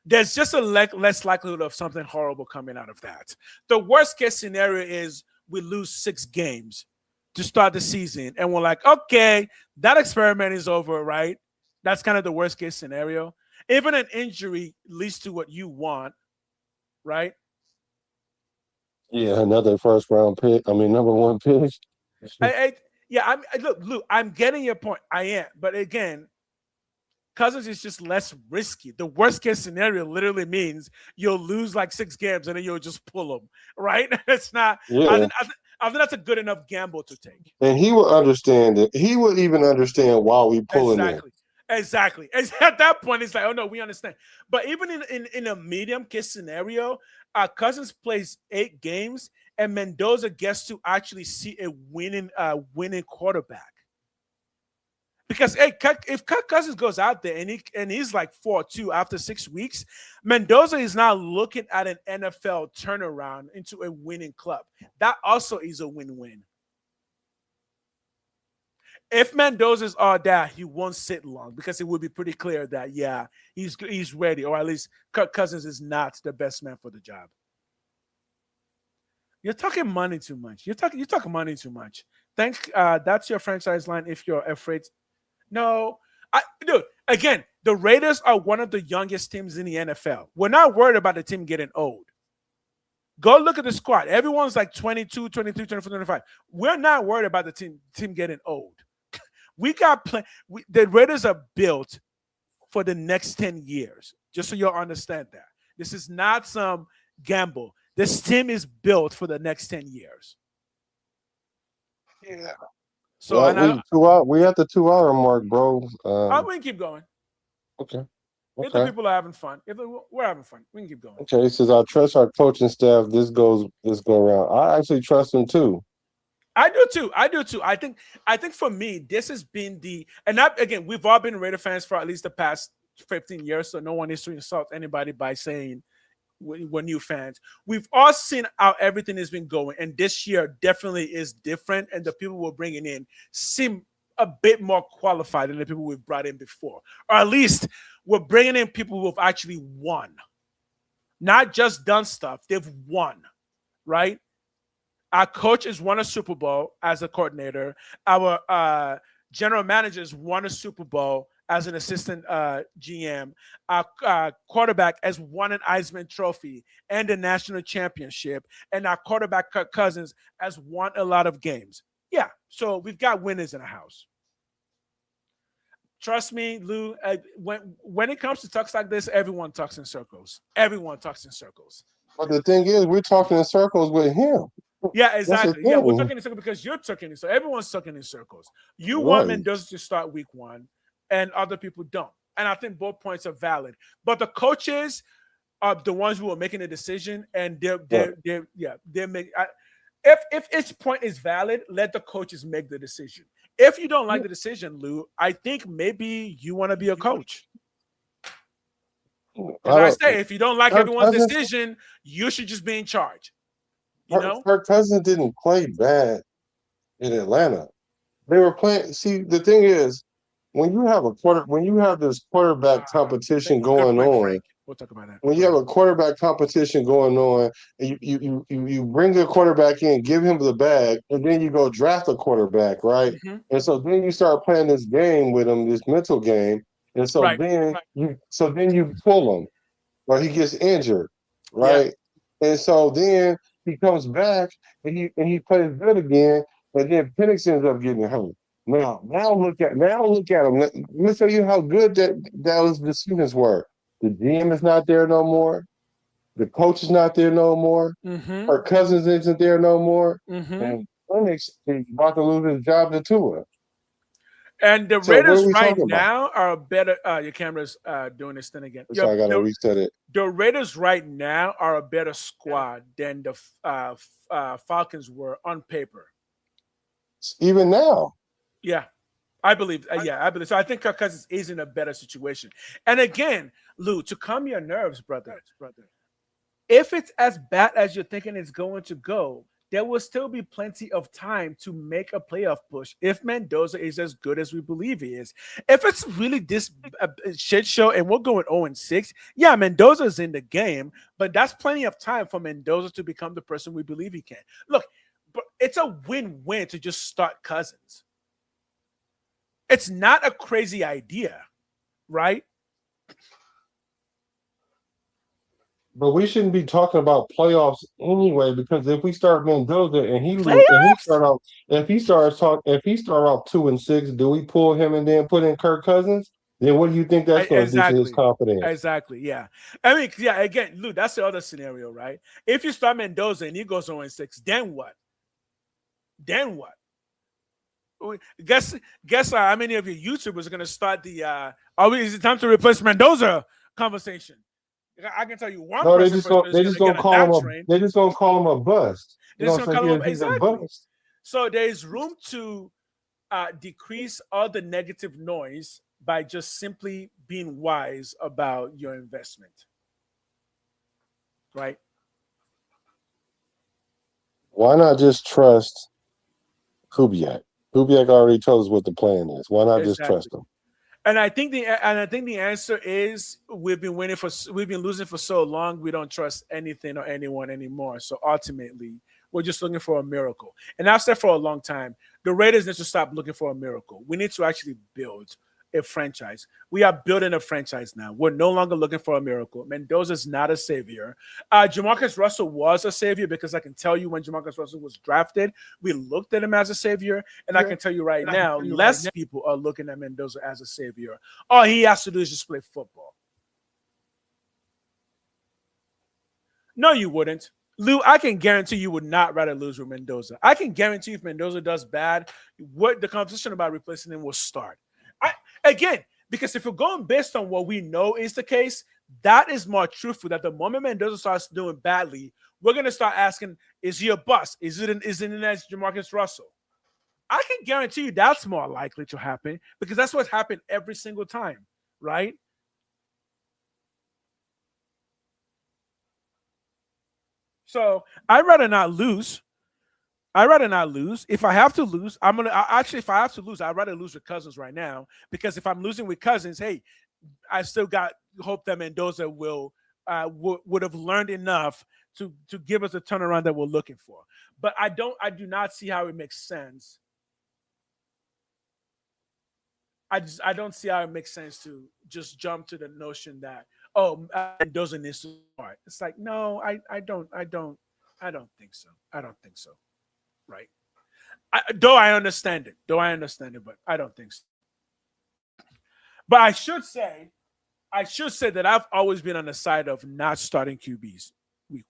there's just a less likelihood of something horrible coming out of that. The worst case scenario is we lose 6 games to start the season, and we're like, okay, that experiment is over, right? That's kind of the worst case scenario. Even an injury leads to what you want, right? Yeah, another first round pick. I mean, number one pick. Yeah, look, Luke, I'm getting your point. I am, but again, Cousins is just less risky. The worst case scenario literally means you'll lose like 6 games and then you'll just pull them, right? It's not. Yeah, I think that's a good enough gamble to take. and he would understand it. He would even understand why we pulling him. Exactly. At that point, it's like, oh no, we understand. But even in a medium case scenario, Cousins plays 8 games, and Mendoza gets to actually see a winning quarterback. Because hey, if Kirk Cousins goes out there and he's like 4-2 after 6 weeks, Mendoza is now looking at an NFL turnaround into a winning club. That also is a win-win. If Mendoza's all that, he won't sit long because it would be pretty clear that he's ready, or at least Kirk Cousins is not the best man for the job. You're talking money too much. You're talking money too much. That's your franchise line. If you're afraid. No, dude, again, the Raiders are one of the youngest teams in the NFL. We're not worried about the team getting old. Go look at the squad. Everyone's like 22, 23, 24, 25. We're not worried about the team getting old. We got the Raiders are built for the next 10 years, just so you'll understand that. This is not some gamble. This team is built for the next 10 years. Yeah. So we at the 2 hour mark, bro. We can keep going. Okay. If the people are having fun, we're having fun, we can keep going. Okay, says I trust our coaching staff. This go around. I actually trust them too. I do too. I think for me, this has been again, we've all been Raider fans for at least the past 15 years, so no one is to insult anybody by saying we're new fans. We've all seen how everything has been going, and this year definitely is different, and the people we're bringing in seem a bit more qualified than the people we've brought in before, or at least we're bringing in people who have actually won, not just done stuff. They've won, right? Our coach has won a Super Bowl as a coordinator. Our general managers won a Super Bowl as an assistant GM. Our quarterback has won an Heisman Trophy and a national championship. And our quarterback, Kirk Cousins, has won a lot of games. Yeah, so we've got winners in the house. Trust me, Lou, when it comes to talks like this, everyone talks in circles. Everyone talks in circles. But the thing is, we're talking in circles with him. Yeah, exactly. Yeah, we're talking in circles because you're talking in circles. Everyone's talking in circles. You want Mendoza to start week 1, and other people don't. And I think both points are valid. But the coaches are the ones who are making the decision, and they're making. If each point is valid, let the coaches make the decision. If you don't like the decision, Lou, I think maybe you want to be a coach. I say, if you don't like everyone's decision, you should just be in charge. You know, Kirk Cousins didn't play bad in Atlanta. They were playing. See, the thing is, when you have this quarterback competition going on, we'll talk about that. When you have a quarterback competition going on, and you bring a quarterback in, give him the bag, and then you go draft a quarterback, right? Mm-hmm. And so then you start playing this game with him, this mental game, and so then you pull him, or he gets injured, right? Yeah. And so then he comes back and he plays good again, and then Penix ends up getting hurt. Now look at him. Let's show you how good those decisions were. The GM is not there no more. The coach is not there no more. Mm-hmm. Her Cousins isn't there no more. Mm-hmm. And Penix is about to lose his job to Tua. And the Raiders right now are better. Your camera's doing this thing again. So I got to reset it. The Raiders right now are a better squad than the Falcons were on paper. Even now. Yeah, I believe. I believe. So I think Kirk Cousins is in a better situation. And again, Lou, to calm your nerves, brother, if it's as bad as you're thinking it's going to go, there will still be plenty of time to make a playoff push if Mendoza is as good as we believe he is. If it's really this shit show and we're going 0-6, yeah, Mendoza's in the game, but that's plenty of time for Mendoza to become the person we believe he can. Look, but it's a win-win to just start Cousins. It's not a crazy idea, right? But we shouldn't be talking about playoffs anyway, because if we start Mendoza and he start off 2-6, do we pull him and then put in Kirk Cousins? Then what do you think that's going to do to his confidence? Exactly, yeah. I mean, yeah, again, Lou, that's the other scenario, right? If you start Mendoza and he goes 0-6, then what? Guess how many of your YouTubers are going to start the is it time to replace Mendoza conversation? I can tell you one. No, they just gonna call him a bust. Exactly. So there's room to decrease all the negative noise by just simply being wise about your investment. Right? Why not just trust Kubiak? Kubiak already told us what the plan is. Why not just Exactly. trust him? And I think the answer is we've been losing for so long, we don't trust anything or anyone anymore. So ultimately, we're just looking for a miracle. And I've said for a long time, the Raiders need to stop looking for a miracle. We need to actually build a franchise. We are building a franchise now. We're no longer looking for a miracle. Mendoza's not a savior. Jamarcus Russell was a savior, because I can tell you when Jamarcus Russell was drafted, we looked at him as a savior. And I can tell you right now, less people are looking at Mendoza as a savior. All he has to do is just play football. No, you wouldn't. Lou, I can guarantee you would not rather lose with Mendoza. I can guarantee if Mendoza does bad, what the conversation about replacing him will start. Again, because if you're going based on what we know is the case, that is more truthful. That the moment Mendoza starts doing badly, we're going to start asking, is he a bust? Is it the next Jamarcus Russell? I can guarantee you that's more likely to happen, because that's what's happened every single time, right? So I'd rather not lose. If I have to lose, if I have to lose, I'd rather lose with Cousins right now, because if I'm losing with Cousins, hey, I still got hope that Mendoza would have learned enough to give us the turnaround that we're looking for. But I do not see how it makes sense. I don't see how it makes sense to just jump to the notion that, Mendoza needs to start. It's like, no, I don't think so. I don't think so. Right. Though I understand it, but I don't think so. But I should say that I've always been on the side of not starting QBs week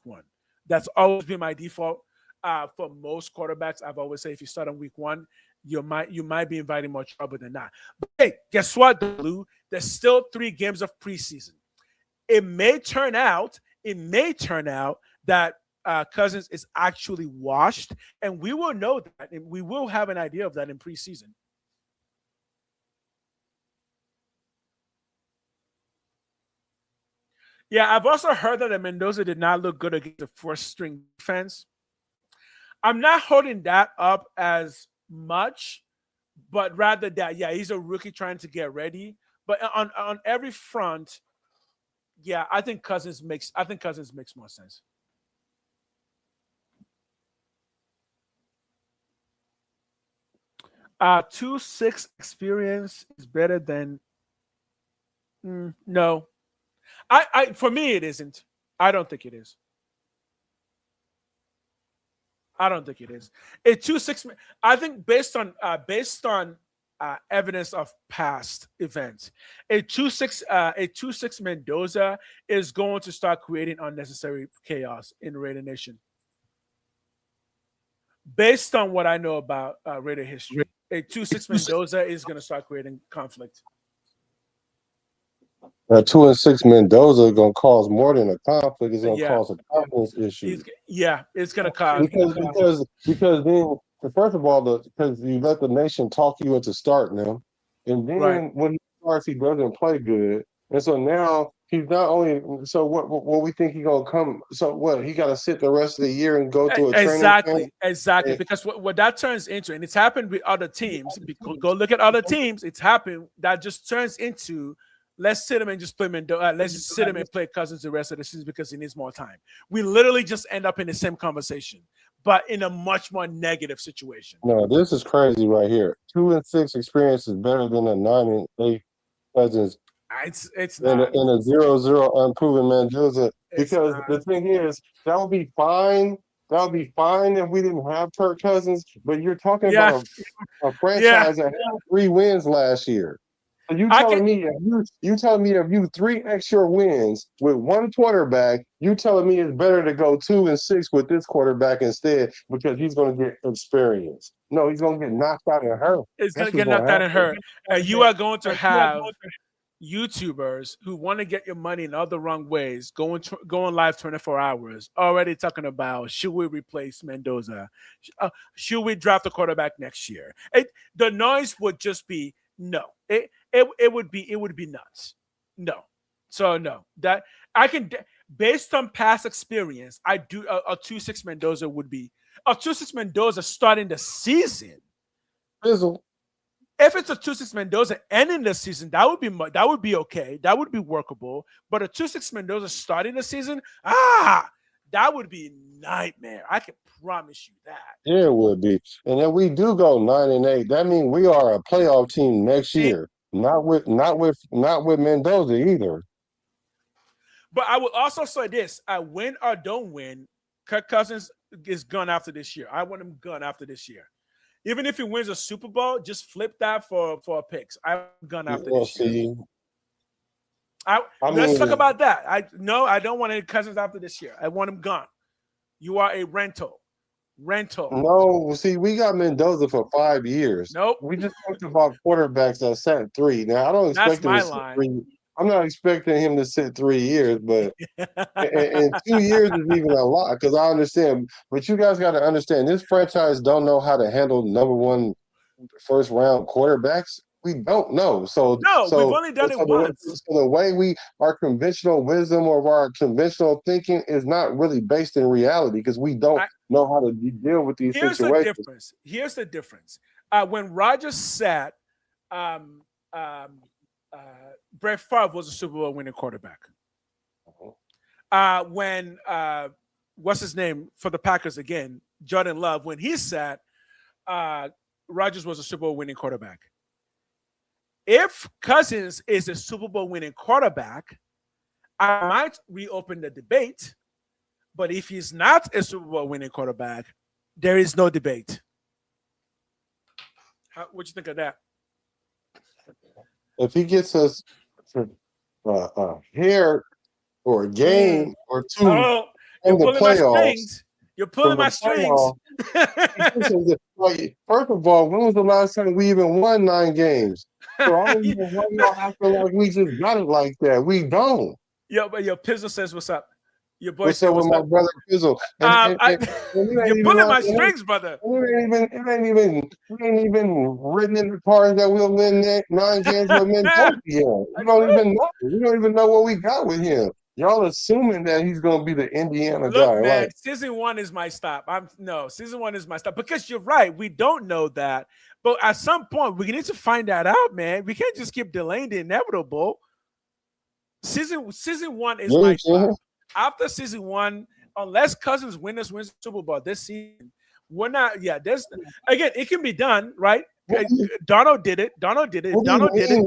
one. That's always been my default. For most quarterbacks, I've always said if you start on week one, you might be inviting more trouble than not. But hey, guess what, Lou? There's still 3 games of preseason. It may turn out that Cousins is actually washed, and we will know that, and we will have an idea of that in preseason. Yeah, I've also heard that Mendoza did not look good against the first-string defense. I'm not holding that up as much, but rather that, yeah, he's a rookie trying to get ready. But on every front, yeah, I think Cousins makes more sense. 2-6 experience is better than no. I for me it isn't. I don't think it is. I don't think it is. A 2-6. I think based on evidence of past events, a 2-6 Mendoza is going to start creating unnecessary chaos in Raider Nation. Based on what I know about Raider history, a 2-6 Mendoza is going to start creating conflict. A 2-6 Mendoza is going to cause more than a conflict. It's going to cause a confidence issue. It's going to cause because then, first of all, because you let the nation talk you into starting him, and then when he starts, he doesn't play good, and so now he's not only. So what we think he's going to come? So what, he got to sit the rest of the year and go through a training camp? Exactly. Because what that turns into, and it's happened with other teams. Go look at other teams. It's happened. That just turns into, let's sit him and just play Mendoza. Let's just sit him and play Cousins the rest of the season because he needs more time. We literally just end up in the same conversation, but in a much more negative situation. No, this is crazy right here. 2-6 experience is better than a 9-8 Cousins. It's not. In a 0-0 unproven Mendoza. Because the thing is, that would be fine. That would be fine if we didn't have Kirk Cousins. But you're talking about a franchise that had 3 wins last year. So you telling me if you 3 extra wins with 1 quarterback, you telling me it's better to go 2-6 with this quarterback instead because he's going to get experience. No, he's going to get knocked out and hurt. It's going to get knocked out and hurt. And you are going to have YouTubers who want to get your money in other wrong ways going live 24 hours already talking about should we replace Mendoza? Should we draft a quarterback next year? The noise would just be no. It would be nuts. No. So no. That I can based on past experience, I do a 2-6 Mendoza would be a 2-6 Mendoza starting the season. Fizzle. If it's a 2-6 Mendoza ending the season, that would be okay. That would be workable. But a 2-6 Mendoza starting the season, that would be a nightmare. I can promise you that. Yeah, it would be. And if we do go 9-8, that means we are a playoff team next year. Not with Mendoza either. But I will also say this: I win or don't win, Kirk Cousins is gone after this year. I want him gone after this year. Even if he wins a Super Bowl, just flip that for a picks. I'm gone after this year. Let's talk about that. I don't want any Cousins after this year. I want him gone. You are a rental. No, see, we got Mendoza for 5 years. Nope. We just talked about quarterbacks that sat 3. Now I don't expect him to sit 3. I'm not expecting him to sit 3 years, but and 2 years is even a lot because I understand. But you guys got to understand, this franchise don't know how to handle number 1 first round quarterbacks. We don't know. So we've only done it once. So the way our conventional wisdom or our conventional thinking is not really based in reality because we don't know how to deal with these situations. Here's the difference. When Rodgers sat, Brett Favre was a Super Bowl winning quarterback. When what's his name for the Packers again, Jordan Love, when he sat, Rodgers was a Super Bowl winning quarterback. If Cousins is a Super Bowl winning quarterback, I might reopen the debate. But if he's not a Super Bowl winning quarterback, there is no debate. What you think of that? If he gets us here or a game or 2 in the playoffs, you're pulling my strings. First of all, when was the last time we even won 9 games? So I don't even why y'all acting like we just got it like that. We don't. Yo, but your Pizzle says what's up. Your boy what's up with my brother Pizzle. You're pulling my strings, brother. It ain't even written in the cards that we'll win 9 games with Mendoza yet. We don't even know. We don't even know what we got with him. Y'all assuming that he's going to be the Indiana guy. Man, right? Season 1 is my stop. Season 1 is my stop because you're right. We don't know that. But at some point, we need to find that out, man. We can't just keep delaying the inevitable. Season 1 is my stop. After season 1, unless Cousins wins Super Bowl this season, we're not. Yeah, there's again, it can be done, right? Donald did it. Donald did it. Donald did it.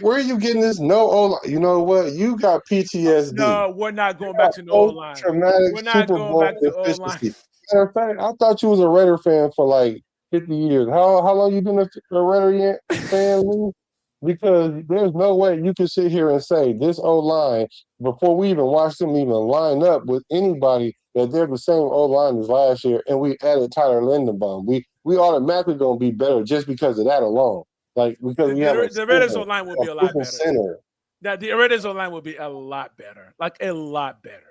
Where are you getting this no O-line? You know what? You got PTSD. No, we're not going back to no O-line. We're not going back to O-line. Matter of fact, I thought you was a Raider fan for like 50 years. How long you been a Raider fan, Lee? Because there's no way you can sit here and say this O-line, before we even watched them even line up with anybody, that they're the same O-line as last year, and we added Tyler Lindenbaum. We automatically going to be better just because of that alone. Like, because the Raiders O-line will be a lot better. Center. The Raiders O-line will be a lot better. Like, a lot better.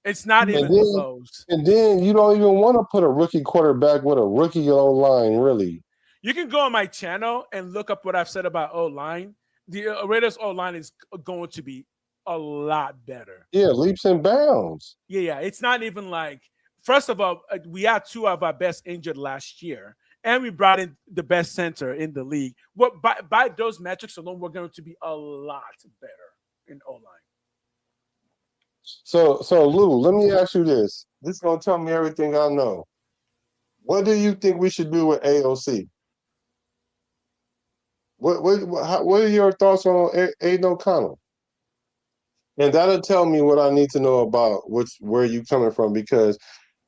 It's not even close. And then you don't even want to put a rookie quarterback with a rookie O-line, really. You can go on my channel and look up what I've said about O-line. The Raiders O-line is going to be a lot better. Yeah, leaps and bounds. Yeah. It's not even like, first of all, we had 2 of our best injured last year, and we brought in the best center in the league. Well, by those metrics alone, we're going to be a lot better in O-line. So Lou, let me ask you this. This is going to tell me everything I know. What do you think we should do with AOC? What are your thoughts on Aiden O'Connell? And that'll tell me what I need to know about where you coming from, because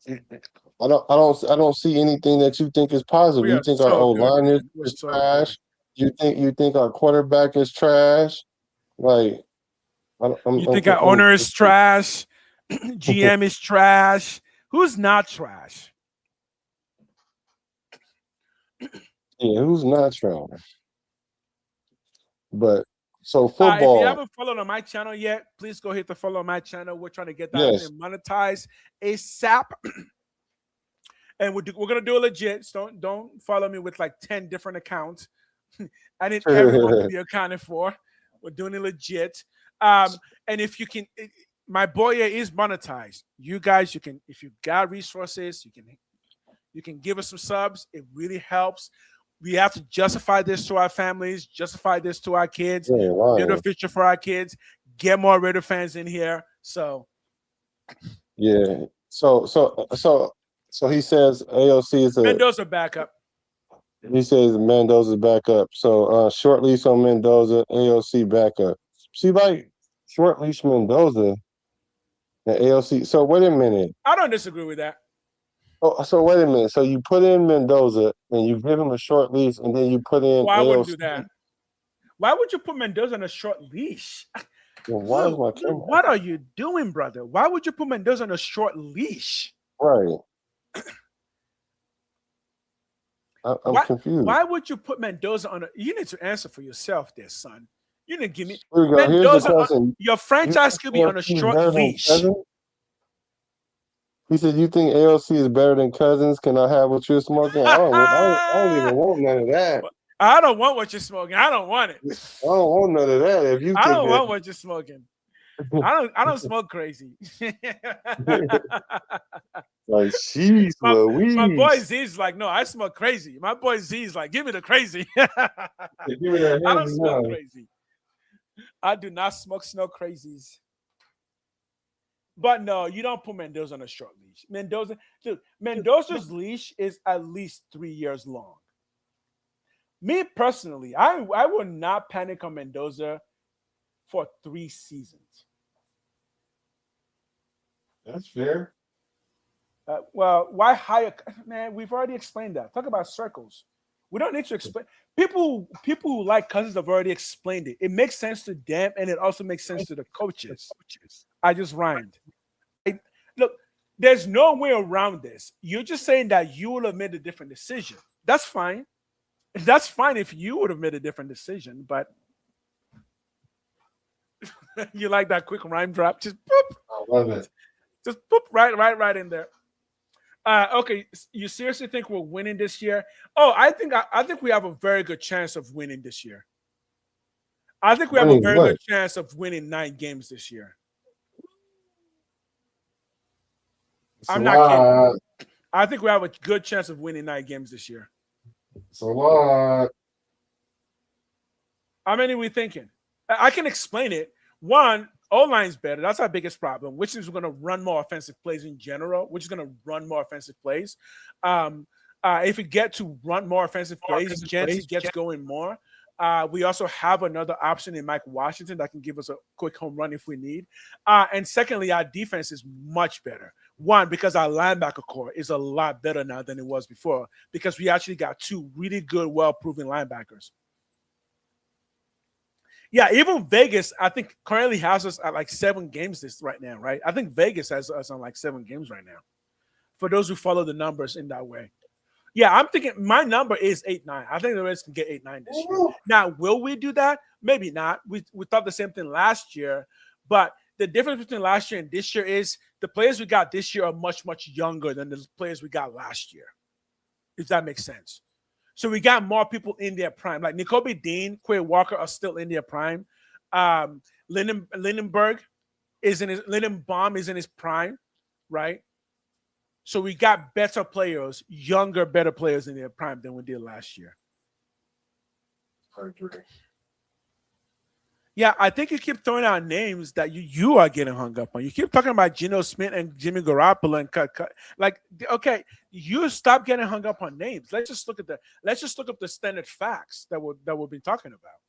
I don't see anything that you think is positive. You think our O-line is trash. You think our quarterback is trash. Like, you think our owner is trash? GM is trash. Who's not trash? Yeah, who's not trash? But so If you football, haven't followed on my channel yet, please go hit the follow on my channel. We're trying to get that yes. thing monetized ASAP. And we're gonna do it legit. So don't follow me with like 10 different accounts. I need everyone to be accounted for. We're doing it legit. And if you can, my boy here is monetized. You guys, you can, if you got resources, you can give us some subs. It really helps. We have to justify this to our families, justify this to our kids, build a future for our kids, get more Raider fans in here. So yeah. So he says AOC is a Mendoza backup. he says Mendoza's backup. So short leash on Mendoza, AOC backup. See, like short leash Mendoza and AOC. So wait a minute. I don't disagree with that. Oh, so wait a minute. So you put in Mendoza and you give him a short leash, and then you put in Well, I wouldn't AOC. do that. Why would you put Mendoza on a short leash? Well, why is my camera? What are you doing, brother? Why would you put Mendoza on a short leash? Right. I'm confused. Why would you put Mendoza on a? You need to answer for yourself, there, son. You didn't give me Here we go. Here's the Mendoza. question. Your franchise could be on a short leash. He said, "You think AOC is better than Cousins? Can I have what you're smoking?" I don't even want none of that. I don't want what you're smoking. I don't want it. I don't want none of that. If you, I don't want what you're smoking. I don't smoke crazy. Like, she's Louise. My boy Z's like, no, I smoke crazy. My boy Z's like, give me the crazy. Give me that I don't smoke crazy. I do not smoke crazies. But no, you don't put Mendoza on a short leash. Mendoza's leash is at least 3 years long. Me personally, I would not panic on Mendoza for 3 seasons. That's fair. Well, why hire? Man, we've already explained that. Talk about circles. We don't need to explain. People who like Cousins have already explained it. It makes sense to them, and it also makes sense to the coaches. I just rhymed. Look, there's no way around this. You're just saying that you will have made a different decision. That's fine. That's fine if you would have made a different decision, but you like that quick rhyme drop? Just boop. I love it. Just boop right in there. Okay, you seriously think we're winning this year? Oh, I think we have a very good chance of winning this year. I think we have a very good chance of winning 9 games this year. I'm not kidding. I think we have a good chance of winning 9 games this year. It's a lot. How many are we thinking? I can explain it. One, O-line's better. That's our biggest problem, which is we're going to run more offensive plays in general. We're just going to run more offensive plays. If we get to run more offensive plays, Jency gets going more. We also have another option in Mike Washington that can give us a quick home run if we need. And secondly, our defense is much better. One, because our linebacker core is a lot better now than it was before, because we actually got 2 really good, well-proven linebackers. Yeah, even Vegas, I think, currently has us at like 7 games right now, right? I think Vegas has us on like 7 games right now. For those who follow the numbers in that way. Yeah, I'm thinking my number is 8-9. I think the Reds can get 8-9 this year. Now, will we do that? Maybe not. We thought the same thing last year, but the difference between last year and this year is the players we got this year are much, much younger than the players we got last year, if that makes sense. So we got more people in their prime. Like Nakobe Dean, Quay Walker are still in their prime. Lindenbaum is in his prime, right? So we got better players, younger, better players in their prime than we did last year. I agree. Yeah, I think you keep throwing out names that you are getting hung up on. You keep talking about Geno Smith and Jimmy Garoppolo and cut. Like, okay, you stop getting hung up on names. Let's just look up the standard facts that we've been talking about.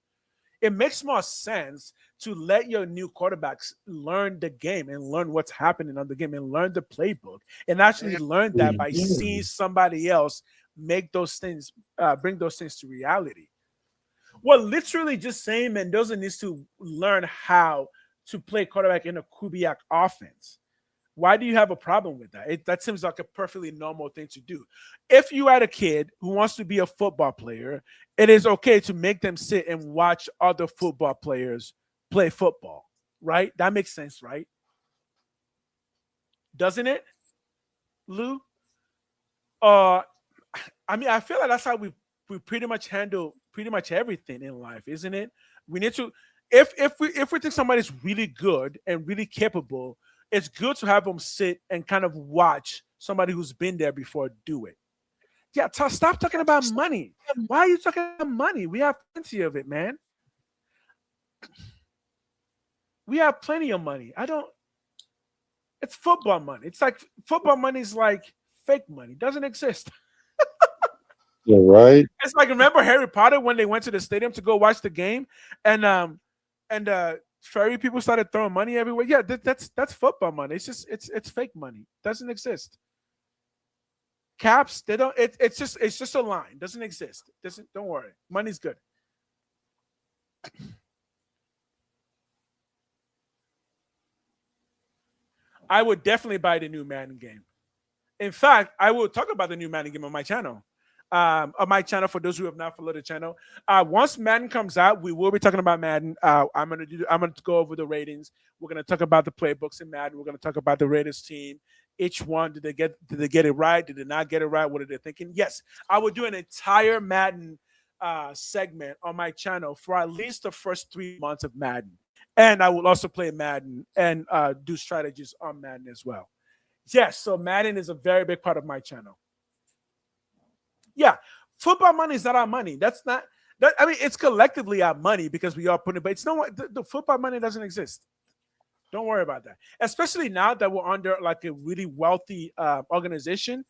It makes more sense to let your new quarterbacks learn the game and learn what's happening on the game and learn the playbook and actually learn that by seeing somebody else make those things, bring those things to reality. Well, literally just saying Mendoza needs to learn how to play quarterback in a Kubiak offense. Why do you have a problem with that? That seems like a perfectly normal thing to do. If you had a kid who wants to be a football player, it is okay to make them sit and watch other football players play football, right? That makes sense, right? Doesn't it, Lou? I mean, I feel like that's how we pretty much handle pretty much everything in life, isn't it? We need to, if we think somebody's really good and really capable, it's good to have them sit and kind of watch somebody who's been there before do it. Yeah, stop talking about money. Why are you talking about money? We have plenty of it, man. We have plenty of money. It's football money. It's like football money is like fake money. It doesn't exist. Yeah, right. It's like, remember Harry Potter when they went to the stadium to go watch the game, and fairy people started throwing money everywhere. Yeah, that's football money. It's fake money. It doesn't exist. Caps, they don't. It's just a line. Doesn't exist. Don't worry. Money's good. I would definitely buy the new Madden game. In fact, I will talk about the new Madden game on my channel. For those who have not followed the channel. Once Madden comes out, we will be talking about Madden. I'm gonna go over the ratings. We're gonna talk about the playbooks in Madden. We're gonna talk about the Raiders team. Each one, did they get it right? Did they not get it right? What are they thinking? Yes, I will do an entire Madden segment on my channel for at least the first 3 months of Madden. And I will also play Madden and do strategies on Madden as well. Yes, so Madden is a very big part of my channel. Yeah, football money is not our money. That's not that. I mean, it's collectively our money because we are putting it, but it's no, the football money doesn't exist. Don't worry about that. Especially now that we're under like a really wealthy organization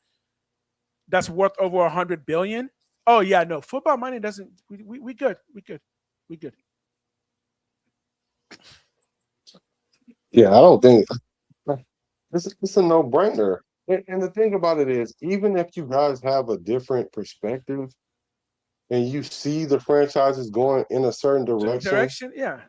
that's worth over 100 billion. Oh yeah, no, football money doesn't. We good. We good. We good. Yeah, I don't think it's a no-brainer. And the thing about it is, even if you guys have a different perspective and you see the franchises going in a certain direction, yeah.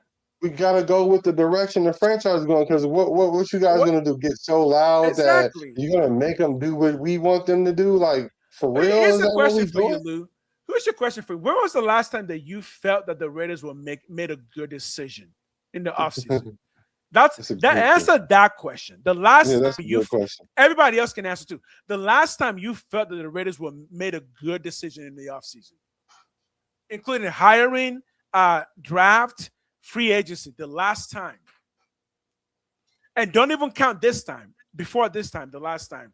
We gotta go with the direction the franchise is going. Because what you guys gonna do? Get so loud that you're gonna make them do what we want them to do? Like for real? Here's Is a that what we question for you, doing? Lou. Here's your question for you. When was the last time that you felt that the Raiders made a good decision in the offseason? Answer that question. The last that's time a good question. Everybody else can answer too. The last time you felt that the Raiders made a good decision in the offseason, including hiring, draft, free agency, the last time. And don't even count this time. Before this time, the last time.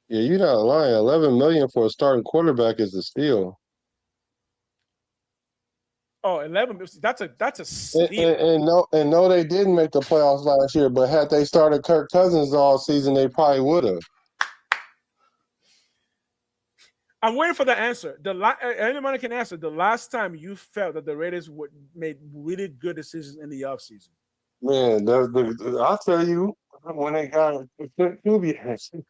Yeah, you're not lying. 11 million for a starting quarterback is a steal. Oh, 11. That's a steal. And no, they didn't make the playoffs last year. But had they started Kirk Cousins all season, they probably would have. I'm waiting for the answer. Anyone can answer. The last time you felt that the Raiders made really good decisions in the offseason. Man, I'll tell you, when they got Kubiak.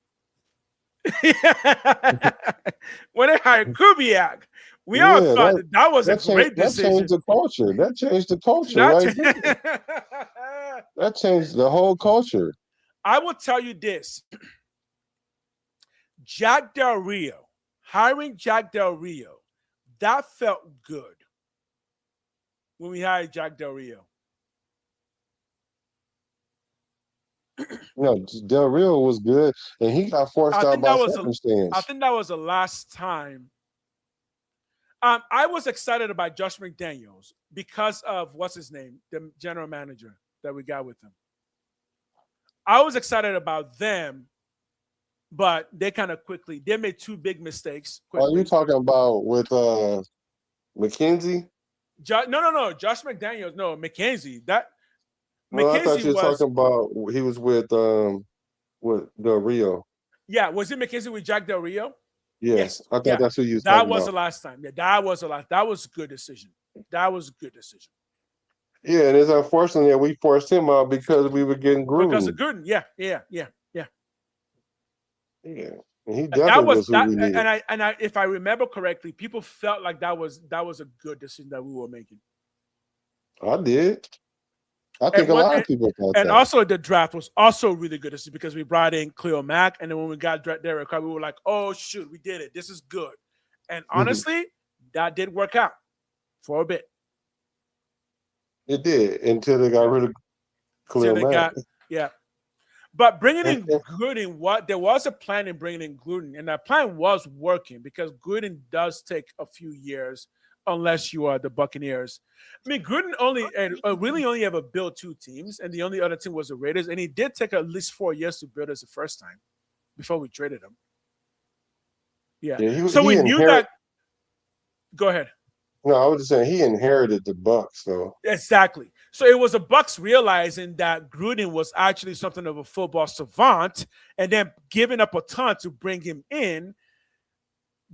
When they hired Kubiak, we all thought that was a great decision. That changed the culture. That changed the culture. That changed the whole culture. I will tell you this. Jack Del Rio, hiring Jack Del Rio, that felt good when we hired Jack Del Rio. No, Del Rio was good, and he got forced out by circumstance. I think that was the last time. I was excited about Josh McDaniels because of what's his name, the general manager that we got with him. I was excited about them, but they kind of they made two big mistakes. Are you talking about with McKenzie? No. Josh McDaniels. No, McKenzie. I thought you were talking about he was with Del Rio. Yeah, was it McKenzie with Jack Del Rio? Yes. I thought that's who you was talking about. That was the last time. Yeah, that was a good decision. That was a good decision. Yeah, and it's unfortunate that we forced him out because we were getting groomed. Because of Gruden, yeah. Yeah, and he definitely was who we needed. And I, if I remember correctly, people felt like that was a good decision that we were making. I did. I think a lot of people thought and that. also the draft was also really good because we brought in Cleo Mack, and then when we got Derek Carr, we were like, "Oh shoot, we did it! This is good." And honestly, that did work out for a bit. It did until they got rid of Khalil Mack. Yeah. But bringing in Gruden, there was a plan in bringing in Gruden, and that plan was working because Gruden does take a few years unless you are the Buccaneers. I mean, Gruden really only ever built 2 teams, and the only other team was the Raiders, and he did take at least 4 years to build us the first time before we traded him. Yeah. So we knew that. Go ahead. No, I was just saying he inherited the Bucs, so exactly. So it was the Bucs realizing that Gruden was actually something of a football savant, and then giving up a ton to bring him in.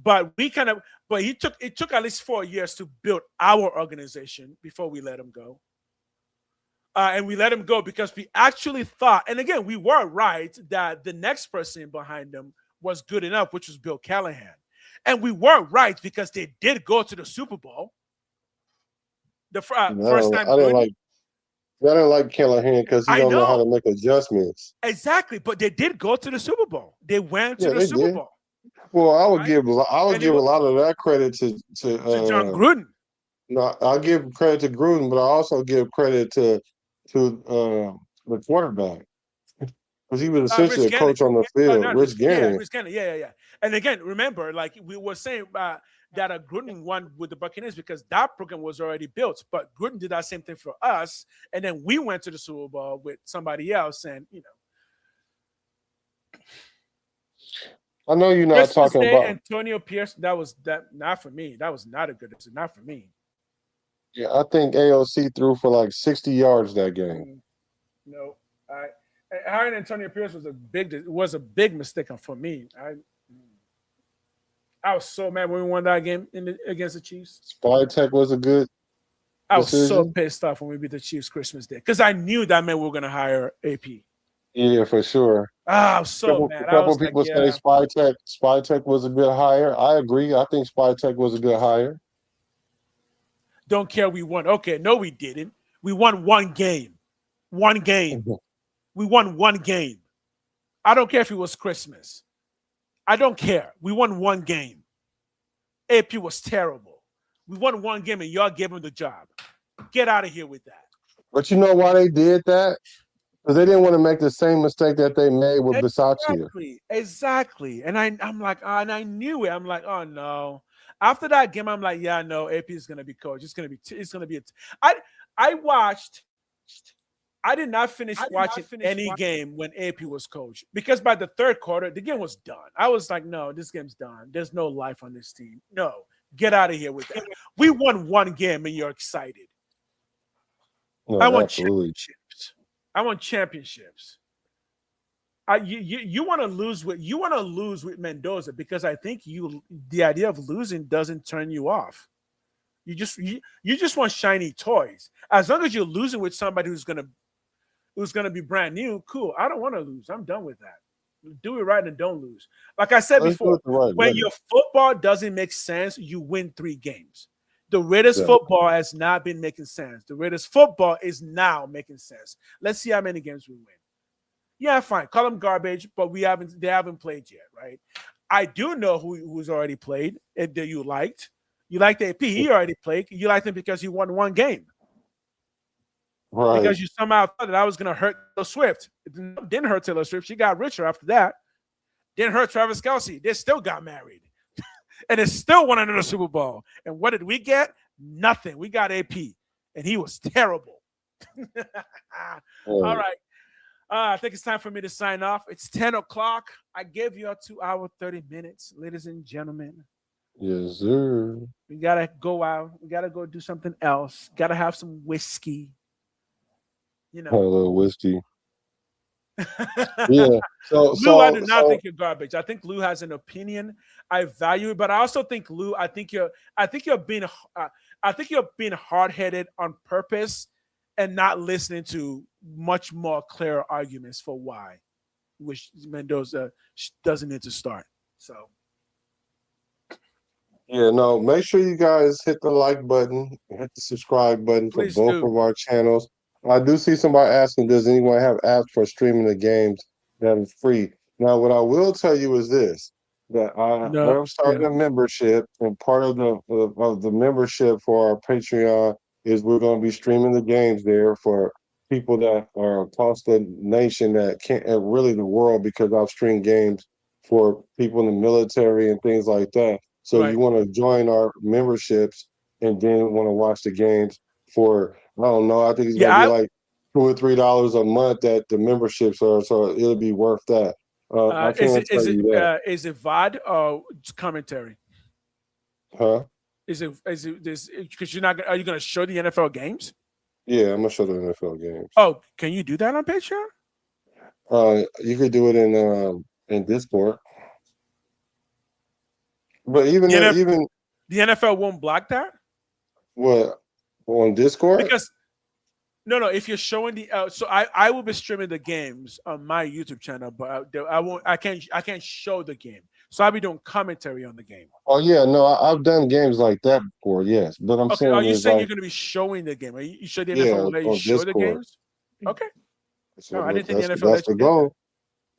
But it took at least 4 years to build our organization before we let him go. And we let him go because we actually thought, and again, we were right that the next person behind him was good enough, which was Bill Callahan. And we were right because they did go to the Super Bowl. The first time. I didn't like Callahan because he don't know how to make adjustments. Exactly, but they did go to the Super Bowl. They went to the Super Bowl. Well, I would give a lot of that credit to John Gruden. No, I'll give credit to Gruden, but I also give credit to the quarterback. Because he was essentially a coach on the field, Rich Gannon. Rich Gannon, yeah. And again, remember, like we were saying that Gruden won with the Buccaneers because that program was already built. But Gruden did that same thing for us, and then we went to the Super Bowl with somebody else, and I know you're not talking about Antonio Pierce. That was not for me. That was not a good decision. Not for me. Yeah, I think AOC threw for like 60 yards that game. No, hiring Antonio Pierce was a big mistake for me. I was so mad when we won that game against the Chiefs. Spy Tech was a good I was so pissed off when we beat the Chiefs Christmas Day because I knew that meant we were going to hire AP. Yeah, for sure. I was so mad. A couple people say Spy Tech was a good hire. I agree. I think Spy Tech was a good hire. Don't care we won. Okay, no, we didn't. We won one game. One game. We won one game. I don't care if it was Christmas. I don't care. We won one game. AP was terrible. We won one game and y'all gave him the job. Get out of here with that. But you know why they did that? Because they didn't want to make the same mistake that they made with Bisaccia. Exactly. And I'm like, and I knew it. I'm like, oh no. After that game, I'm like, yeah, no, AP is gonna be coach. It's gonna be. I did not finish watching any game when AP was coach because by the third quarter, the game was done. I was like, no, this game's done. There's no life on this team. No, get out of here with that. We won one game and you're excited. No, I want absolutely. championships. I want championships. You want to lose with Mendoza because I think the idea of losing doesn't turn you off. You just want shiny toys. As long as you're losing with somebody who's gonna be brand new, cool. I don't want to lose. I'm done with that. Do it right and don't lose. Like I said before, when your football doesn't make sense, you win 3 games. The Raiders football has not been making sense. The Raiders football is now making sense. Let's see how many games we win. Yeah, fine. Call them garbage, but they haven't played yet, right? I do know who's already played and that you liked. You liked AP. He already played. You liked him because he won one game. Right. Because you somehow thought that I was going to hurt Taylor Swift. It didn't hurt Taylor Swift. She got richer after that. Didn't hurt Travis Kelce. They still got married. And they still won another Super Bowl. And what did we get? Nothing. We got AP. And he was terrible. All right. I think it's time for me to sign off. It's 10 o'clock. I gave you a 2 hour, 30 minutes, ladies and gentlemen. Yes, sir. We got to go out. We got to go do something else. Got to have some whiskey. You know. A little whiskey. Yeah. Lou, I do not think you're garbage. I think Lou has an opinion. I value it, but I also think Lou. I think you're being hard-headed on purpose and not listening to much more clear arguments for why, which Mendoza doesn't need to start. So. Yeah, no. Make sure you guys hit the like button, hit the subscribe button for both of our channels. I do see somebody asking, does anyone have apps for streaming the games that is free? Now, what I will tell you is this, that I No, am starting yeah, a membership, and part of the membership for our Patreon is we're going to be streaming the games there for people that are across the nation that can't, really the world, because I've streamed games for people in the military and things like that. So you right. want to join our memberships and then want to watch the games for, I don't know, I think it's Yeah, gonna be like $2 or $3 a month that the memberships are, so it'll be worth that. I is can't it tell you that, is it VOD or commentary? huh? Is it this? Because you're not. Are you going to show the NFL games? Yeah, I'm gonna show the NFL games. Oh, can you do that on Patreon? You could do it in Discord, but The, NF, even the NFL won't block that what on Discord? because no. If you're showing the so I will be streaming the games on my YouTube channel, but I won't. I can't show the game. So I'll be doing commentary on the game. Oh yeah, no, I've done games like that before. Yes, but I'm Okay, are saying you is saying you're like, going to be showing the game? Are you sure the NFL yeah, will let you on show the Discord. games? Okay. No, I So didn't think the NFL that's let the you get that. goal.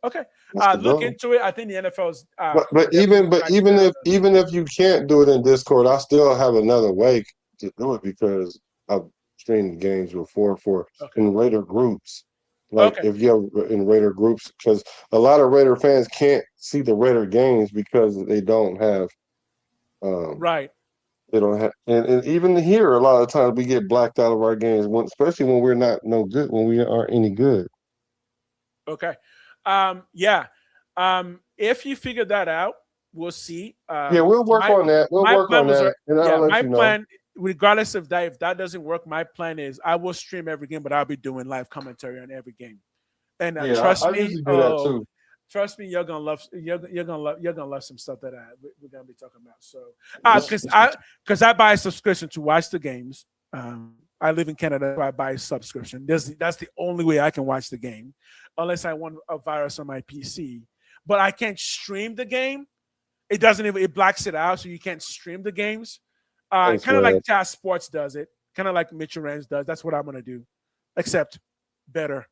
Okay. That's the Look goal. into it. I think the NFL's But definitely cracking down on it. even if you can't do it in Discord, I still have another way to do it because I've streamed games before for Okay. in Raider groups. Like Okay. if you have in Raider groups, because a lot of Raider fans can't see the Raider games because um Right. they don't have, and even here a lot of times we get blacked out of our games especially when we're not no good, when we aren't any good. Okay. Yeah. If you figure that out, we'll see. Yeah, we'll work on that. We'll My work plan on was that, and yeah, I'll let my you know. plan, regardless of that, if that doesn't work, my plan is I will stream every game, but I'll be doing live commentary on every game. And Yeah, trust I me, usually do that too. trust me, you're gonna love some stuff that we're gonna be talking about. So because I buy a subscription to watch the games. I live in Canada, so I buy a subscription. That's the only way I can watch the game, unless I want a virus on my PC. But I can't stream the game. It doesn't even, it blacks it out, so you can't stream the games. Kind of like Jazz Sports does it, kind of like Mitch Rans does. That's what I'm gonna do, except better.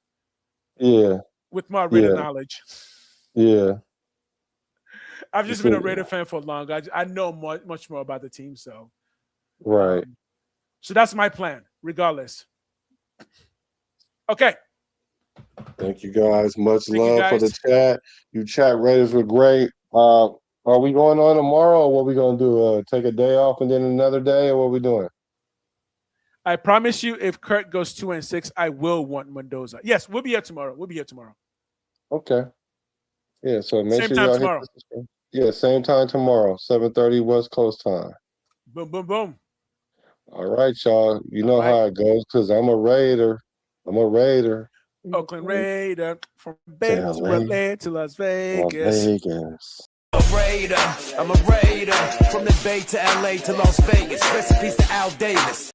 Yeah, With more Raider yeah, knowledge. yeah. I've just been a Raider fan for long. I know much more about the team, so Right. So that's my plan, regardless. Okay. Thank you guys. Much Thank you, love for the guys. chat. You chat Raiders were great. Are we going on tomorrow, or what we gonna do? Take a day off and then another day, or what we doing? I promise you, if Kurt goes 2-6, I will want Mendoza. Yes, we'll be here tomorrow. We'll be here tomorrow. Okay. Yeah. So make Same sure time y'all tomorrow. hit this. Yeah, same time tomorrow, 7:30 West Coast time. Boom, boom, boom. All right, y'all. You know All right. how it goes, because I'm a Raider. I'm a Raider. Oakland Raider from Bay to LA. LA to Las Las Vegas. Vegas. I'm a Raider from the Bay to LA to Las Vegas. Recipes to Al Davis.